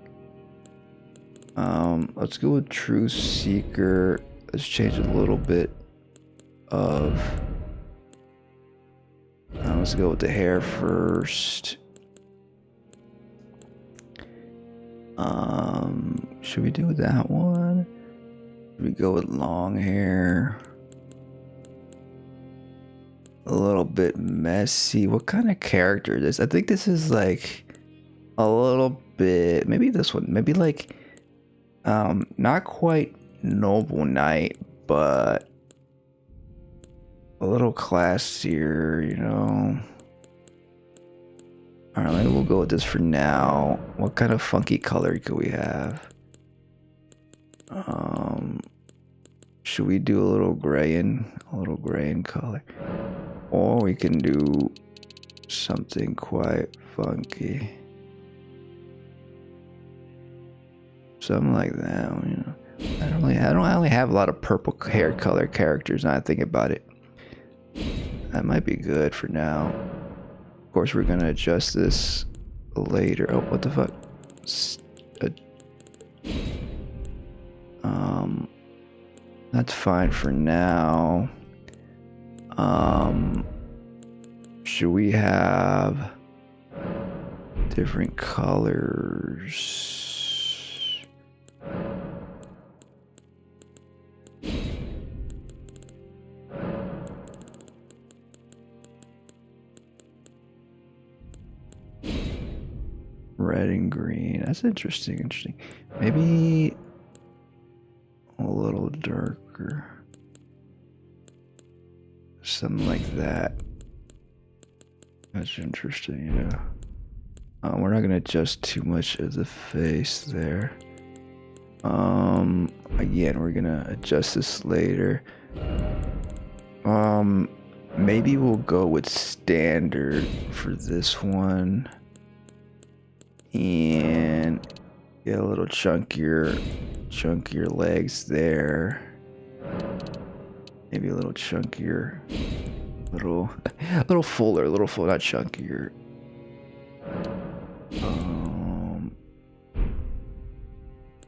Let's go with True Seeker. Let's change a little bit of... let's go with the hair first. Should we do that one? Should we go with long hair? A little bit messy. What kind of character is this? I think this is like a little bit, maybe this one, maybe like not quite noble knight, but a little classier, you know. All right, maybe we'll go with this for now. What kind of funky color could we have? Should we do a little gray in color? Or we can do something quite funky. Something like that, you know. I only have a lot of purple hair color characters now I think about it. That might be good for now. Of course, we're gonna adjust this later. Oh, what the fuck? That's fine for now. Should we have different colors? Red and green. That's interesting. Maybe a little darker. Something like that. That's interesting, yeah. We're not gonna adjust too much of the face there. Again, we're gonna adjust this later. Maybe we'll go with standard for this one. And get a little chunkier legs there. Maybe a little chunkier, little fuller, not chunkier.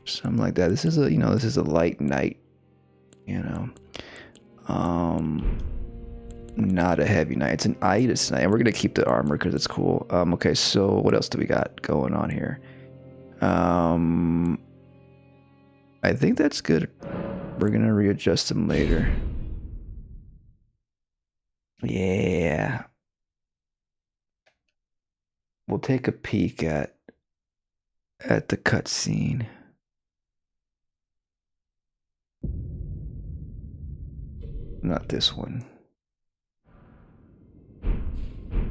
Something like that. This is a, this is a light knight, not a heavy knight. It's an Idus knight, and we're gonna keep the armor because it's cool. Okay, so what else do we got going on here? I think that's good. We're gonna readjust them later. Yeah. We'll take a peek at the cutscene. Not this one.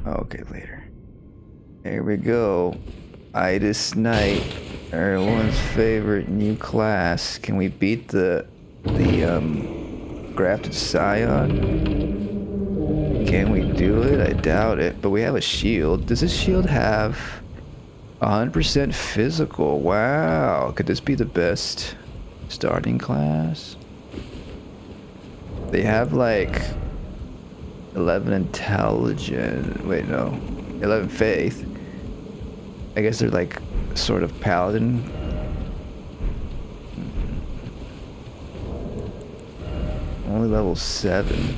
Okay, later. There we go. Idus Knight, everyone's favorite new class. Can we beat the grafted scion? Can we do it? I doubt it. But we have a shield. Does this shield have 100% physical? Wow. Could this be the best starting class? They have like 11 intelligent. Wait, no. 11 faith. I guess they're like sort of paladin. Only level 7.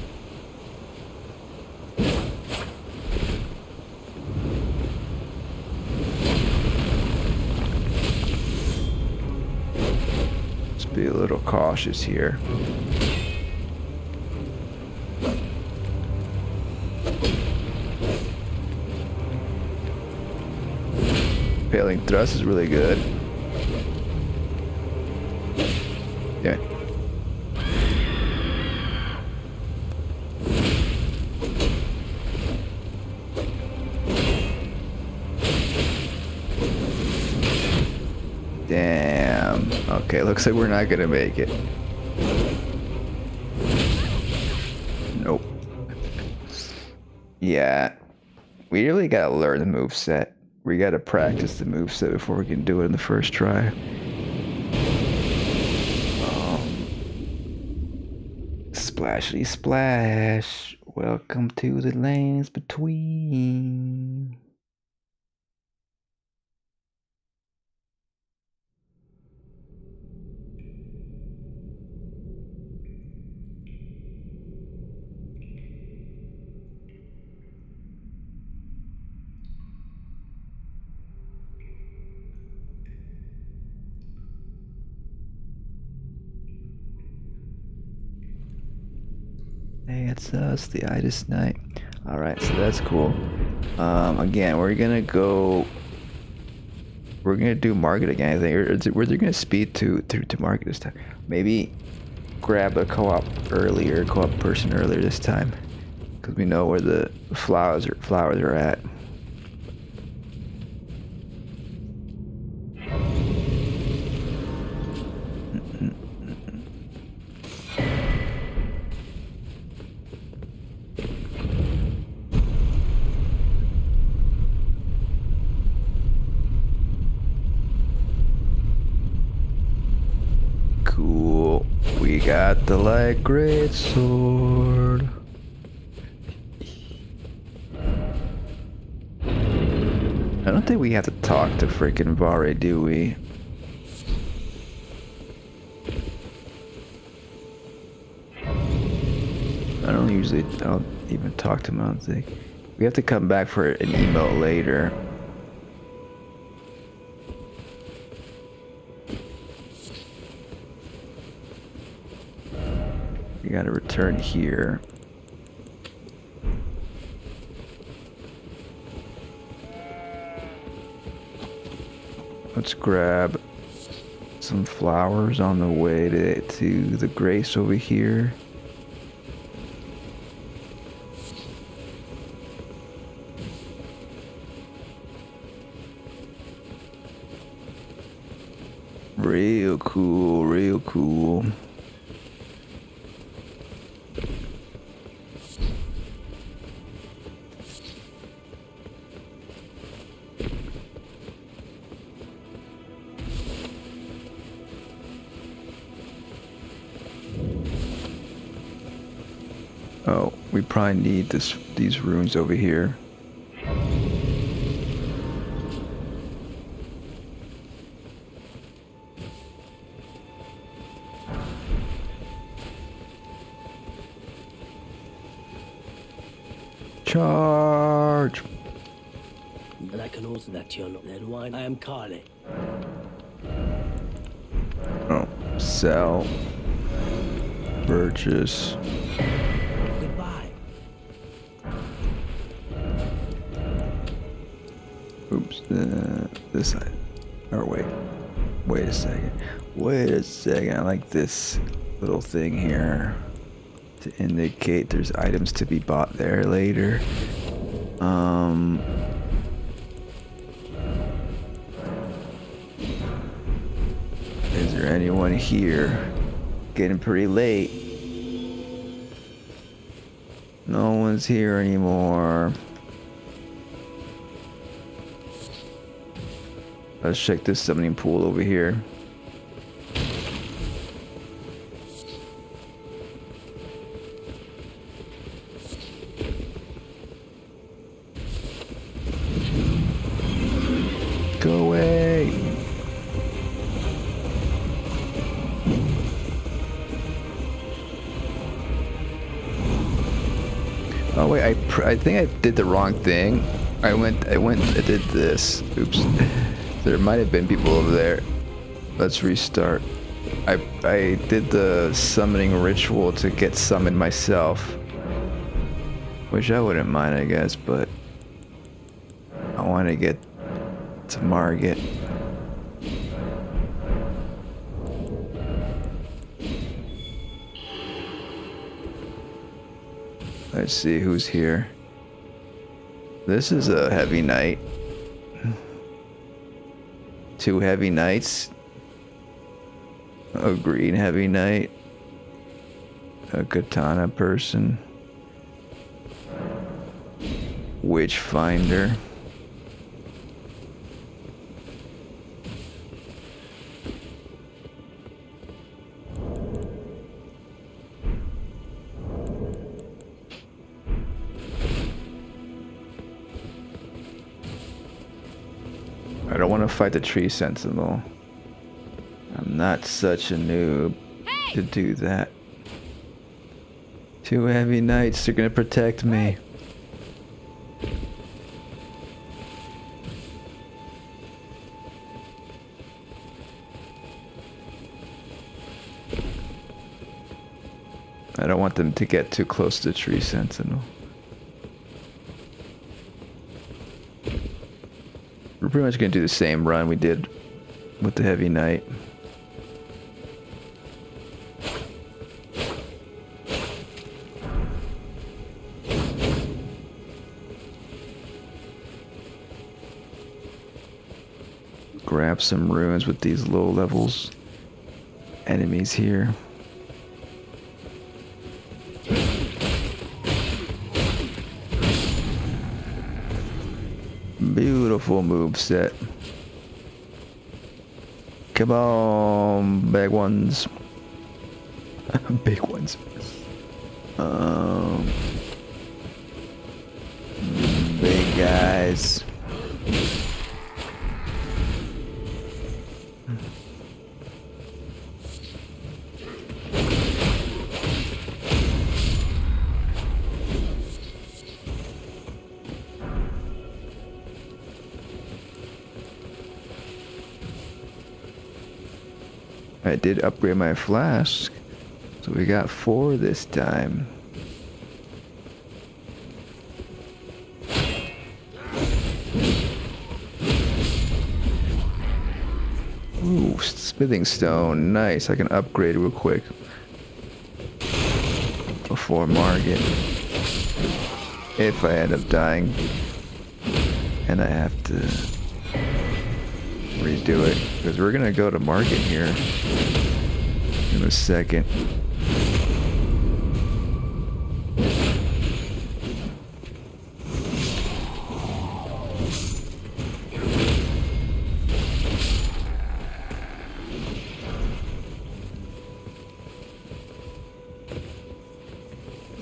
Let's be a little cautious here. Impaling thrust is really good. Yeah. Damn. Okay, looks like we're not gonna make it. Nope. Yeah. We really gotta learn the moveset. We gotta practice the moveset before we can do it in the first try. Splashly splash. Welcome to the lands between. Hey, it's us, the Idus Knight. Alright, so that's cool. Again, we're gonna do market again, I think. Or we're gonna speed to market this time. Maybe grab a co-op person earlier this time. Because we know where the flowers are at. Cool. We got the light Greatsword. I don't think we have to talk to freaking Vare, do we? I don't even talk to him, I don't think. We have to come back for an email later. We gotta return here. Let's grab some flowers on the way to the grace over here. Real cool, real cool. Oh, we probably need these runes over here. Charge! And I can also that you're not then why I am Carly. Oh, sell. Purchase. Goodbye. Oops. This side. Or wait. Wait a second. Wait a second. I like this little thing here to indicate there's items to be bought there later. Is there anyone here? Getting pretty late. No one's here anymore. Let's check this summoning pool over here. Go away. Oh wait, I think I did the wrong thing. I did this. Oops. There might have been people over there. Let's restart. I did the summoning ritual to get summoned myself. Which I wouldn't mind, I guess, but I want to get to Margit. Let's see who's here. This is a heavy knight. 2 heavy knights. A green heavy knight. A katana person. Witchfinder. I don't want to fight the tree sentinel. I'm not such a noob to do that. 2 heavy knights are gonna protect me. I don't want them to get too close to the tree sentinel. We're pretty much gonna do the same run we did with the heavy knight. Grab some ruins with these low levels enemies here. Beautiful move set. Come on, big ones. Big ones. Big guys. I did upgrade my flask, so we got 4 this time. Ooh, smithing stone, nice. I can upgrade real quick before Margit, if I end up dying and I have to redo it, because we're gonna go to Margit here in a second.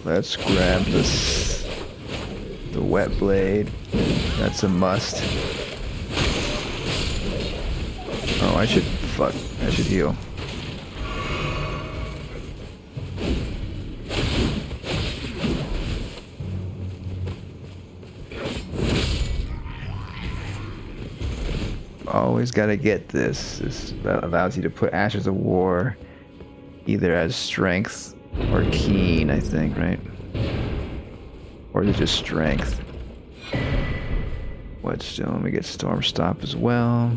Let's grab this, the wet blade. That's a must. Oh, I should heal. always gotta get this. This allows you to put Ashes of War either as strength or keen, I think, right? Or is it just strength? Whetstone, we get Storm Stop as well.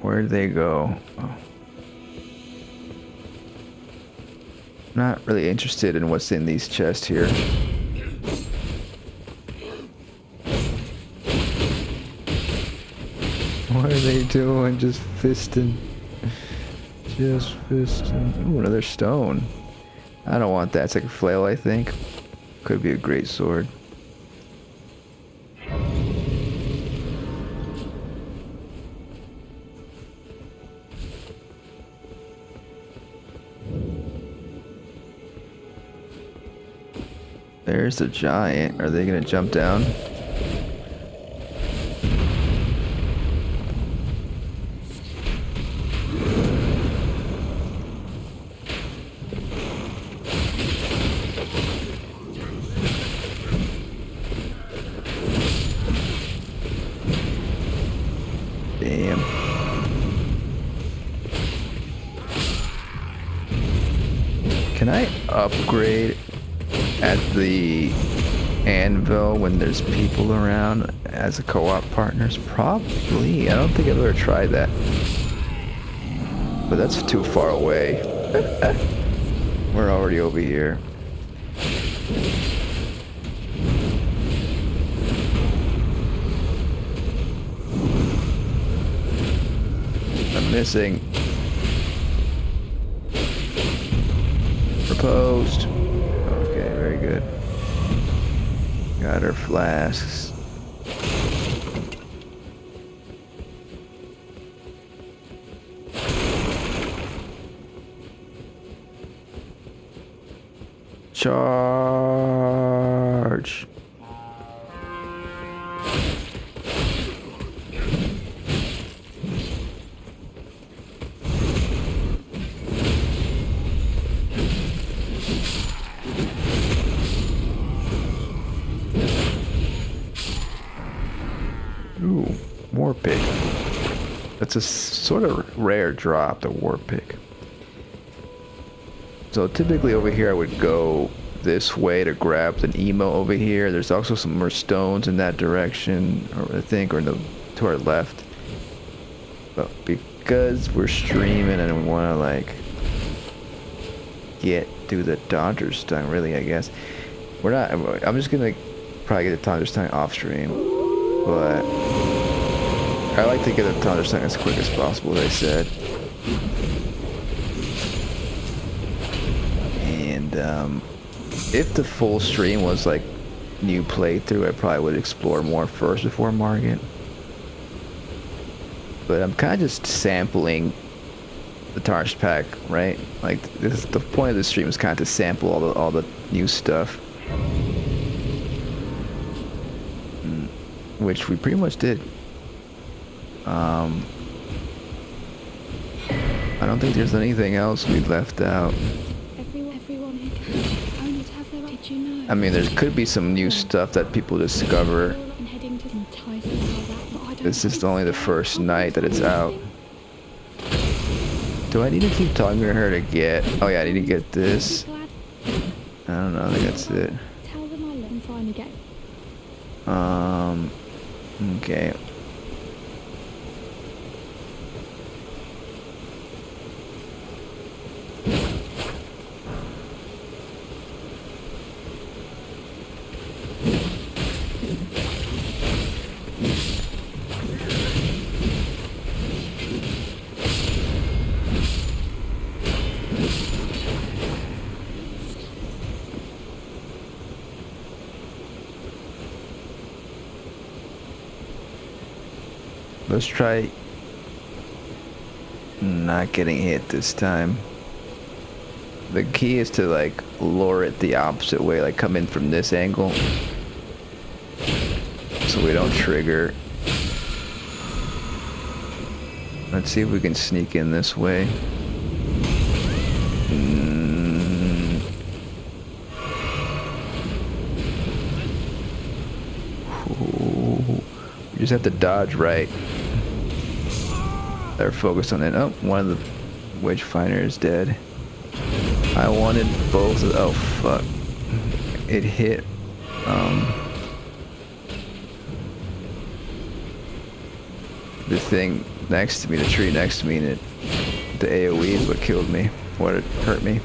Where'd they go? Oh. Not really interested in what's in these chests here. What are they doing? Just fisting. Just fisting. Ooh, another stone. I don't want that. It's like a flail, I think. Could be a Greatsword. There's the giant. Are they gonna jump down? Damn. Can I upgrade at the anvil when there's people around as a co-op partners? Probably. I don't think I've ever tried that. But that's too far away. We're already over here. I'm missing. Proposed. Okay, very good. Got her flasks. Charge. Ooh, war pick. That's a sort of rare drop, the war pick. So typically over here I would go this way to grab an emo over here. There's also some more stones in that direction, or I think, or to our left. But because we're streaming and we want to like do the Dodger's tongue, really, I guess. We're not. I'm just gonna probably get the Dodger's tongue off stream, but I like to get the Dodger's tongue as quick as possible, as I said. And if the full stream was like new playthrough, I probably would explore more first before marking. But I'm kind of just sampling the Tarnished pack, right? Like this, the point of the stream is kind of to sample all the new stuff, which we pretty much did. I don't think there's anything else we left out. Everyone who can only to have their. Did you know? I mean, there could be some new stuff that people discover. And heading to entice them by that, but I don't This is think only the so. first night that it's out. Do I need to keep talking to her to get? Oh yeah, I need to get this. Glad. I don't know. I think that's it. Tell them I let them finally get. Okay. Let's try not getting hit this time. The key is to like lure it the opposite way, like come in from this angle so we don't trigger. Let's see if we can sneak in this way. just have to dodge right. They're focused on it. Oh, one of the witch finder is dead. I wanted both of, oh fuck. It hit the thing next to me, the tree next to me, and the AoE is what killed me. What hurt me.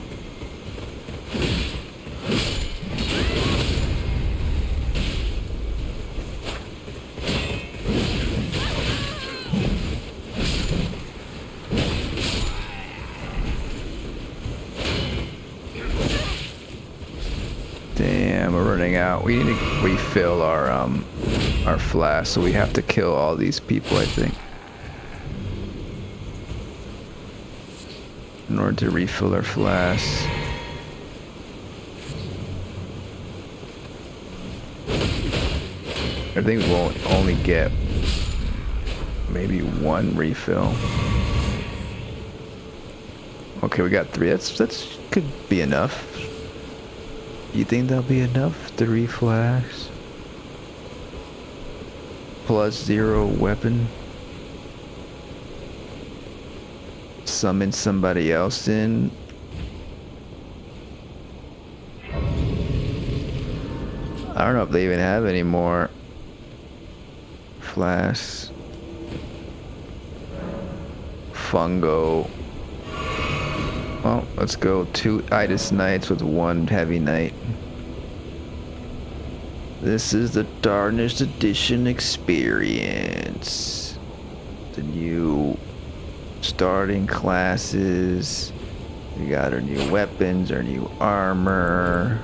Damn, we're running out. We need to refill our flask, so we have to kill all these people, I think, in order to refill our flasks. I think we'll only get maybe one refill. Okay, we got 3. That's could be enough. You think that'll be enough? 3 flasks plus 0 weapon. Summon somebody else in. I don't know if they even have any more flasks. Fungo. Well, let's go 2 Idus Knights with 1 Heavy Knight. This is the Tarnished Edition experience. The new starting classes. We got our new weapons, our new armor.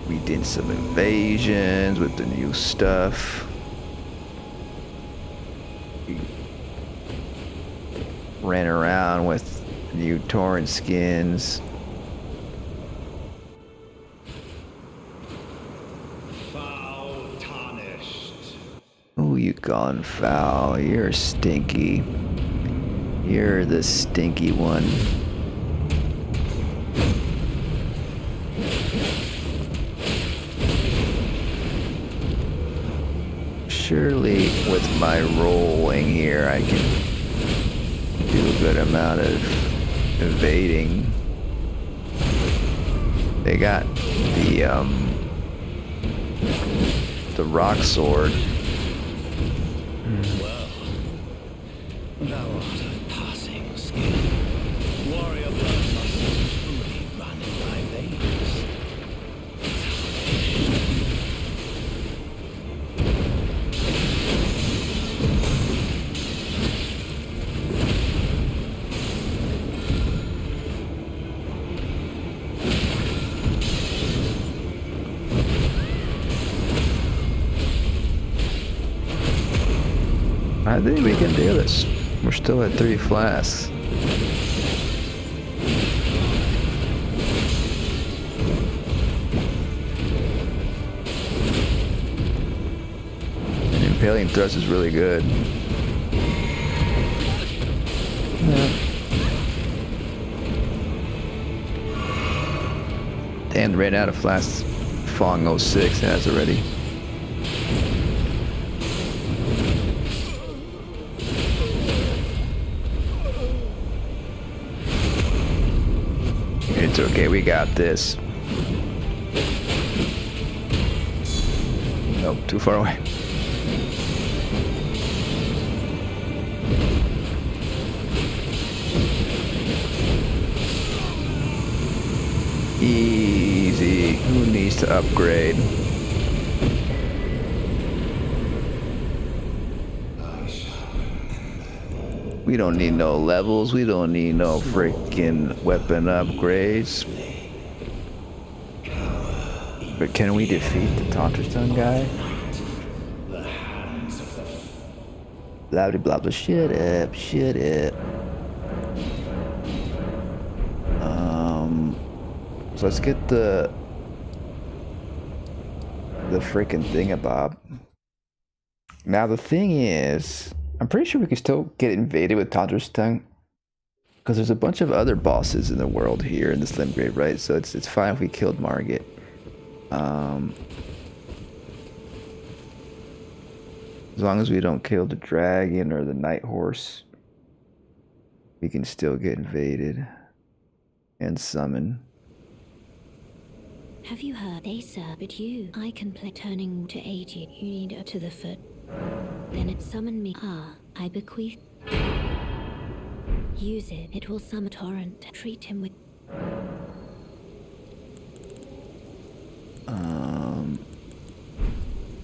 We did some invasions with the new stuff. We ran around with new Torrent skins. Foul tarnished. Who you calling foul? You're stinky. You're the stinky one. Surely with my rolling here I can do a good amount of evading. They got the rock sword. Well, thou art of passing skill. Warrior blood must truly run in thy veins. I think we can do this. We're still at 3 flasks. And impaling thrust is really good. Yeah. Dan ran out of flasks. Fong 06 has already. It's okay, we got this. Nope, too far away. Easy. Who needs to upgrade? We don't need no levels. We don't need no freaking weapon upgrades. But can we defeat the Tarnished guy? Blah blah blah blah. Shut up. Shut up. So let's get the freaking thingamabob. Now the thing is, I'm pretty sure we can still get invaded with Tarnished because there's a bunch of other bosses in the world here in this Limgrave, right? So it's fine if we killed Margit. As long as we don't kill the dragon or the night horse, we can still get invaded and summon. Have you heard? They serve but you. I can play turning to aid you. You need it to the foot. Then it summon me. Ah, I bequeath. Use it. It will summon Torrent. Treat him with.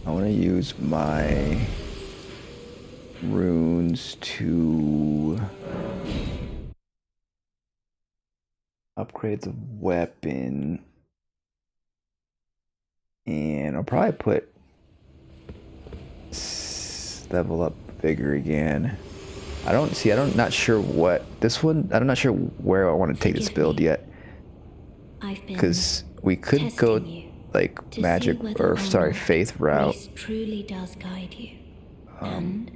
I want to use my runes to upgrade the weapon, and I'll probably put level up vigor again. I'm not sure what this one. I'm not sure where I want to take this build yet, because we could go like magic or faith route. Truly does guide you. And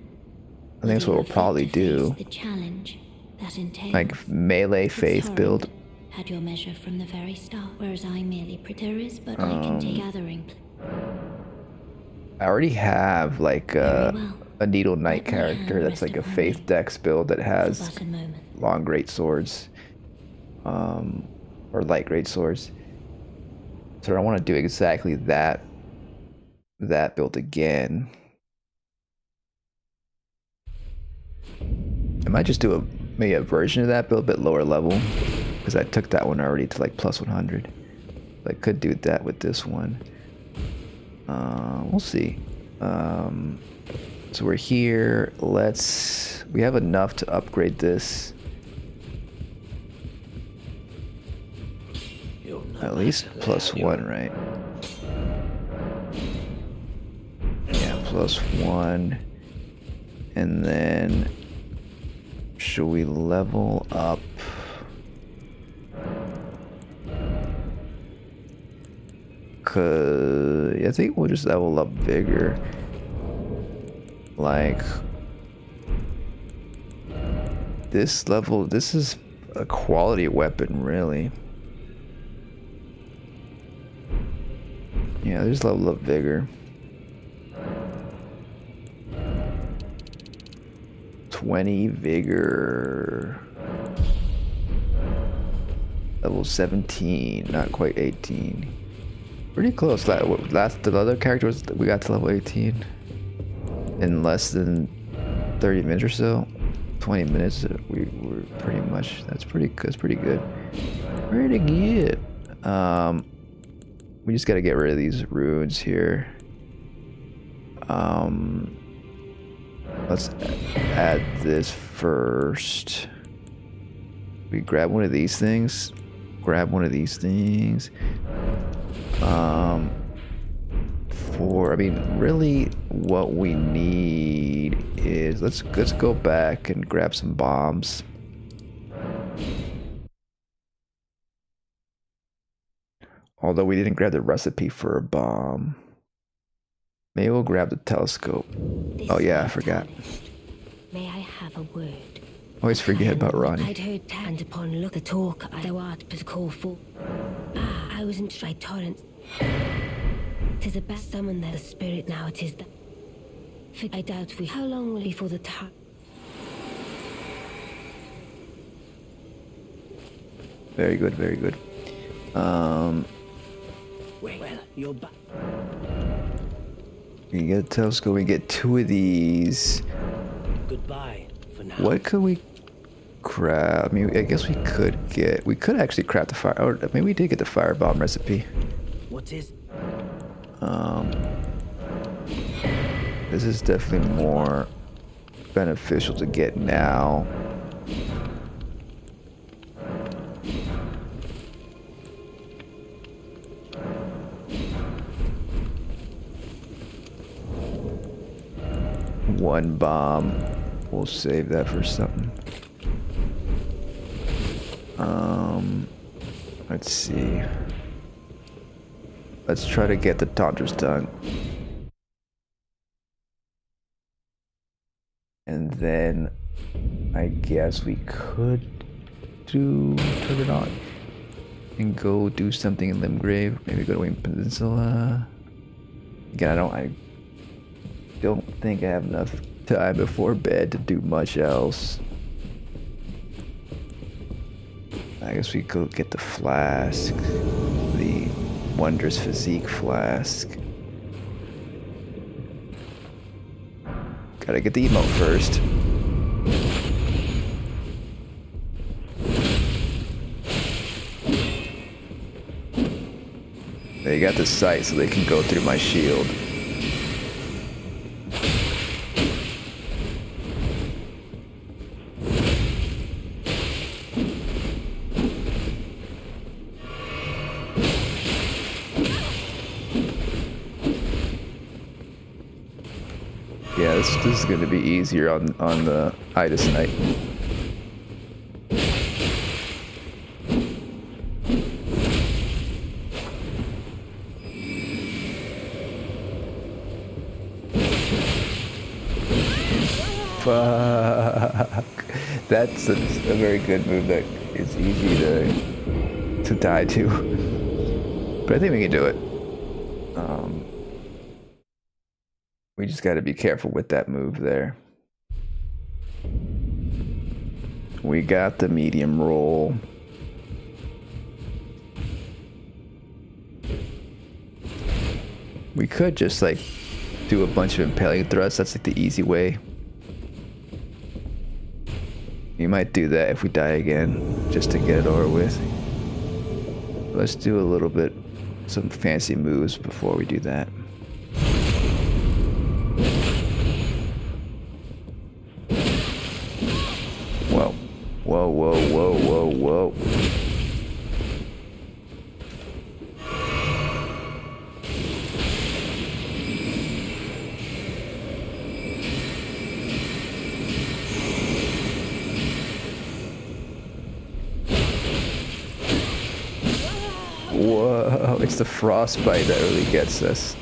I think that's what we'll probably do. The challenge that entails Like melee faith build. Had your measure from the very start, whereas I merely there is, but I can take gathering. I already have like a Needle Knight character that's like a faith dex build that has long great swords, or light great swords. So I want to do exactly that build again. I might just do maybe a version of that build, a bit lower level, because I took that one already to like plus 100. I could do that with this one. We'll see. So we're here. We have enough to upgrade this. At least +1, right? Yeah, +1. And then should we level up? I think we'll just level up vigor. Like this level, this is a quality weapon, really. Yeah, there's level up vigor. 20 vigor. Level 17, not quite 18. Pretty close. The other character we got to level 18 in less than 30 minutes or so. 20 minutes. We were pretty much. That's pretty good. Pretty good. Pretty good. We just got to get rid of these runes here. Let's add this first. We grab one of these things. Grab one of these things. Really what we need is let's go back and grab some bombs. Although we didn't grab the recipe for a bomb. Maybe we'll grab the telescope. Oh yeah, I forgot. May I have a word? Always forget about Ronnie. I'd heard and upon look the talk thou art but call for. I wasn't shy Torrent. 'Tis the best summon there, the spirit now it is that. I doubt we. How long will it be for the time? Very good, very good. Well, you're back. We get a telescope, we get 2 of these. Goodbye for now. What could we craft? I guess we could actually craft the fire. Or maybe we did get the firebomb recipe. What is? This is definitely more beneficial to get now. One bomb. We'll save that for something. Let's see. Let's try to get the taunters done. And then I guess we could turn it on and go do something in Limgrave. Maybe go to Wayne Peninsula. Again, I don't think I have enough time before bed to do much else. I guess we go get the flask, the Wondrous Physique flask. Gotta get the emote first. They got the sight so they can go through my shield. Yeah, this is going to be easier on the Idus Knight. Fuck. That's a very good move that is easy to die to. But I think we can do it. We just got to be careful with that move there. We got the medium roll. We could just like do a bunch of impaling thrusts. That's like the easy way. We might do that if we die again, just to get it over with. Let's do a little bit, some fancy moves before we do that. Whoa, whoa, whoa, whoa, whoa, whoa. Whoa, it's the frostbite that really gets us.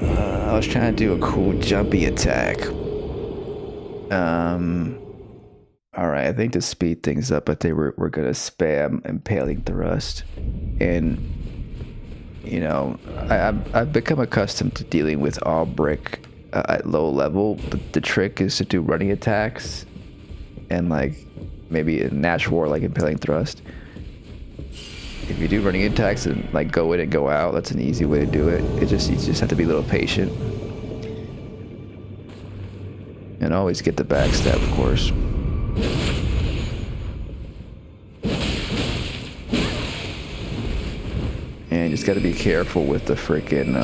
I was trying to do a cool jumpy attack. Alright, I think to speed things up, I think we're gonna spam Impaling Thrust. And, you know, I've become accustomed to dealing with all brick at low level, but the trick is to do running attacks and like maybe a natural war like Impaling Thrust. If you do running attacks and like go in and go out, that's an easy way to do it. You just have to be a little patient. And always get the backstab, of course. And you just gotta be careful with the freaking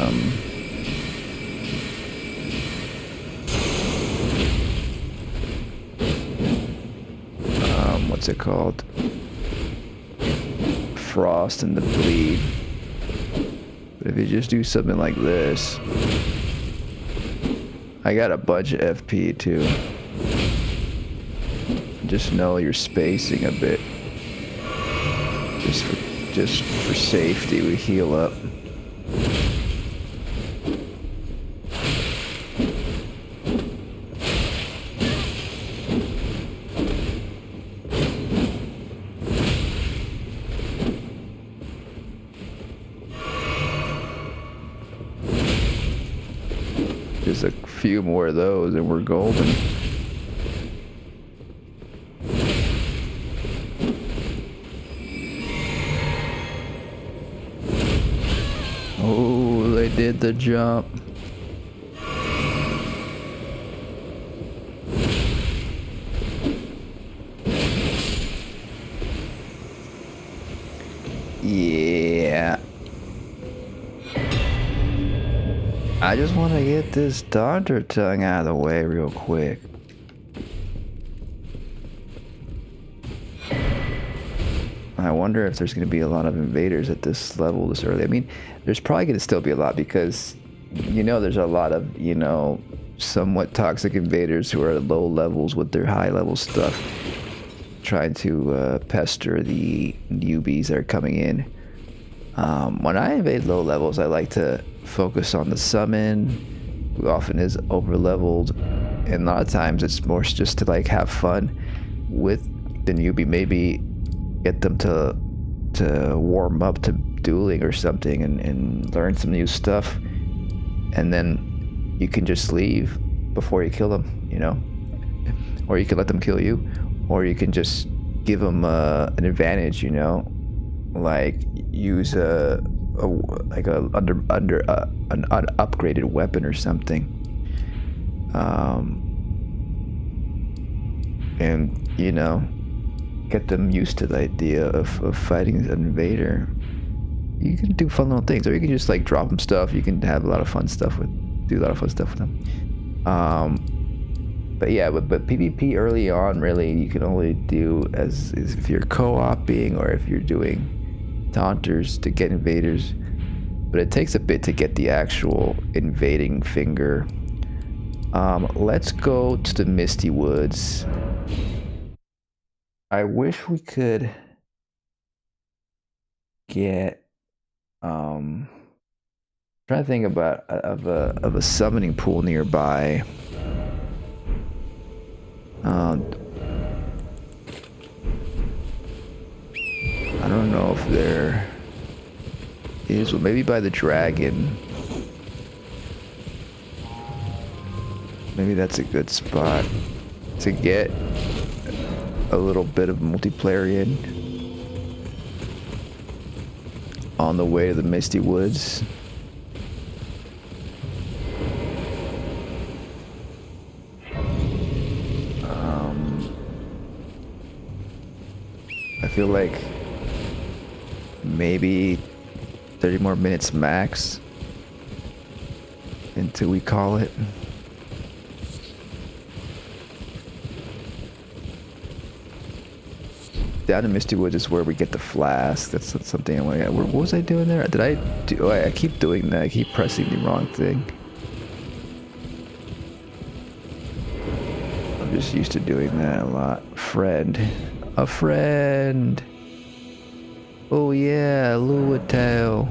what's it called? Frost and the bleed. But if you just do something like this, I got a bunch of FP too. Just know you're spacing a bit. Just for safety, we heal up. Just a few more of those and we're golden. Oh, they did the jump. Yeah. I just want to get this Daunter tongue out of the way real quick. I wonder if there's going to be a lot of invaders at this level this early. I mean, there's probably going to still be a lot because, you know, there's a lot of, you know, somewhat toxic invaders who are at low levels with their high level stuff, trying to pester the newbies that are coming in. When I invade low levels, I like to focus on the summon, who often is over leveled, and a lot of times it's more just to like have fun with the newbie, maybe get them to warm up to dueling or something and learn some new stuff, and then you can just leave before you kill them, you know? Or you can let them kill you, or you can just give them an advantage, you know? Like use an upgraded weapon or something. And you know, get them used to the idea of fighting an invader. You can do fun little things, or you can just like drop them stuff. You can have a lot of fun stuff with them. But yeah, but PvP early on, really, you can only do as if you're co-oping or if you're doing taunters to get invaders. But it takes a bit to get the actual invading finger. Let's go to the Misty Woods. I wish we could get trying to think about of a summoning pool nearby. I don't know if there is. Well, maybe by the dragon. Maybe that's a good spot to get a little bit of multiplayer in on the way to the Misty Woods. I feel like maybe 30 more minutes max until we call it. Down in Misty Woods is where we get the flask. That's something I want to get. What was I doing there? Did I do? Oh, I keep doing that. I keep pressing the wrong thing. I'm just used to doing that a lot. A friend. Oh yeah, lure tail.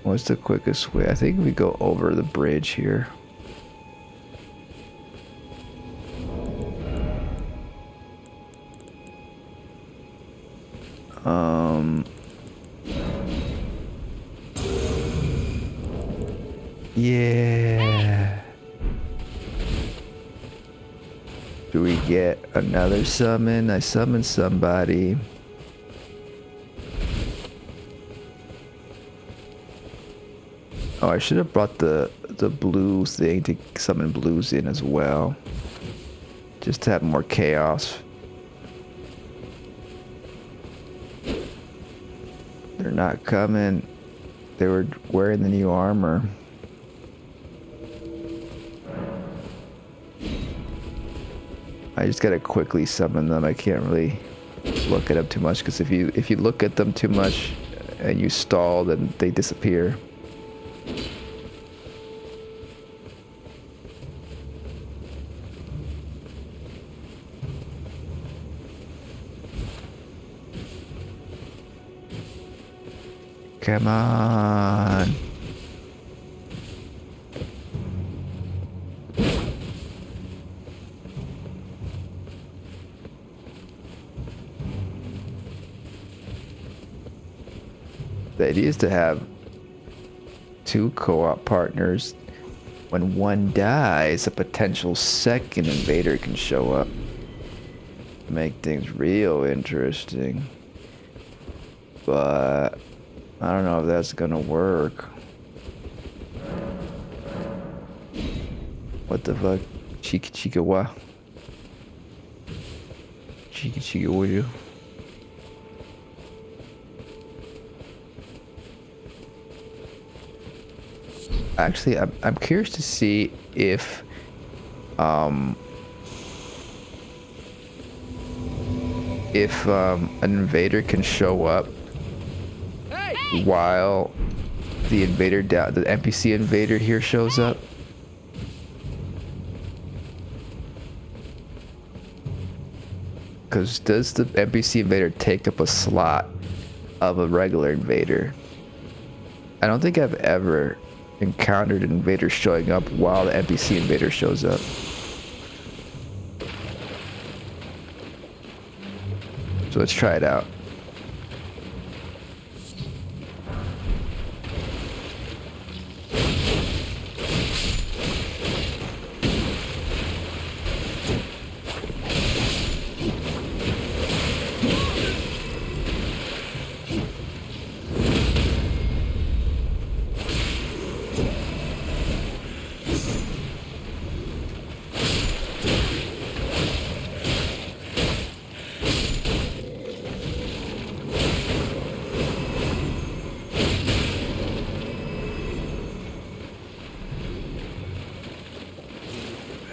What's the quickest way? I think we go over the bridge here. Yeah. Do we get another summon? I summoned somebody. Oh, I should have brought the blue thing to summon blues in as well. Just to have more chaos. They're not coming. They were wearing the new armor. I just gotta quickly summon them. I can't really look at them too much, because if you look at them too much and you stall, then they disappear. Come on. The idea is to have 2 co-op partners. When one dies, a potential second invader can show up. Make things real interesting. But I don't know if that's gonna work. What the fuck? Chika wa? Chika wa you? Actually, I'm curious to see if an invader can show up while the NPC invader here shows up. Because does the NPC invader take up a slot of a regular invader? I don't think I've ever encountered an invader showing up while the NPC invader shows up. So let's try it out.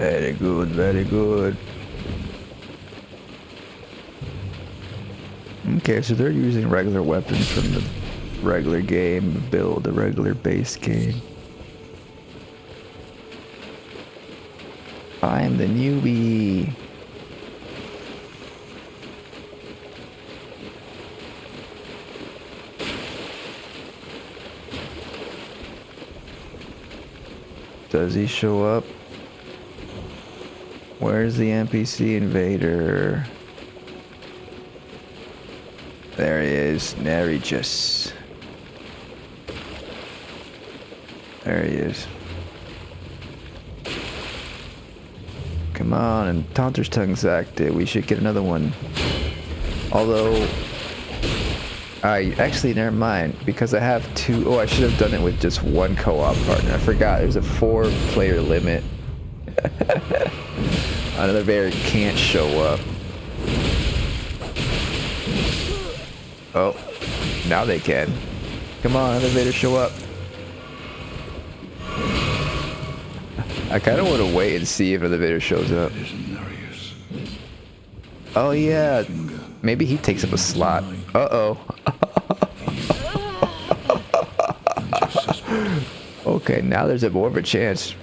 Very good, very good. Okay, so they're using regular weapons from the regular game build, the regular base game. I am the newbie. Does he show up? Where's the NPC Invader? There he is. There he just... There he is. Come on, and Taunter's Tongue's active. We should get another one. Although... actually, never mind. Because I have two... Oh, I should have done it with just one co-op partner. I forgot. There's a 4-player limit. Another variant can't show up. Oh, now they can. Come on, other invaders show up. I kind of want to wait and see if another invader shows up. Oh yeah, maybe he takes up a slot. Uh-oh. Okay, now there's more of a chance.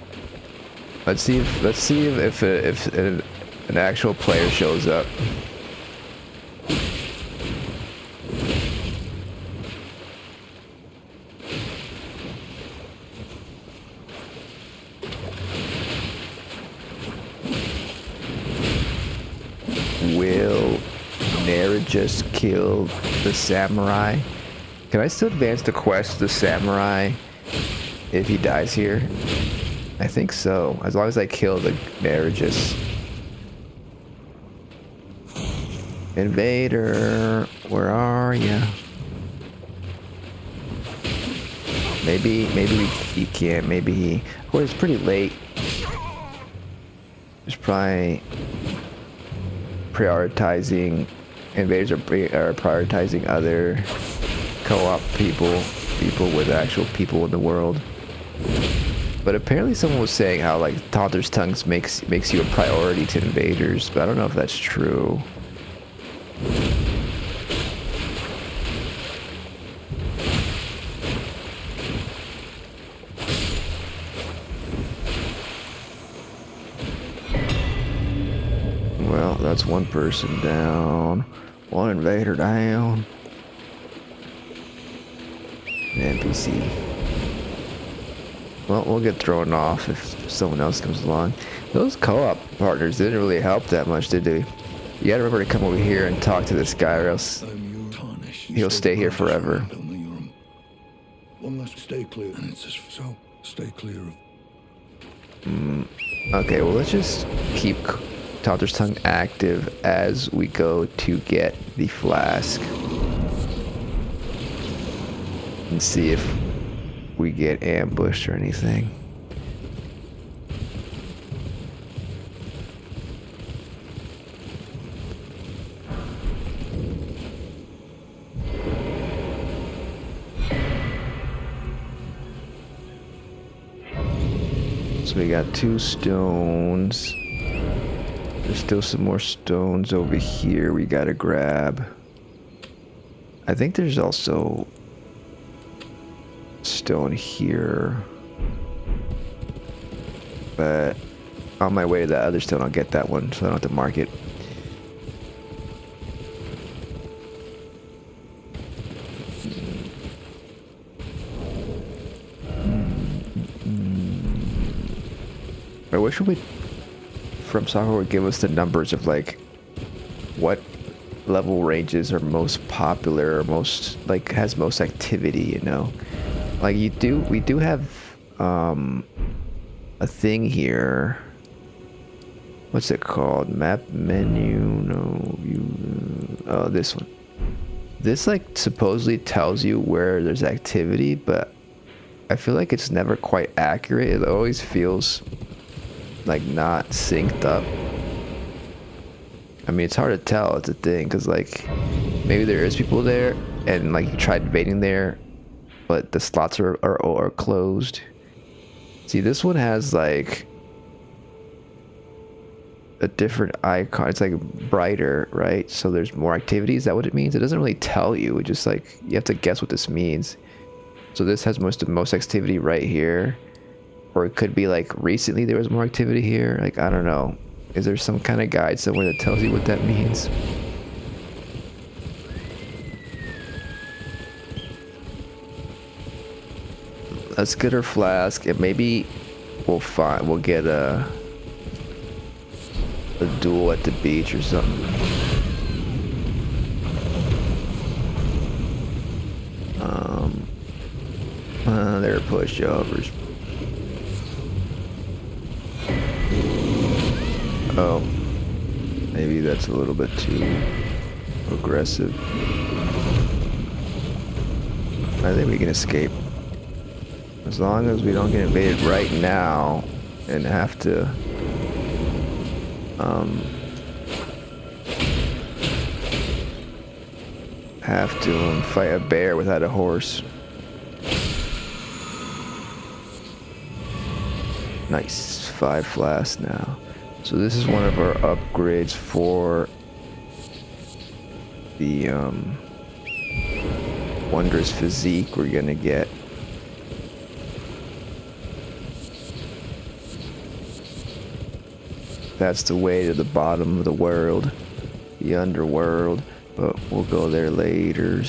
Let's see if an actual player shows up. Will Nera just kill the samurai? Can I still advance the quest to the samurai if he dies here? I think so, as long as I kill the Narragus. Invader, where are ya? Maybe he can't. Maybe he. Of course, it's pretty late. There's probably prioritizing. Invaders are prioritizing other co-op people with actual people in the world. But apparently someone was saying how like Taunter's Tongues makes you a priority to invaders, but I don't know if that's true. Well, that's one person down. One invader down. An NPC. Well, we'll get thrown off if someone else comes along. Those co-op partners didn't really help that much, did they? You gotta remember to come over here and talk to this guy, or else he'll stay here forever. One must stay clear, and it's so stay clear of. Okay, well let's just keep Taunter's Tongue active as we go to get the flask. And see if we get ambushed or anything. So we got 2 stones. There's still some more stones over here we gotta grab. I think there's also stone here, but on my way to that other stone I'll get that one, so I don't have to mark it. I wish From Software would give us the numbers of like what level ranges are most popular or most like has most activity, you know. Like we do have a thing here. What's it called? Map menu? No, oh, this one. This like supposedly tells you where there's activity, but I feel like it's never quite accurate. It always feels like not synced up. I mean, it's hard to tell. It's a thing, because like maybe there is people there and like you tried debating there, but the slots are closed. See, this one has like a different icon. It's like brighter, right? So there's more activity. Is that what it means? It doesn't really tell you. It just like you have to guess what this means. So this has most activity right here, or it could be like recently there was more activity here. Like I don't know. Is there some kind of guide somewhere that tells you what that means? Let's get her flask, and maybe we'll get a duel at the beach or something. They're pushovers. Oh, maybe that's a little bit too aggressive. I think we can escape. As long as we don't get invaded right now and have to fight a bear without a horse. Nice, 5 flasks now. So this is one of our upgrades for the wondrous physique we're gonna get. That's the way to the bottom of the world, the underworld, but we'll go there later.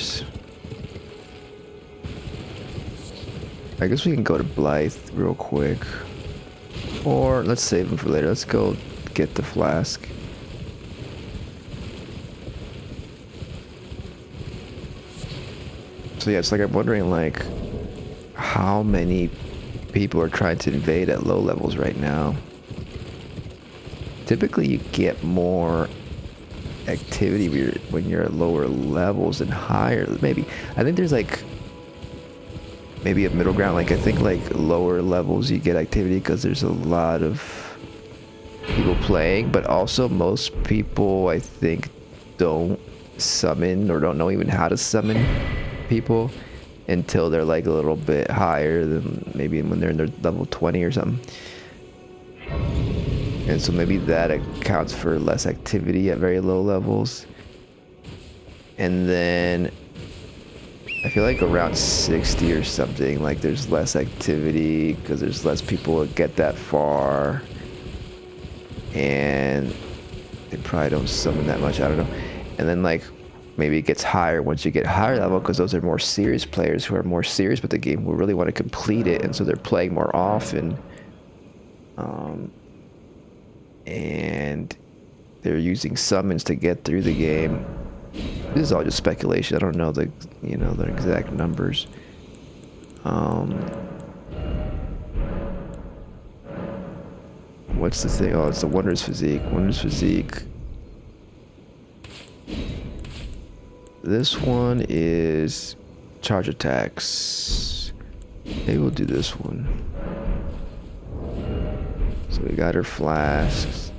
I guess we can go to Blythe real quick. Or let's save them for later. Let's go get the flask. So yeah, it's like I'm wondering like how many people are trying to invade at low levels right now. Typically you get more activity when you're at lower levels and higher. Maybe I think there's like maybe a middle ground. Like I think like lower levels you get activity because there's a lot of people playing, but also most people I think don't summon or don't know even how to summon people until they're like a little bit higher than maybe when they're in their level 20 or something. And so maybe that accounts for less activity at very low levels. And then I feel like around 60 or something, like there's less activity because there's less people that get that far. And they probably don't summon that much, I don't know. And then like maybe it gets higher once you get higher level because those are more serious players who are more serious with the game, who really want to complete it, and so they're playing more often. And they're using summons to get through the game. This is all just speculation. I don't know the exact numbers. What's the thing? Oh, it's the Wondrous Physique. Wondrous Physique. This one is charge attacks. Maybe we'll do this one. So we got her flasks.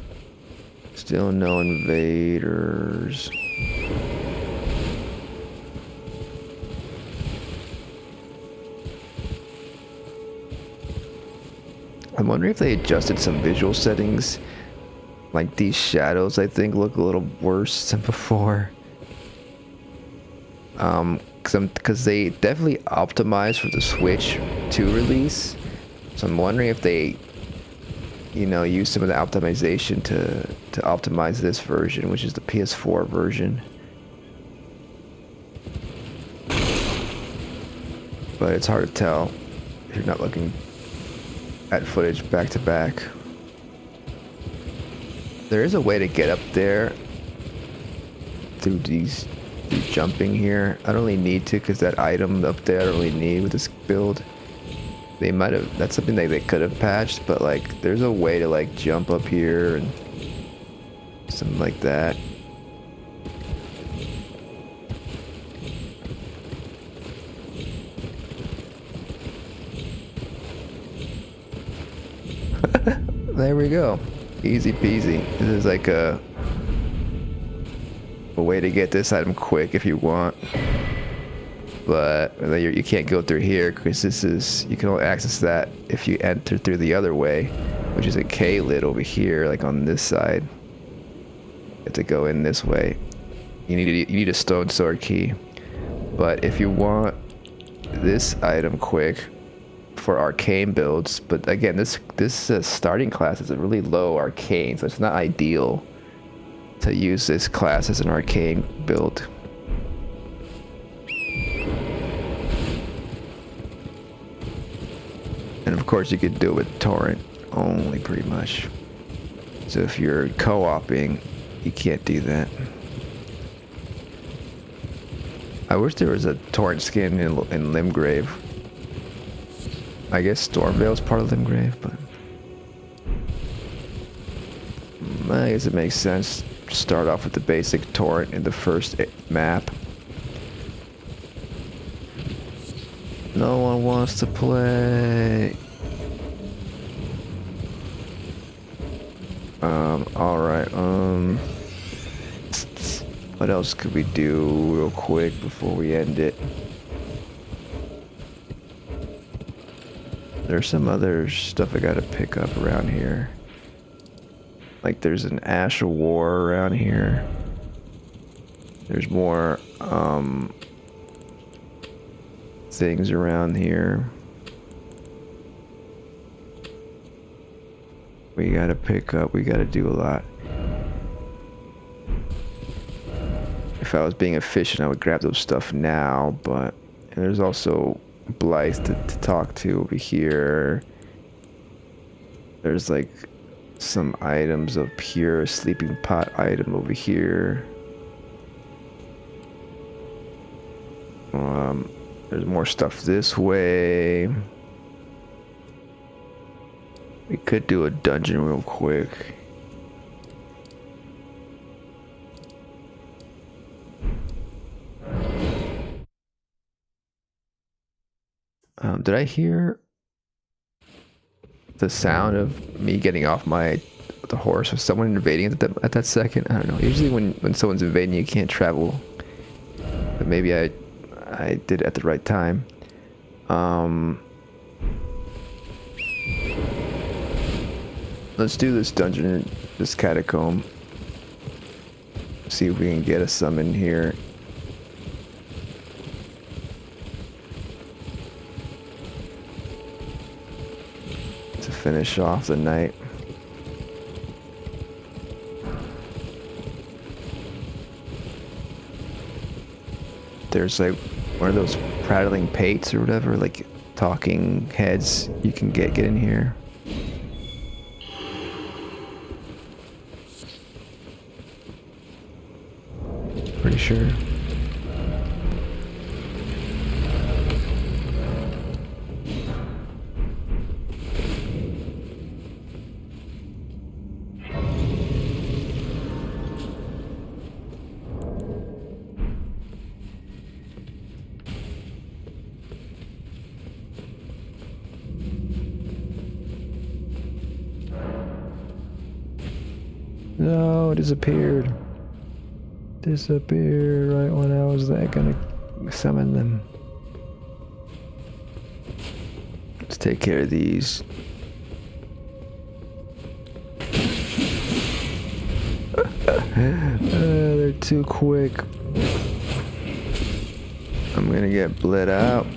Still no invaders. I'm wondering if they adjusted some visual settings. Like these shadows, I think, look a little worse than before. Because they definitely optimized for the Switch 2 release. So I'm wondering if they, use some of the optimization to optimize this version, which is the PS4 version. But it's hard to tell if you're not looking at footage back to back. There is a way to get up there through jumping here. I don't really need to because that item up there I don't really need with this build. They might have, that's something that they could have patched, but like there's a way to like jump up here and something like that. There we go. Easy peasy. This is like a way to get this item quick if you want. But you can't go through here because you can only access that if you enter through the other way, which is a K lid over here, like on this side. You have to go in this way. You need a stone sword key. But if you want this item quick for arcane builds, but again, this starting class is a really low arcane, so it's not ideal to use this class as an arcane build. And of course you could do it with Torrent only, pretty much. So if you're co-oping, you can't do that. I wish there was a Torrent skin in Limgrave. I guess Stormvale's part of Limgrave, but I guess it makes sense to start off with the basic Torrent in the first map. No one wants to play. Alright, what else could we do real quick before we end it? There's some other stuff I gotta pick up around here. Like there's an Ash of War around here. There's more, things around here. We gotta pick up, we gotta do a lot. If I was being efficient, I would grab those stuff now, but and there's also Blythe to talk to over here. There's like some items of pure sleeping pot item over here. There's more stuff this way. We could do a dungeon real quick. Did I hear the sound of me getting off the horse? Was someone invading at that second? I don't know. Usually when someone's invading, you can't travel. But maybe I did it at the right time. Let's do this dungeon, this catacomb. See if we can get a summon here. To finish off the night. There's like one of those prattling pates or whatever, like talking heads you can get in here. Pretty sure. No, it disappeared. Disappeared right when I was gonna summon them. Let's take care of these. They're too quick. I'm gonna get bled out.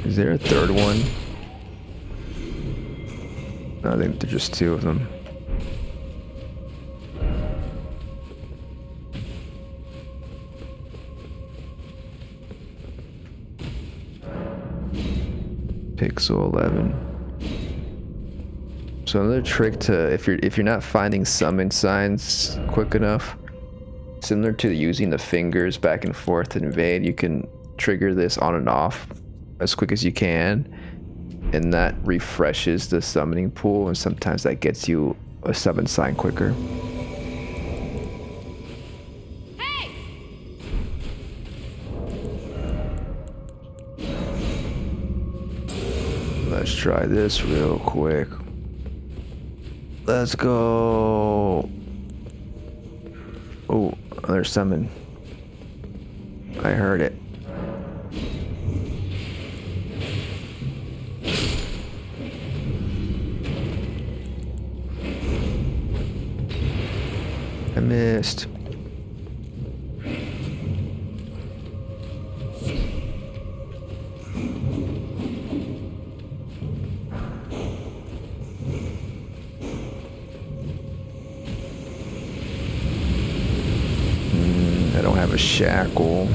Is there a third one? No, I think there's just two of them. Pixel 11. So another trick to if you're not finding summon signs quick enough, similar to using the fingers back and forth to invade, you can trigger this on and off as quick as you can, and that refreshes the summoning pool, and sometimes that gets you a summon sign quicker. Hey! Let's try this real quick. Let's go. Oh, another summon. I heard it. I missed. I don't have a shackle.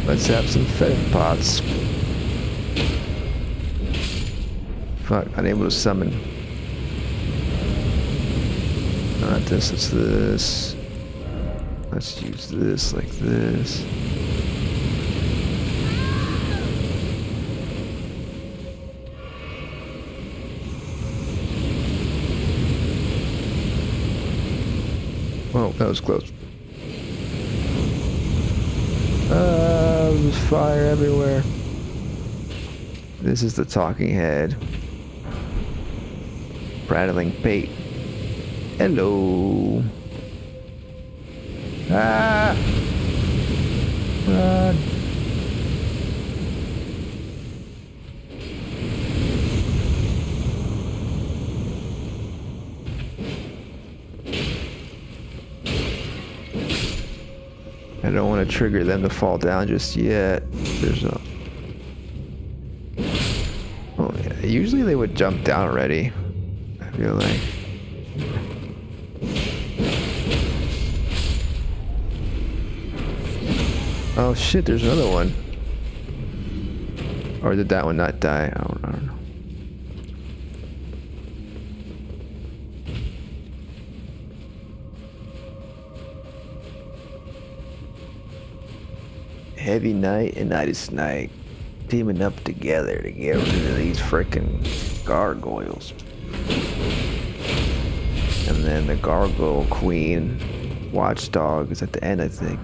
Let's have some fetid pots. Fuck, unable to summon. Not this, it's this. Let's use this like this. Oh, that was close. There's fire everywhere. This is the talking head. Prattling pate. Hello. Ah! Run. I don't want to trigger them to fall down just yet. There's no... Oh yeah, usually they would jump down already. I feel like. Oh shit, there's another one. Or did that one not die? I don't know. Heavy Knight and Idus Knight teaming up together to get rid of these frickin' gargoyles. And then the Gargoyle Queen Watchdog is at the end, I think.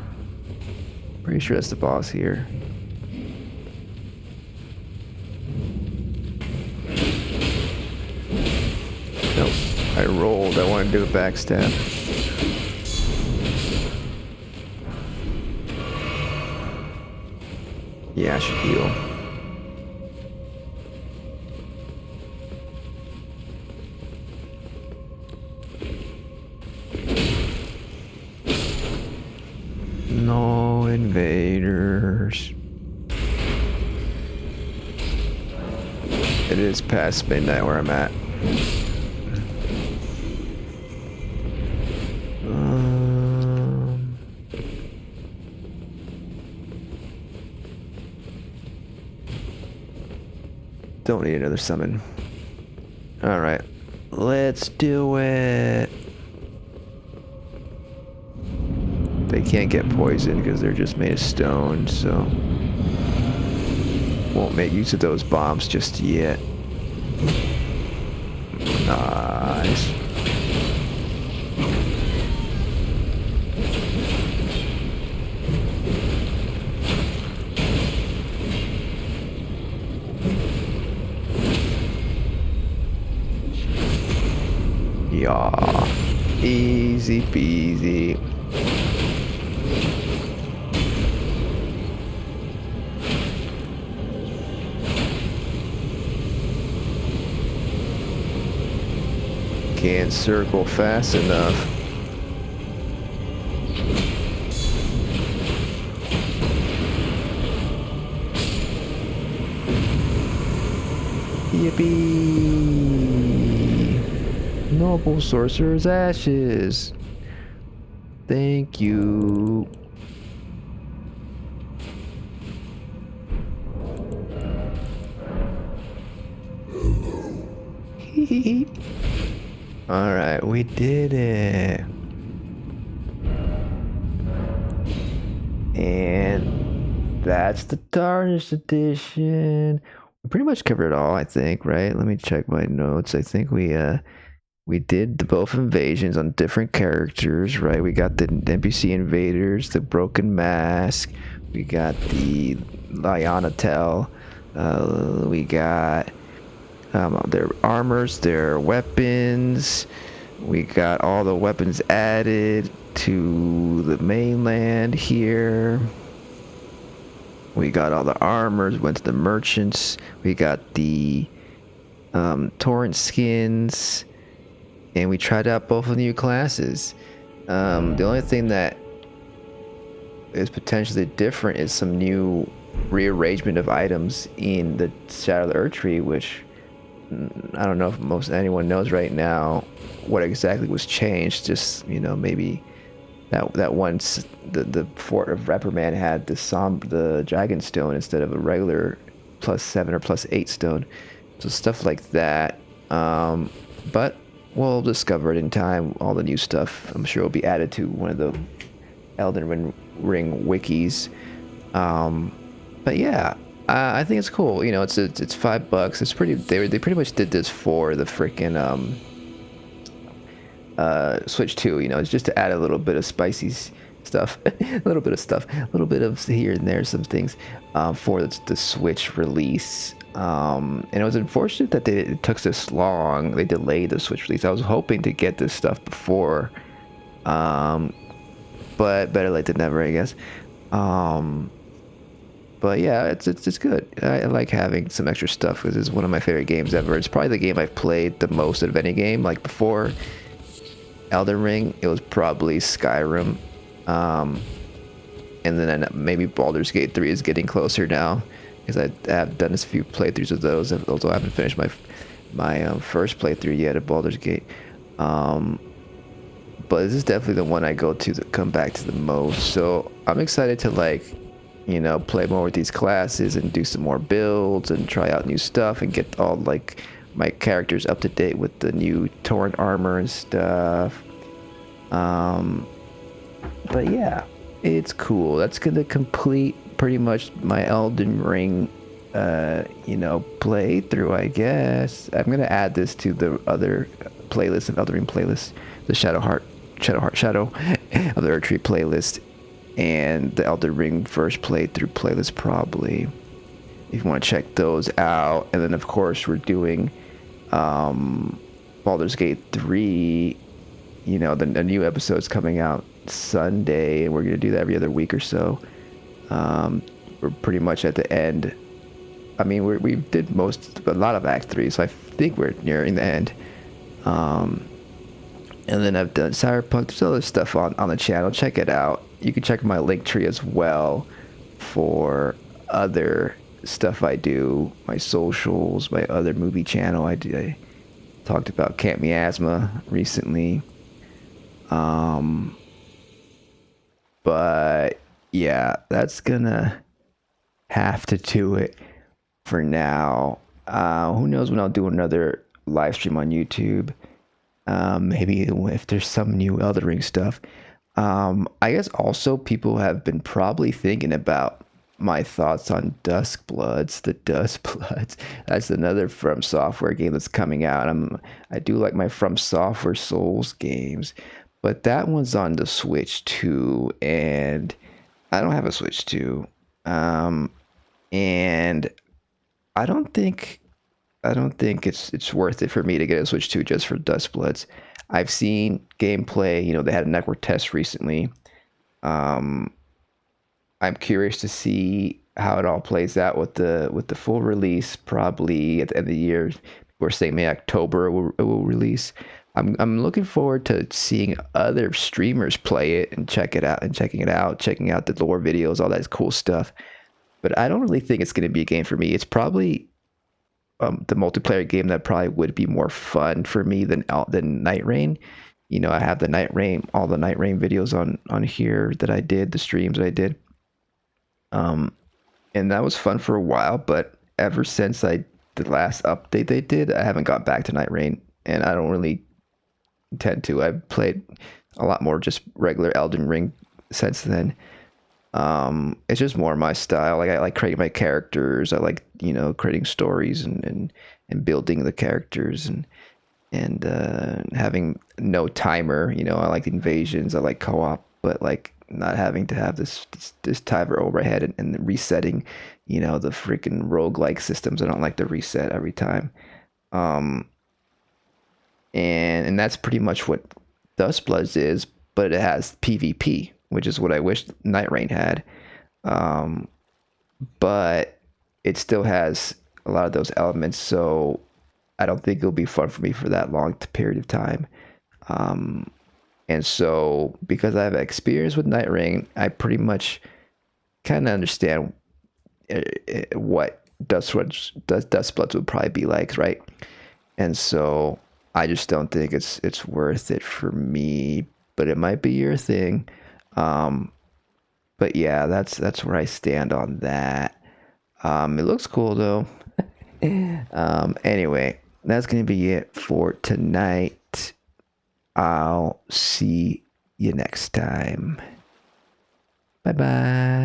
Pretty sure that's the boss here. Nope, I rolled. I want to do a backstab. Yeah, I should heal. No invaders. It is past midnight where I'm at. Don't need another summon. Alright. Let's do it. They can't get poisoned because they're just made of stone, so won't make use of those bombs just yet. Nice. Yeah, easy peasy. Can't circle fast enough. Yippee! Noble Sorcerer's Ashes. Thank you. Alright, we did it. And that's the Tarnished Edition. We pretty much covered it all, I think, right? Let me check my notes. I think we did both invasions on different characters, right? We got the NPC Invaders, the Broken Mask, we got the Leontiel, we got their armors, their weapons, We got all the weapons added to the mainland here. We got all the armors, went to the merchants. We got the Torrent skins. And we tried out both of the new classes. The only thing that is potentially different is some new rearrangement of items in the Shadow of the Earth Tree, which I don't know if most anyone knows right now what exactly was changed. Just, you know, maybe that once the Fort of Reprimand had the Dragon Stone instead of a regular +7 or +8 stone. So stuff like that. But we'll discover it in time. All the new stuff, I'm sure, will be added to one of the Elden Ring wikis. But yeah, I think it's cool. You know, it's $5. It's pretty. They pretty much did this for the freaking Switch 2. You know, it's just to add a little bit of spicy stuff, a little bit of here and there, some things for the Switch release. And it was unfortunate that it took this long. They delayed the Switch release. I was hoping to get this stuff before, but better late than never, I guess. But yeah, it's good. I like having some extra stuff because it's one of my favorite games ever. It's probably the game I've played the most out of any game. Like before Elden Ring, it was probably Skyrim, and then maybe Baldur's Gate 3 is getting closer now because I have done a few playthroughs of those, although I haven't finished my first playthrough yet of Baldur's Gate. But this is definitely the one I go to come back to the most. So I'm excited to, like, you know, play more with these classes and do some more builds and try out new stuff and get all, like, my characters up to date with the new Torrent armor and stuff. But yeah, it's cool. That's gonna complete pretty much my Elden Ring you know, playthrough, I guess. I'm gonna add this to the other playlist of Elden Ring playlist, the Shadow of the Earth Tree playlist, and the Elden Ring first playthrough playlist, probably, if you want to check those out. And then of course we're doing Baldur's Gate 3, you know, the new episode's coming out Sunday, and we're gonna do that every other week or so. We're pretty much at the end. I mean, we did a lot of Act 3, so I think we're nearing the end. And then I've done Cyberpunk. There's other stuff on the channel. Check it out. You can check my link tree as well for other stuff I do, my socials, my other movie channel. I talked about Camp Miasma recently. But yeah, that's gonna have to do it for now. Who knows when I'll do another live stream on YouTube. Maybe if there's some new Elden Ring stuff. I guess also people have been probably thinking about my thoughts on Duskbloods. The Duskbloods. That's another From Software game that's coming out. I do like my From Software Souls games, but that one's on the Switch 2, and I don't have a Switch 2. And I don't think it's worth it for me to get a Switch 2 just for Duskbloods. I've seen gameplay. You know, they had a network test recently. I'm curious to see how it all plays out with the full release. Probably at the end of the year, we're saying May, October it will release. I'm looking forward to seeing other streamers play it and checking out the lore videos, all that cool stuff. But I don't really think it's going to be a game for me. It's probably the multiplayer game that probably would be more fun for me than Night Rain. You know, I have all the Night Rain videos on here that I did, the streams that I did. And that was fun for a while, but ever since the last update they did, I haven't got back to Night Rain, and I don't really intend to. I've played a lot more just regular Elden Ring since then. It's just more my style. Like, I like creating my characters. I like, you know, creating stories and building the characters and having no timer. You know, I like invasions. I like co-op, but like not having to have this timer over my head and resetting, you know, the freaking roguelike systems. I don't like the reset every time. and that's pretty much what Duskbloods is, but it has PvP, which is what I wish Night Rain had. But it still has a lot of those elements, so I don't think it'll be fun for me for that long period of time. And so because I have experience with Night Rain, I pretty much kind of understand what Duskbloods would probably be like, right? And so I just don't think it's worth it for me, but it might be your thing. But yeah, that's where I stand on that. It looks cool though. Anyway, that's gonna be it for tonight. I'll see you next time. Bye bye.